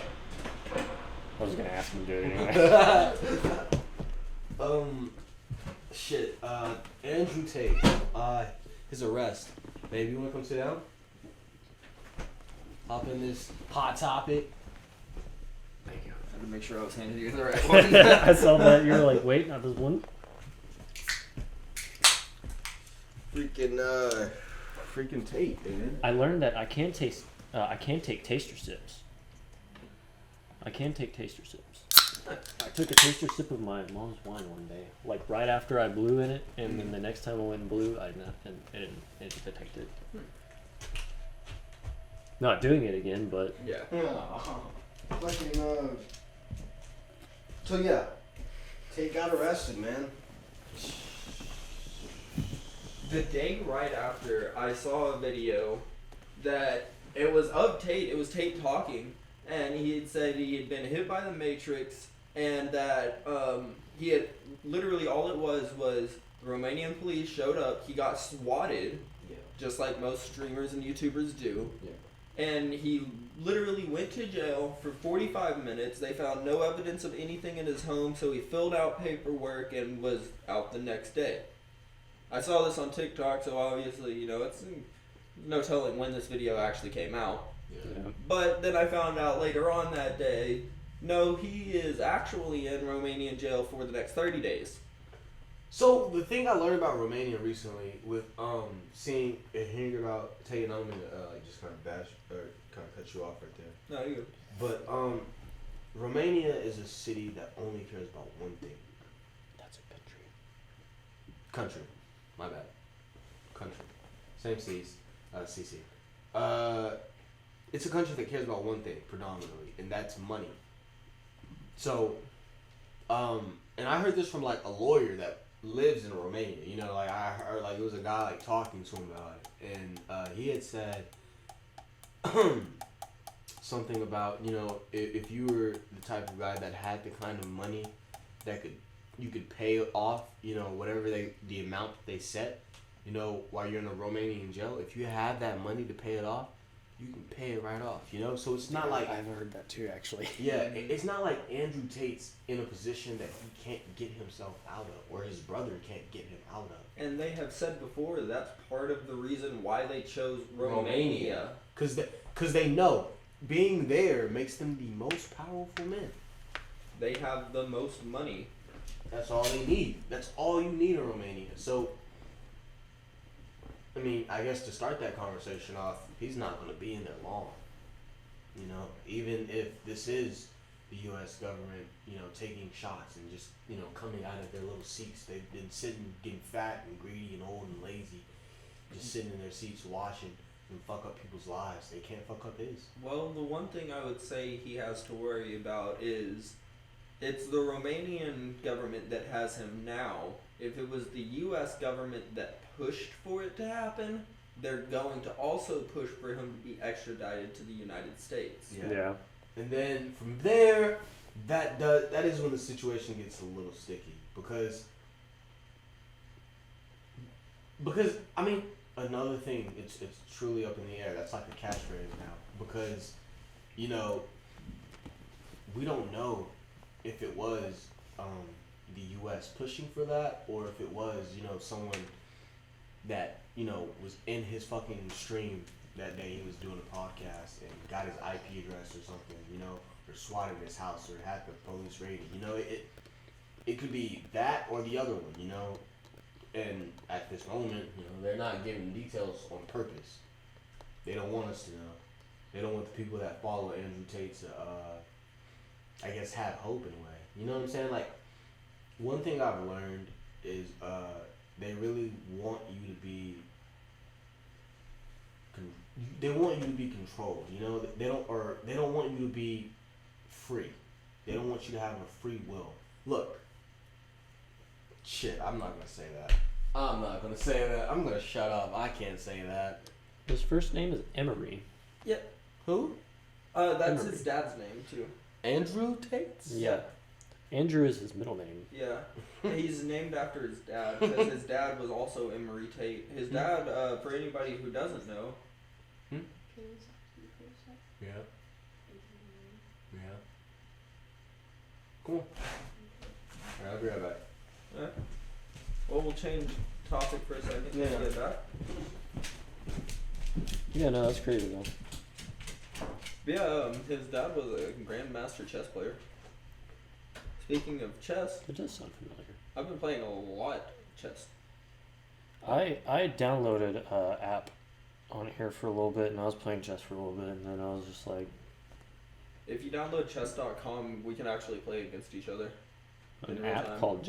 I was gonna ask him to do it anyway. Shit. Andrew Tate. His arrest. Baby, you wanna come sit down? Hop in this hot topic. Thank you. I had to make sure I was handing you the right one. I saw that. You were like, wait, not this one. Freaking Tate, dude. I learned that I can taste. I can take taster sips. I can take taster sips. I took a taster sip of my mom's wine one day, like right after I blew in it, and then the next time I went and blew, I didn't detect it. Not doing it again, but Yeah. Fucking, so yeah. Tate got arrested, man. The day right after, I saw a video that it was of Tate. It was Tate talking, and he had said he had been hit by the Matrix, and that he had literally all it was the Romanian police showed up. He got swatted, Yeah. just like most streamers and YouTubers do. Yeah. And he literally went to jail for 45 minutes. They found no evidence of anything in his home, so he filled out paperwork and was out the next day. I saw this on TikTok, so obviously, you know, it's no telling when this video actually came out. Yeah. But then I found out later on that day, no, he is actually in Romanian jail for the next 30 days. So the thing I learned about Romania recently, with seeing and hearing about Tate, and I'm gonna like just kind of bash or kind of cut you off right there. No, you. But Romania is a city that only cares about one thing. that's a country. Country. My bad. Country. Same C's. CC. It's a country that cares about one thing predominantly, and that's money. So, and I heard this from like a lawyer that lives in Romania. You know, like I heard like it was a guy like talking to him about it, and he had said something about, you know, if you were the type of guy that had the kind of money that you could pay off, you know, whatever the amount they set, you know, while you're in a Romanian jail, if you have that money to pay it off, you can pay it right off, you know? So it's not like, I've heard that too, actually. yeah, it's not like Andrew Tate's in a position that he can't get himself out of, or his brother can't get him out of. And they have said before that's part of the reason why they chose Romania. Because they know being there makes them the most powerful men. They have the most money. That's all they need. That's all you need in Romania. So, I mean, I guess to start that conversation off, he's not going to be in there long. You know, even if this is the U.S. government, you know, taking shots and just, you know, coming out of their little seats. They've been sitting, getting fat and greedy and old and lazy, just sitting in their seats watching and fuck up people's lives. They can't fuck up his. Well, the one thing I would say he has to worry about is it's the Romanian government that has him now. If it was the U.S. government that pushed for it to happen, they're going to also push for him to be extradited to the United States. Yeah. And then from there, that is when the situation gets a little sticky because I mean, another thing, it's truly up in the air. That's like a catchphrase now because, you know, we don't know if it was the U.S. pushing for that or if it was, you know, someone that, you know, was in his fucking stream that day. He was doing a podcast and got his IP address or something, you know, or swatted his house or had the police raided. You know, it could be that or the other one, you know. And at this moment, you know, they're not giving details on purpose. They don't want us to know. They don't want the people that follow Andrew Tate to, I guess, have hope in a way. You know what I'm saying? Like, one thing I've learned is they really want you to be. They want you to be controlled. You know, they don't want you to be free. They don't want you to have a free will. Look. Shit, I'm not gonna say that. I'm not gonna say that. I'm gonna shut up. I can't say that. His first name is Emery. Yep. Who? That's Emery. his dad's name too. Andrew Tate? Yeah. Andrew is his middle name. Yeah. He's named after his dad because his dad was also Emery Tate. His dad, for anybody who doesn't know. Yeah. Yeah. Cool. Alright, I'll be right back. Yeah. Well, we'll change topic for a second. Yeah. Get back. Yeah, no, that's crazy though. Yeah, his dad was a grandmaster chess player. Speaking of chess, It does sound familiar. I've been playing a lot of chess. I downloaded an app on here for a little bit, and I was playing chess for a little bit, and then I was just like, If you download chess.com, we can actually play against each other. In an real app time. called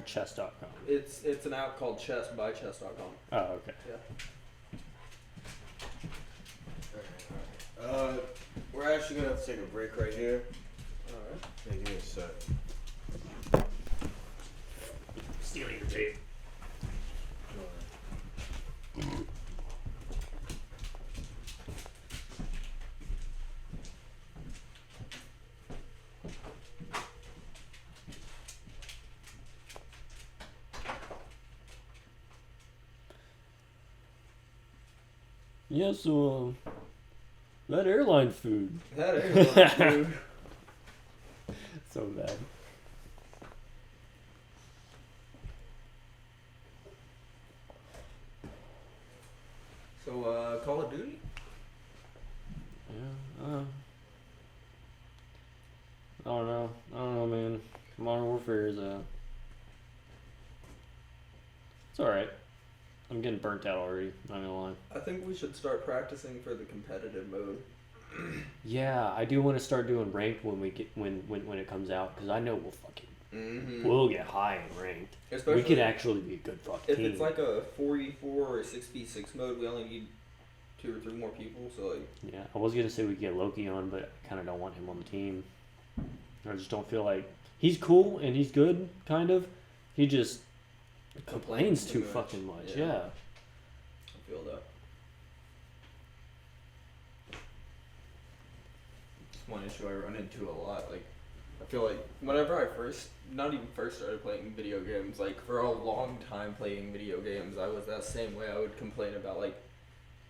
chess.com. It's an app called Chess by Chess.com. Oh, okay. Yeah. We're actually gonna have to take a break right here. Alright. Hey, give me a sec. Stealing your tape. Yeah, so that airline food. That airline food. So bad. So, Call of Duty? Yeah, I don't know, man. Modern Warfare is it's alright. I'm getting burnt out already, not gonna lie. I think we should start practicing for the competitive mode. Yeah, I do want to start doing ranked when we get when it comes out, because I know we'll fucking Mm-hmm. we'll get high in ranked. Especially We could actually be a good fucking if team. it's like a 4v4 or 6v6 mode, we only need 2 or 3 more people, so like Yeah, I was gonna say we could get Loki on, but I kind of don't want him on the team. I just don't feel like he's cool and he's good, kind of. He just complains too much. fucking much. Yeah. Yeah. I feel that. It's one issue I run into a lot. Like, I feel like whenever I not even first started playing video games, like for a long time playing video games, I was that same way. I would complain about like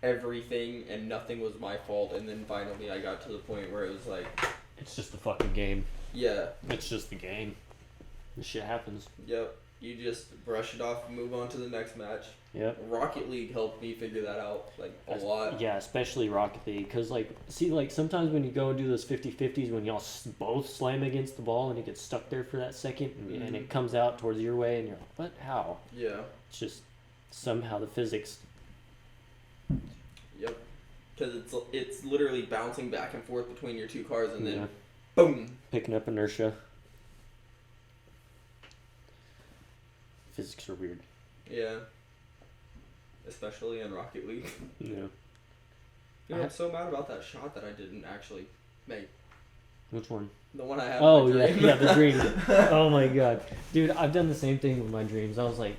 everything and nothing was my fault, and then finally I got to the point where it was like, It's just the fucking game. yeah, It's just the game. This shit happens. yep. You just brush it off and move on to the next match. Yep. Rocket League helped me figure that out like a lot. Yeah, especially Rocket League, because like, see, like sometimes when you go and do those 50-50s, when y'all both slam against the ball and it gets stuck there for that second, and it comes out towards your way, and you're like, what? How? Yeah. It's just somehow the physics. Yep. Because it's literally bouncing back and forth between your two cars, and then Yeah. boom. Picking up inertia. Physics are weird. Yeah. Especially in Rocket League. Yeah. You know, I'm so mad about that shot that I didn't actually make. Which one? The one I have. Oh in my yeah, dream. yeah, the dream. Oh my god, dude, I've done the same thing with my dreams. I was like,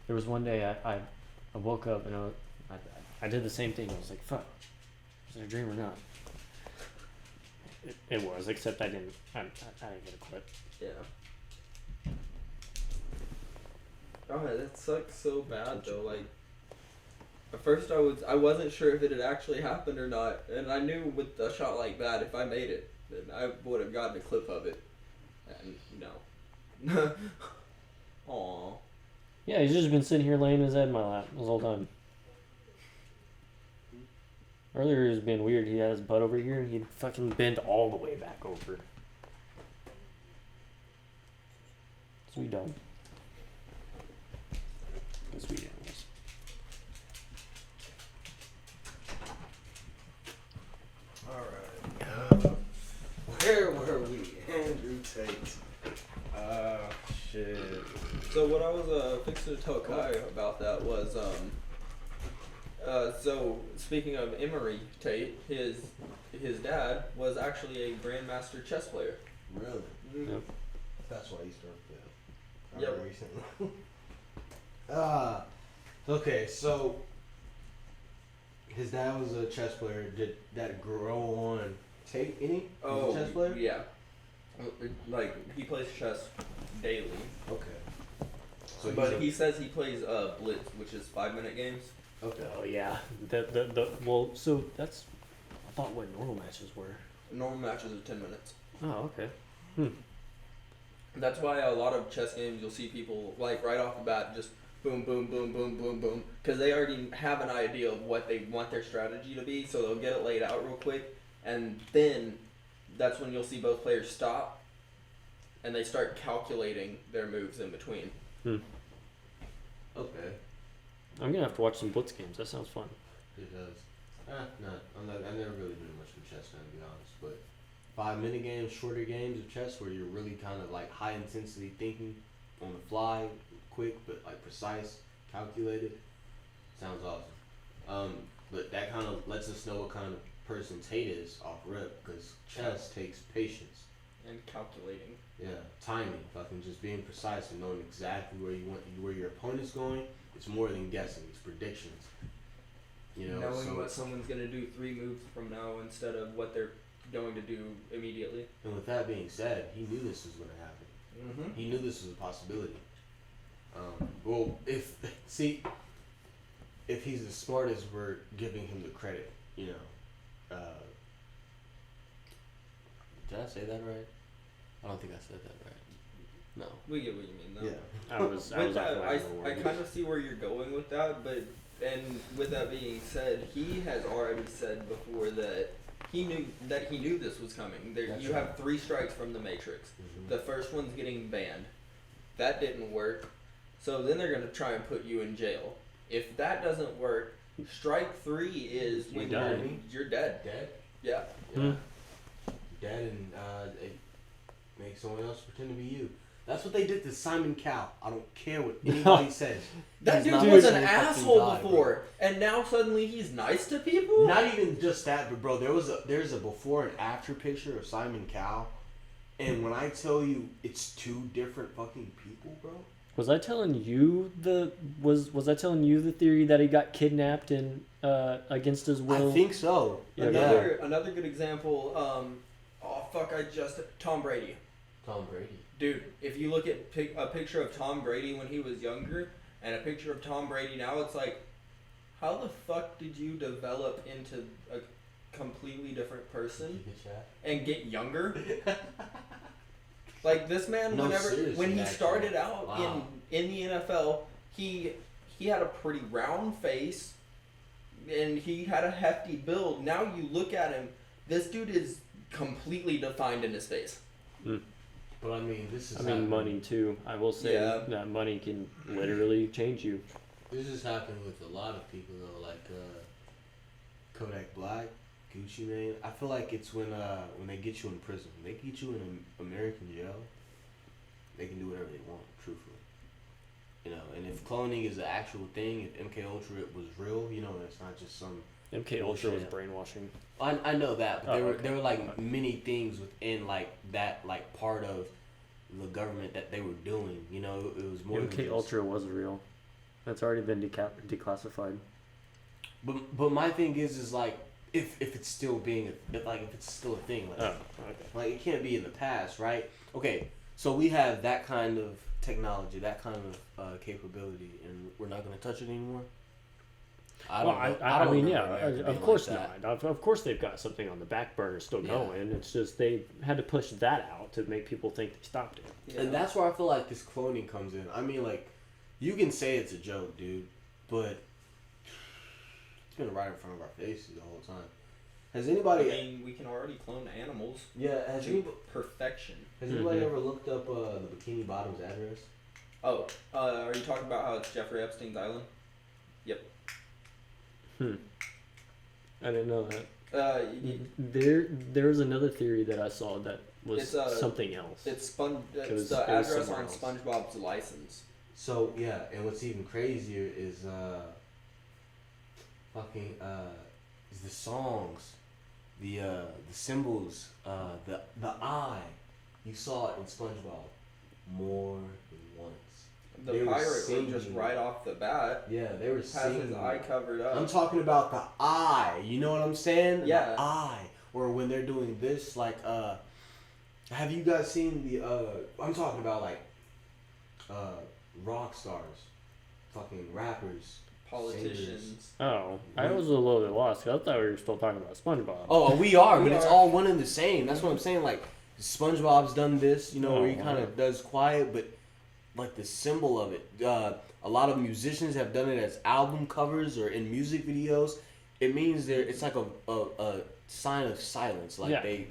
there was one day I woke up and I did the same thing. I was like, fuck, was it a dream or not? It was, except I didn't get a clip. Yeah. Oh, that sucks so bad though. Like, at first I wasn't sure if it had actually happened or not, and I knew with a shot like that, if I made it, then I would have gotten a clip of it. And no. Aww. Yeah, he's just been sitting here laying his head in my lap this whole time. Earlier he was being weird. He had his butt over here and he'd fucking bend all the way back over. Sweet dog. Sweet animals. Alright. Where were we? Andrew Tate. Shit. So what I was fixing to tell Kai about that was so speaking of Emery Tate, his dad was actually a grandmaster chess player. Really? Mm-hmm. Yep. That's why you started that. Yep. Recently. Okay, so his dad was a chess player. Did that grow on Tate any? Oh, a chess player? yeah. Like he plays chess daily. Okay. So But he says he plays Blitz, which is 5-minute games. okay. Oh yeah. Well, so that's, I thought what normal matches were. Normal matches are 10 minutes. Oh, okay. That's why a lot of chess games you'll see people like right off the bat just boom, boom, boom, boom, boom, boom, because they already have an idea of what they want their strategy to be, so they'll get it laid out real quick, and then that's when you'll see both players stop, and they start calculating their moves in between. Okay. I'm gonna have to watch some Blitz games. That sounds fun. It does. I've never really been much of a chess fan, to be honest. But 5-minute games, shorter games of chess where you're really kind of like high intensity thinking on the fly, quick but like precise, calculated. Sounds awesome. But that kind of lets us know what kind of person Tate is off rip, because chess takes patience. And calculating. Yeah, timing, fucking just being precise and knowing exactly where your opponent's going. It's more than guessing; it's predictions. You know, knowing what someone's gonna do 3 moves from now instead of what they're going to do immediately. And with that being said, he knew this was going to happen. Mm-hmm. He knew this was a possibility. Well, if he's as smart as we're giving him the credit, you know. Did I say that right? I don't think I said that right. No. We get what you mean, though. Yeah. I was With that, off I kind of see where you're going with that, but and with that being said, he has already said before that he knew this was coming. That's you right. have 3 strikes from the Matrix. Mhm. The first one's getting banned. That didn't work. So then they're gonna try and put you in jail. If that doesn't work, strike 3 is You when die. you're dead. Dead? Yeah. Yeah. Dead, and it makes someone else pretend to be you. That's what they did to Simon Cowell. I don't care what anybody says. That He's dude not was an a fucking asshole god, before, bro. and now suddenly he's nice to people. Not even just that, but bro, there's a before and after picture of Simon Cowell, and when I tell you it's 2 different fucking people, bro. Was I telling you was I telling you the theory that he got kidnapped and against his will? I think so. Yeah. Another good example. Tom Brady. Tom Brady. Dude, if you look at a picture of Tom Brady when he was younger and a picture of Tom Brady now, it's like, how the fuck did you develop into a completely different person and get younger? Like this man, No, when seriously, he actually. started out Wow. in the NFL, he he had a pretty round face, and he had a hefty build. Now you look at him, this dude is completely defined in his face. But I mean, this is. I mean, money too. I will say Yeah. that money can literally change you. This has happened with a lot of people though, like Kodak Black, Gucci Mane. I feel like it's when they get you in prison, they get you in an American jail. They can do whatever they want, truthfully. You know, and if cloning is an actual thing, if MK Ultra was real, you know, it's not just some. MK Ultra was bullshit. brainwashing. I know that, but Oh, okay. there were like many things within like that like part of the government that they were doing. You know, it was more. than MK just- Ultra was real. That's already been declassified. But my thing is like if it's still being if it's still a thing like Oh, okay. like it can't be in the past, right? Okay, so we have that kind of technology, that kind of capability, and we're not gonna touch it anymore. I Well, don't know. I don't mean, remember yeah, America being of course like that. not. Of course they've got something on the back burner still Yeah. going. It's just they had to push that out to make people think they stopped it. Yeah. And that's where I feel like this cloning comes in. I mean, like, you can say it's a joke, dude, but it's been right in front of our faces the whole time. Has I anybody? mean, we can already clone animals Yeah. Has to anybody? perfection. Has anybody Mhm. ever looked up the Bikini Bottom's address? Oh, are you talking about how it's Jeffrey Epstein's island? I didn't know that. There's another theory that I saw that was It's, something else. It's It was- the it was address somewhere on else. SpongeBob's license. So yeah, and what's even crazier is fucking is the songs, the symbols, the eye. You saw it in SpongeBob more than once. The They were pirate was singing. just right off the bat Yeah, they were has singing. his eye covered up. I'm talking about the eye. You know what I'm saying? Yeah. The eye. Or when they're doing this, like, have you guys seen the, I'm talking about, like, rock stars, fucking rappers, Politicians. Oh, I was a little bit lost. 'Cause I thought we were still talking about SpongeBob. Oh, we are, We but it's are. all one and the same. That's what I'm saying. Like, SpongeBob's done this, you know, Oh, where he wow. kind of does quiet, but like the symbol of it. A lot of musicians have done it as album covers or in music videos. It means it's like a sign of silence. Like yeah, they.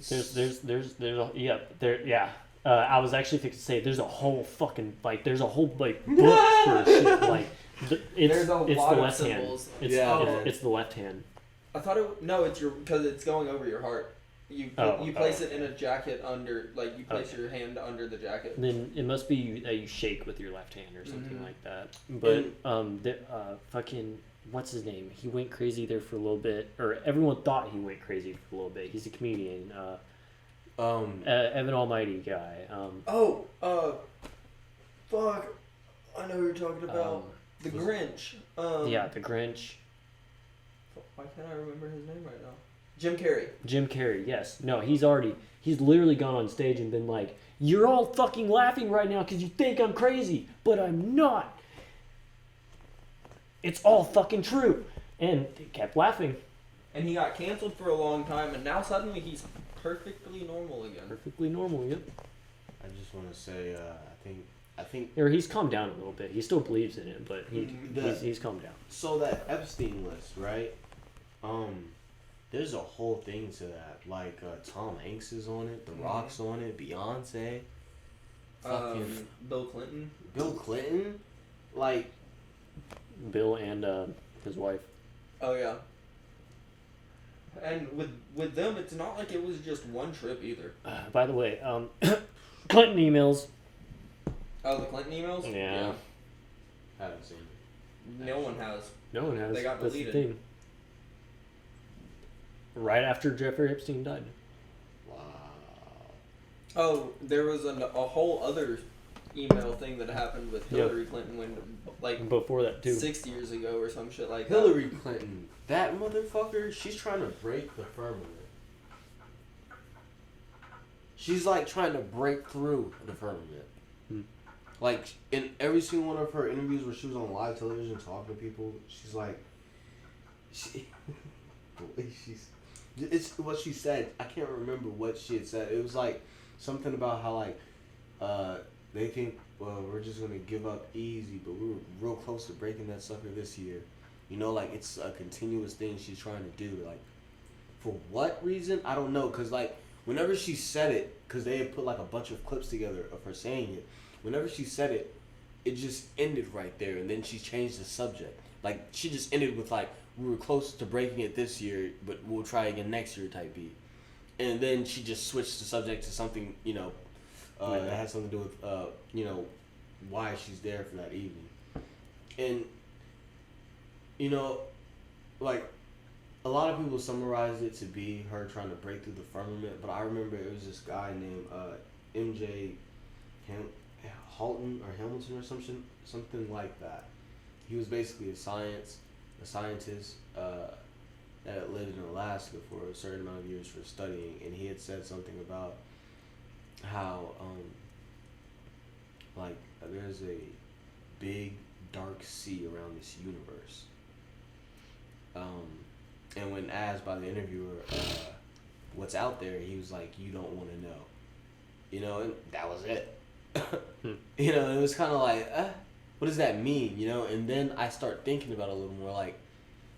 I was actually fixing to say there's a whole fucking book for shit like it's There's a it's lot the of left hand. symbols. It's Yeah. it's the left hand. I thought it's your because it's going over your heart. You place it in a jacket under you place your hand under the jacket. Then it must be that you shake with your left hand or something Mhm. like that. But fucking what's his name? He went crazy there for a little bit, or everyone thought he went crazy for a little bit. He's a comedian. Evan Almighty guy. Fuck. I know who you're talking about. The was- Grinch. Yeah, the Grinch. Why can't I remember his name right now? Jim Carrey. Jim Carrey, yes. No, he's literally gone on stage and been like, "You're all fucking laughing right now because you think I'm crazy, but I'm not. It's all fucking true." And he kept laughing. And he got canceled for a long time, and now suddenly he's perfectly normal again. Perfectly normal, yep. I just want to say, I think. Or he's calmed down a little bit. He still believes in it, but The- he's calmed down. So that Epstein list, right? There's a whole thing to that. Like Tom Hanks is on it, The Rock's on it, Beyonce, fucking Bill Clinton. Bill Clinton, like. Bill and his wife. Oh yeah. And with them, it's not like it was just one trip either. By the way, Clinton emails. Oh, the Clinton emails. Yeah. Haven't seen it. No one has. No one has. They got That's the deleted. thing. Right after Jeffrey Epstein died. Wow. Oh, there was a whole other email thing that happened with Yeah. Hillary Clinton when Before that too. 6 years ago or some shit like Hillary Clinton, that motherfucker, she's trying to break the firmament. She's like trying to break through the firmament. Hmm. Like in every single one of her interviews where she was on live television talking to people, she's like, the way it's what she said. I can't remember what she had said. It was like something about how like they think well, we're just gonna give up easy, but we were real close to breaking that sucker this year. You know, like, it's a continuous thing she's trying to do. Like, for what reason? I don't know. Because, like, whenever she said it, because they had put, like, a bunch of clips together of her saying it, whenever she said it, it just ended right there. And then she changed the subject. Like, she just ended with, like, we were close to breaking it this year, but we'll try again next year type beat. And then she just switched the subject to something, you know, that had something to do with, you know, why she's there for that evening. And, you know, like, a lot of people summarize it to be her trying to break through the firmament, but I remember it was this guy named MJ Halton or Hamilton or something like that. He was basically a scientist that lived in Alaska for a certain amount of years for studying, and he had said something about how like there's a big dark sea around this universe. And when asked by the interviewer what's out there, he was like, you don't want to know. You know, and that was it. You know, it was kind of like, what does that mean? You know, and then I start thinking about it a little more, like,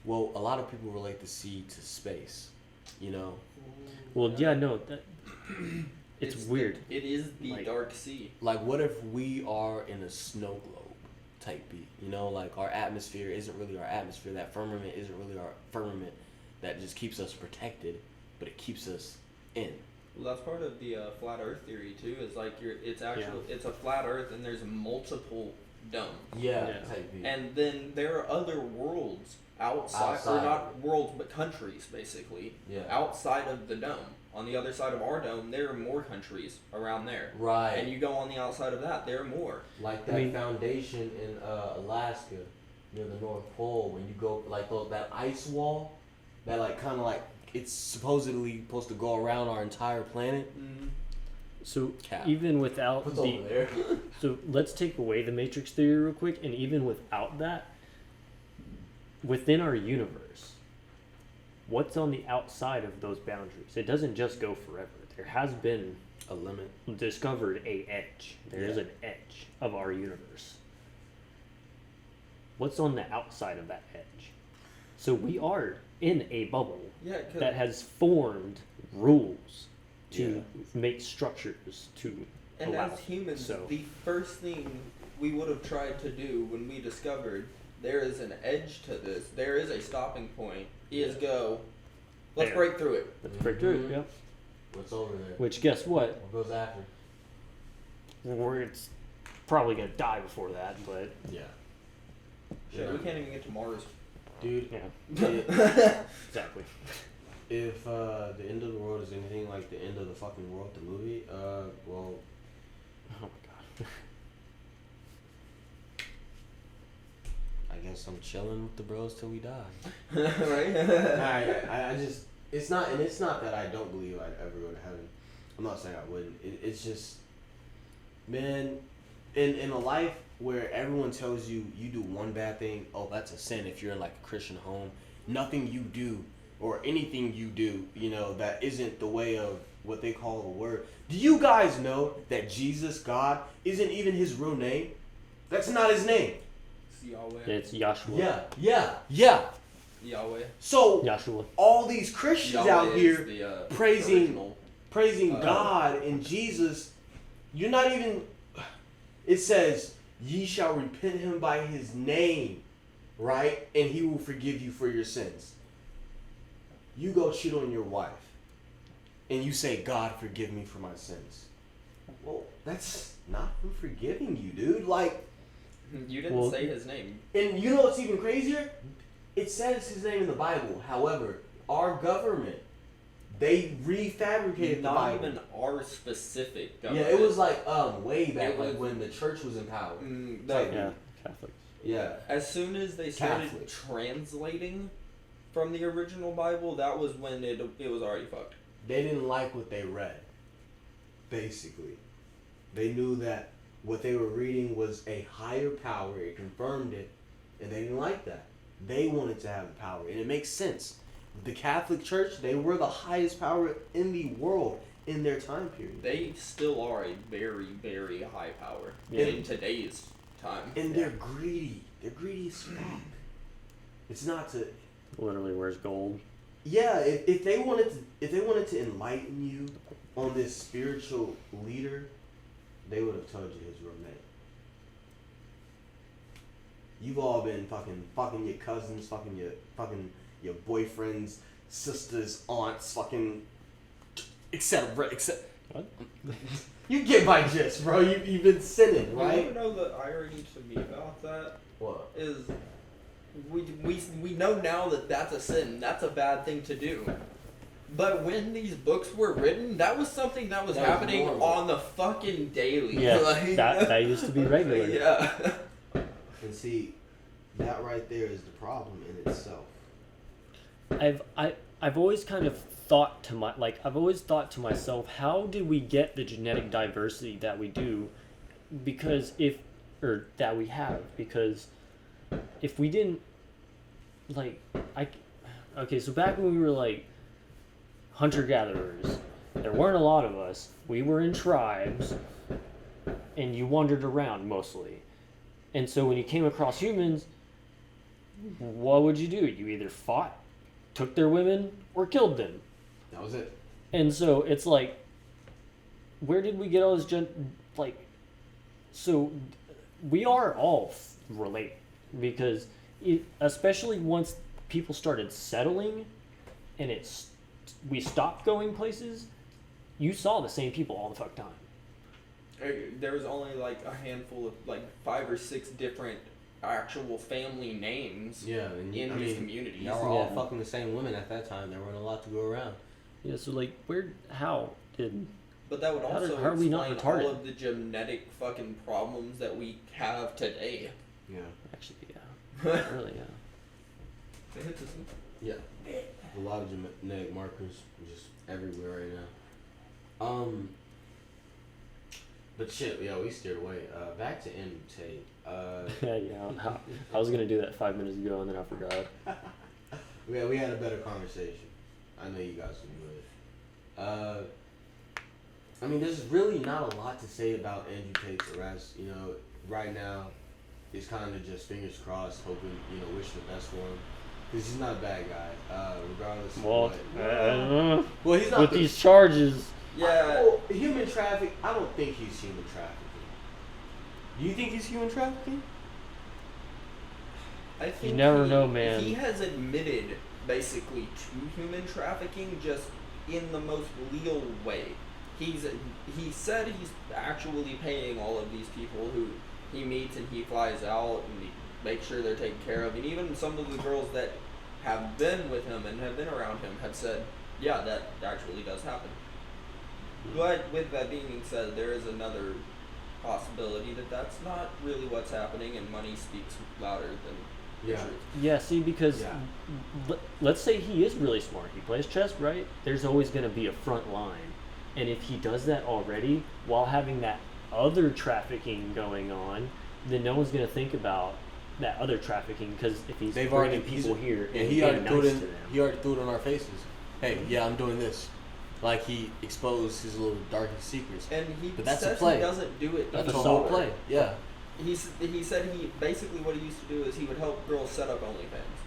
well, a lot of people relate the sea to space, you know? Well, yeah, no, that, it's weird. It is the Like- dark sea. Like, what if we are in a snow globe type beat? You know, like, our atmosphere isn't really our atmosphere. That firmament isn't really our firmament that just keeps us protected, but it keeps us in. Well, that's part of the flat Earth theory too. Is like it's a flat Earth and there's multiple domes. Yeah, Yeah. type beat. And then there are other worlds outside, or not worlds, but countries basically, Yeah. outside of the dome. On the other side of our dome, there are more countries around there. Right. And you go on the outside of that, there are more. Like that foundation in Alaska near the North Pole, when you go, like, that ice wall, that, like, kind of like, it's supposedly supposed to go around our entire planet. Mm-hmm. So Cap. even without What's the over there? so let's take away the Matrix theory real quick, and even without that, within our universe, what's on the outside of those boundaries? It doesn't just go forever. There has been A limit. discovered a edge. There is Yeah. an edge of our universe. What's on the outside of that edge? So we are in a bubble Yeah, that has formed rules to make structures to and allow. as humans, So the first thing we would have tried to do when we discovered there is an edge to this, there is a stopping point, is go, let's There. break through it. let's break through it. Mhm. Yeah. What's over there? Which, guess what? What goes after? It's probably gonna die before that, but Yeah. Shit, Yeah. we can't even get to Mars. Dude, yeah, exactly. if the end of the world is anything like the end of the fucking world, the movie, well, Oh my god. I guess I'm chilling with the bros till we die. Right? I just, it's not that I don't believe I'd ever go to heaven. I'm not saying I wouldn't. It's just, man, in a life where everyone tells you do one bad thing, oh, that's a sin if you're in like a Christian home. Nothing you do or anything you do, you know, that isn't the way of what they call the word. Do you guys know that Jesus, God, isn't even his real name? That's not his name. It's Yahweh. It's Yahshua. Yeah. Yahweh. So Yahshua. all these Christians Yahweh out is here the, praising original. God and Jesus, you're not even. It says, "Ye shall repent him by his name, right? And he will forgive you for your sins." You go cheat on your wife, and you say, "God, forgive me for my sins." Well, that's not him forgiving you, dude. Like, You didn't Well- say his name. and you know what's even crazier? It says his name in the Bible. However, our government, they refabricated the Not Bible. even our specific Yeah, government. it was like way back, It like was- when the church was in power. Like, Yeah, Catholics. Yeah, as soon as they started Catholic. translating from the original Bible, that was when it was already fucked. they didn't like what they read. Basically, they knew that what they were reading was a higher power. It confirmed it, and they didn't like that. They wanted to have the power, and it makes sense. The Catholic Church, they were the highest power in the world, in their time period. They still are a very, very high power Yeah. in today's time. And they're greedy. They're greedy as fuck. It's not to. Literally wears gold. Yeah, if they wanted to enlighten you on this spiritual leader, they would have told you his roommate. You've all been fucking your cousins, fucking your boyfriends, sisters, aunts, fucking etc. What? You get my gist, bro. You've been sinning, You right? know the irony to me about that What? is we know now that that's a sin. That's a bad thing to do. But when these books were written, that was something that was That was happening normal. on the fucking daily. Yeah, Like, that used to be regular. Yeah. And see, that right there is the problem in itself. I've always kind of thought to myself, how did we get the genetic diversity that we do? Because that we have, because if we didn't, so back when we were like hunter-gatherers, there weren't a lot of us. We were in tribes, and you wandered around mostly. And so when you came across humans, what would you do? You either fought, took their women, or killed them. That was it. And so it's like, where did we get all this so we are all related, because especially once people started settling and we stopped going places, you saw the same people all the fuck time. There was only like a handful of like 5 or 6 different actual family names Yeah, and in these communities. Y'all were all Yeah. fucking the same women at that time. There weren't a lot to go around. Yeah, so But that would How also are we not explain retarded? all of the genetic fucking problems that we have today. Yeah. actually, yeah, really, yeah. Yeah. A lot of genetic markers just everywhere right now. But shit, yeah, we steered away. Back to Andrew Tate. Yeah, I was gonna do that 5 minutes ago and then I forgot. We had a better conversation. I know you guys enjoyed it. I mean, there's really not a lot to say about Andrew Tate's arrest. You know, right now, it's kind of just fingers crossed, hoping, wishing the best for him. Because he's not a bad guy, regardless of Well, what. I don't know. Well, he's not With these charges, Yeah. Well, human trafficking, I don't think he's human trafficking. Do you think he's human trafficking? I think You never know, man. He has admitted basically to human trafficking, just in the most legal way. He said he's actually paying all of these people who he meets and he flies out and he makes sure they're taken care of. And even some of the girls that have been with him and have been around him have said, yeah, that actually does happen. But with that being said, there is another possibility that that's not really what's happening, and money speaks louder than the Yeah. truth. yeah. See, because Yeah. let's say he is really smart. He plays chess, right? There's always gonna be a front line, and if he does that already while having that other trafficking going on, then no one's gonna think about that other trafficking, because if he's bringing people here Yeah, and he already being threw nice it in. to them. He already threw it in our faces. Hey, yeah, I'm doing this. Like, he exposed his little darkest secrets. And he But that's a says play. he doesn't do it. That's a anymore. whole play. Yeah. He said he basically what he used to do is he would help girls set up OnlyFans,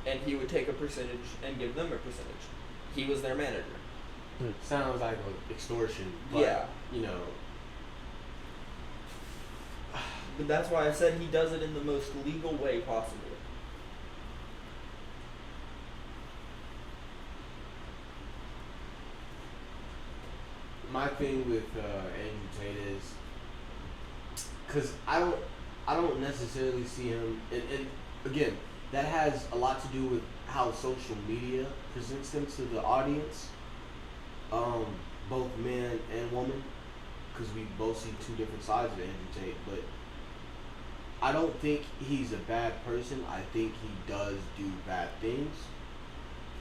and he would take a percentage and give them a percentage. He was their manager. Sounds like extortion. But, Yeah. But that's why I said he does it in the most legal way possible. My thing with Andrew Tate is, because I don't necessarily see him, and again, that has a lot to do with how social media presents him to the audience, both man and woman, because we both see two different sides of Andrew Tate. But I don't think he's a bad person. I think he does do bad things.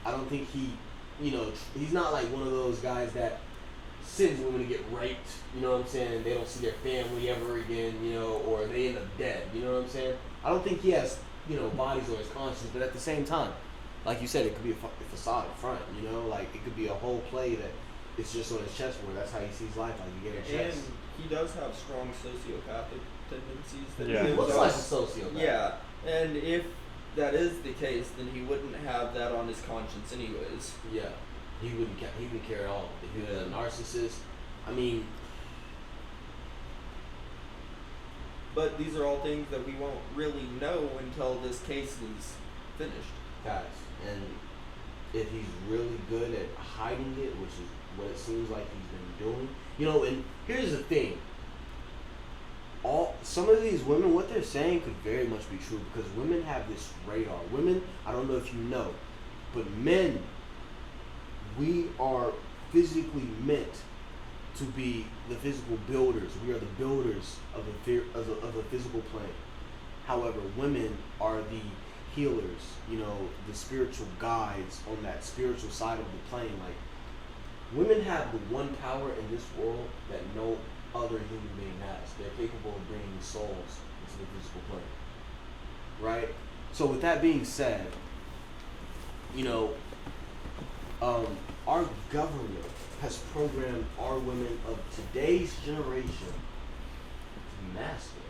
I don't think he's not like one of those guys that sends women to get raped, you know what I'm saying? They don't see their family ever again, or they end up dead, you know what I'm saying? I don't think he has, bodies on his conscience, but at the same time, like you said, it could be a facade up front, like it could be a whole play that it's just on his chessboard. That's how he sees life. Like you get a And chess. he does have strong sociopathic tendencies. That Yeah. He gives looks us- like a sociopath. Yeah, and if that is the case, then he wouldn't have that on his conscience anyways. Yeah. He wouldn't care at all. If he was a narcissist, I mean, But these are all things that we won't really know until this case is finished. guys, and if he's really good at hiding it, which is what it seems like he's been doing, you know. And here's the thing: some of these women, what they're saying could very much be true because women have this radar. Women, I don't know if you know, but men, we are physically meant to be the physical builders. We are the builders of a physical plane. However, women are the healers, you know, the spiritual guides on that spiritual side of the plane. Like, women have the one power in this world that no other human being has. They're capable of bringing souls into the physical plane. Right? So with that being said, you know, our government has programmed our women of today's generation to be masculine.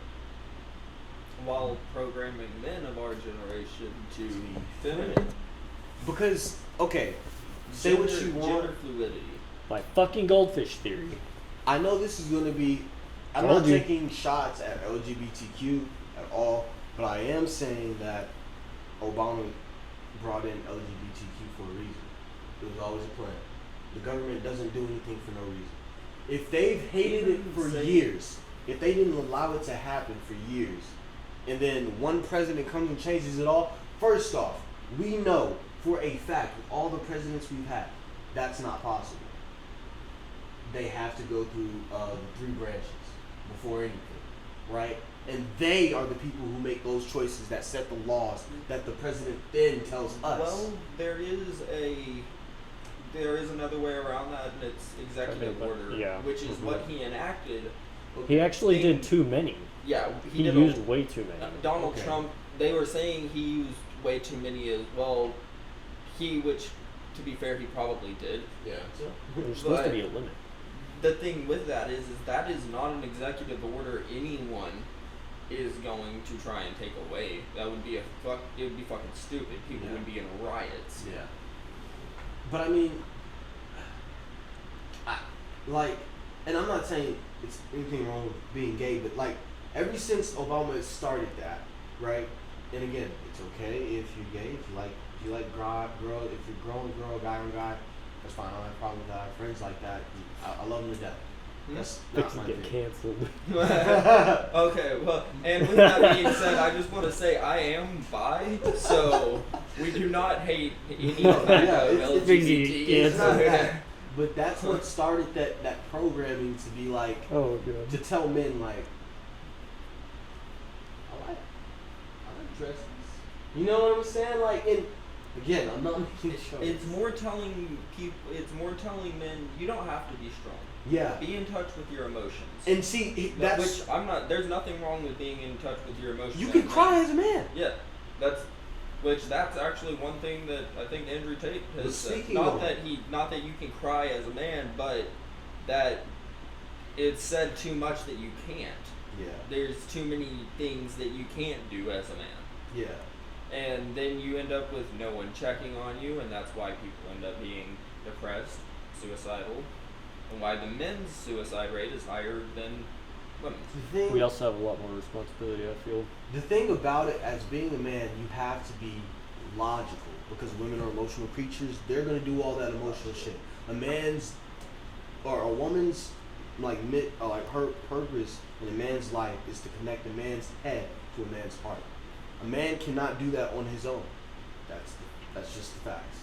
While programming men of our generation to To be be feminine. Because, okay, say what you want. Gender fluidity. Like fucking goldfish theory. I know this is going to be, I'm Told not you. taking shots at LGBTQ at all, but I am saying that Obama brought in LGBTQ for a reason. It was always a plan. The government doesn't do anything for no reason. If they've hated it for years, if they didn't allow it to happen for years, and then one president comes and changes it all, first off, we know for a fact with all the presidents we've had, that's not possible. They have to go through the three branches before anything, right? And they are the people who make those choices that set the laws that the president then tells us. Well, there is another way around that, and it's executive But- order, yeah. which is what he enacted. He actually Thing- did too many. Yeah, He did used way too many. Donald Okay. Trump. They were saying he used way too many as well. Which, to be fair, he probably did. Yeah. There's supposed to but- be a limit. The thing with that is that is not an executive order anyone is going to try and take away. That would be It would be fucking stupid. People Yeah. would be in riots. Yeah. But I mean, and I'm not saying it's anything wrong with being gay, but like, ever since Obama started that, right? And again, it's okay if you're gay, if you like girl, if you're growing girl, guy on guy, that's fine. I don't have a problem with that. I have friends like that. I love them to death. That's They not can my get thing. canceled. Okay, well, and with that being said, I just want to say I am bi, so we do not hate any of that Yeah, it's LGBT. It's not that. But that's what started that programming to be like, Oh god. to tell men like, I like dresses. You know what I'm saying? Like, and again, I'm not making a show. It's more telling men you don't have to be strong. Yeah. Be in touch with your emotions. And see, that's which I'm not. There's nothing wrong with being in touch with your emotions. you as can a man. cry as a man. Yeah, that's actually one thing that I think Andrew Tate But has said. speaking Not of- that you can cry as a man, but that it's said too much that you can't. Yeah. There's too many things that you can't do as a man. Yeah. And then you end up with no one checking on you, and that's why people end up being depressed, suicidal, and why the men's suicide rate is higher than women's. The thing, We also have a lot more responsibility, I feel. the thing about it, as being a man, you have to be logical because women are emotional creatures. They're gonna do all that emotional shit. A man's or a woman's like her purpose in a man's life is to connect a man's head to a man's heart. A man cannot do that on his own. That's just the facts.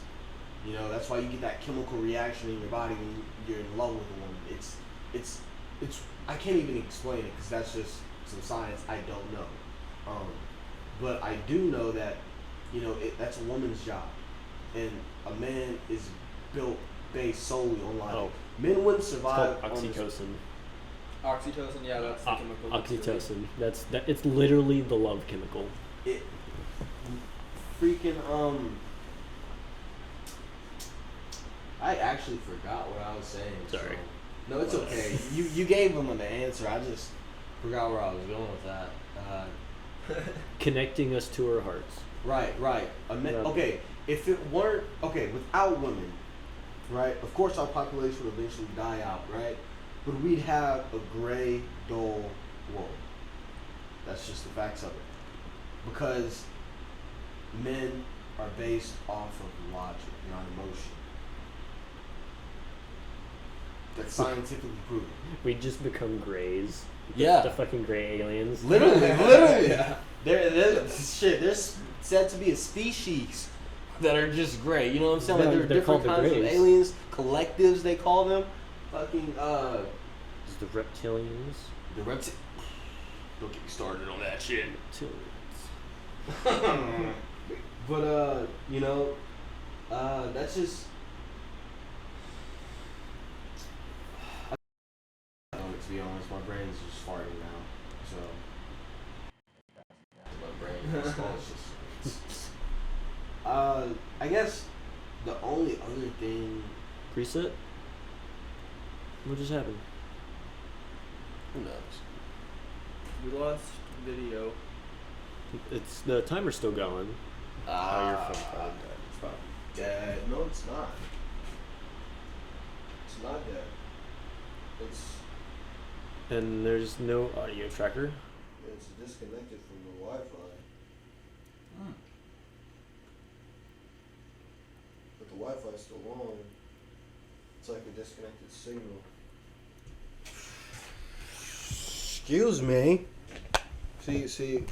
You know, that's why you get that chemical reaction in your body when you're in love with a woman. It's I can't even explain it because that's just some science I don't know. But I do know that, you know, that's a woman's job, and a man is built based solely on like men wouldn't It's survive called on this. oxytocin. Oxytocin, yeah, that's the chemical. that's Oxytocin. It's literally the love chemical. It freaking I actually actually forgot what I was saying. Sorry. So. No, it's okay. You gave them an answer. I just forgot where I was going with that. Connecting us to our hearts. Right. Okay, if it weren't without women, right? Of course, our population would eventually die out, right? But we'd have a gray, dull world. That's just the facts of it. Because men are based off of logic, not emotion. That's scientifically proven. We just become grays. Yeah. The fucking gray aliens. Literally. Yeah. There's said to be a species that are just gray. You know what I'm saying? Like Yeah, there are they're different called the kinds of Greys. aliens, collectives they call them. Fucking It's the reptilians. the repti- Don't get me started on that shit. Reptilians. But that's just. To be honest, my brain's just farting now. So my brain is just. I guess the only other thing. Reset? What just happened? Who knows? We lost video. It's the timer's still going. Oh, your phone probably died. It's probably dead. No, it's not. It's not dead. It's And there's no audio tracker. it's disconnected from the Wi-Fi. But the Wi-Fi's still on. It's like a disconnected signal. Excuse me. See.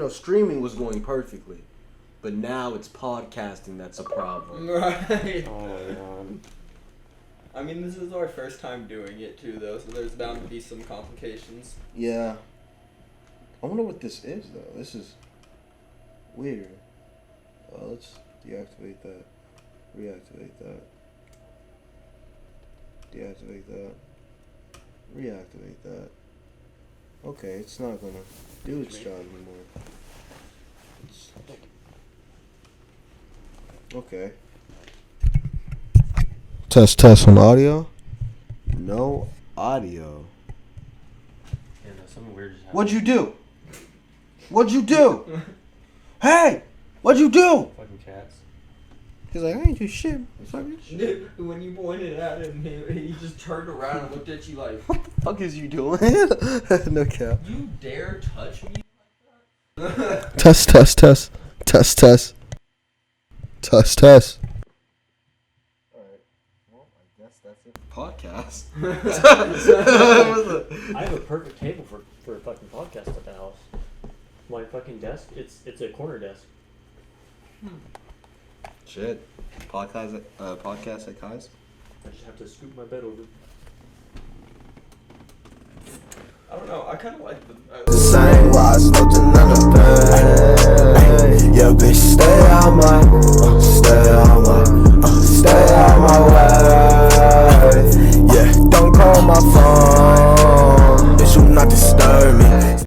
Streaming was going perfectly, but now it's podcasting that's a problem. Right. Oh my god. I mean, this is our first time doing it too, though, so there's bound to be some complications. Yeah. I wonder what this is, though. This is weird. Let's deactivate that. Reactivate that. Deactivate that. Reactivate that. Okay, it's not gonna do its job anymore. Okay. Test on audio. No audio. Yeah, no, something weird just happened. What'd you do? What'd you do? Hey! What'd you do? Fucking cats. He's like, I ain't do shit. Fucking shit. When you pointed at him, he just turned around and looked at you like, What the fuck is you doing? No cap. You dare touch me? Test. Alright. Well, I guess that's it. Podcast. I have a perfect table for a fucking podcast at the house. My fucking desk, it's a corner desk. Shit. Podcast at Kai's? I just have to scoop my bed over. I don't know, I kind of like the... Same lies, nothing, another thing. Yeah, bitch, stay out my, stay out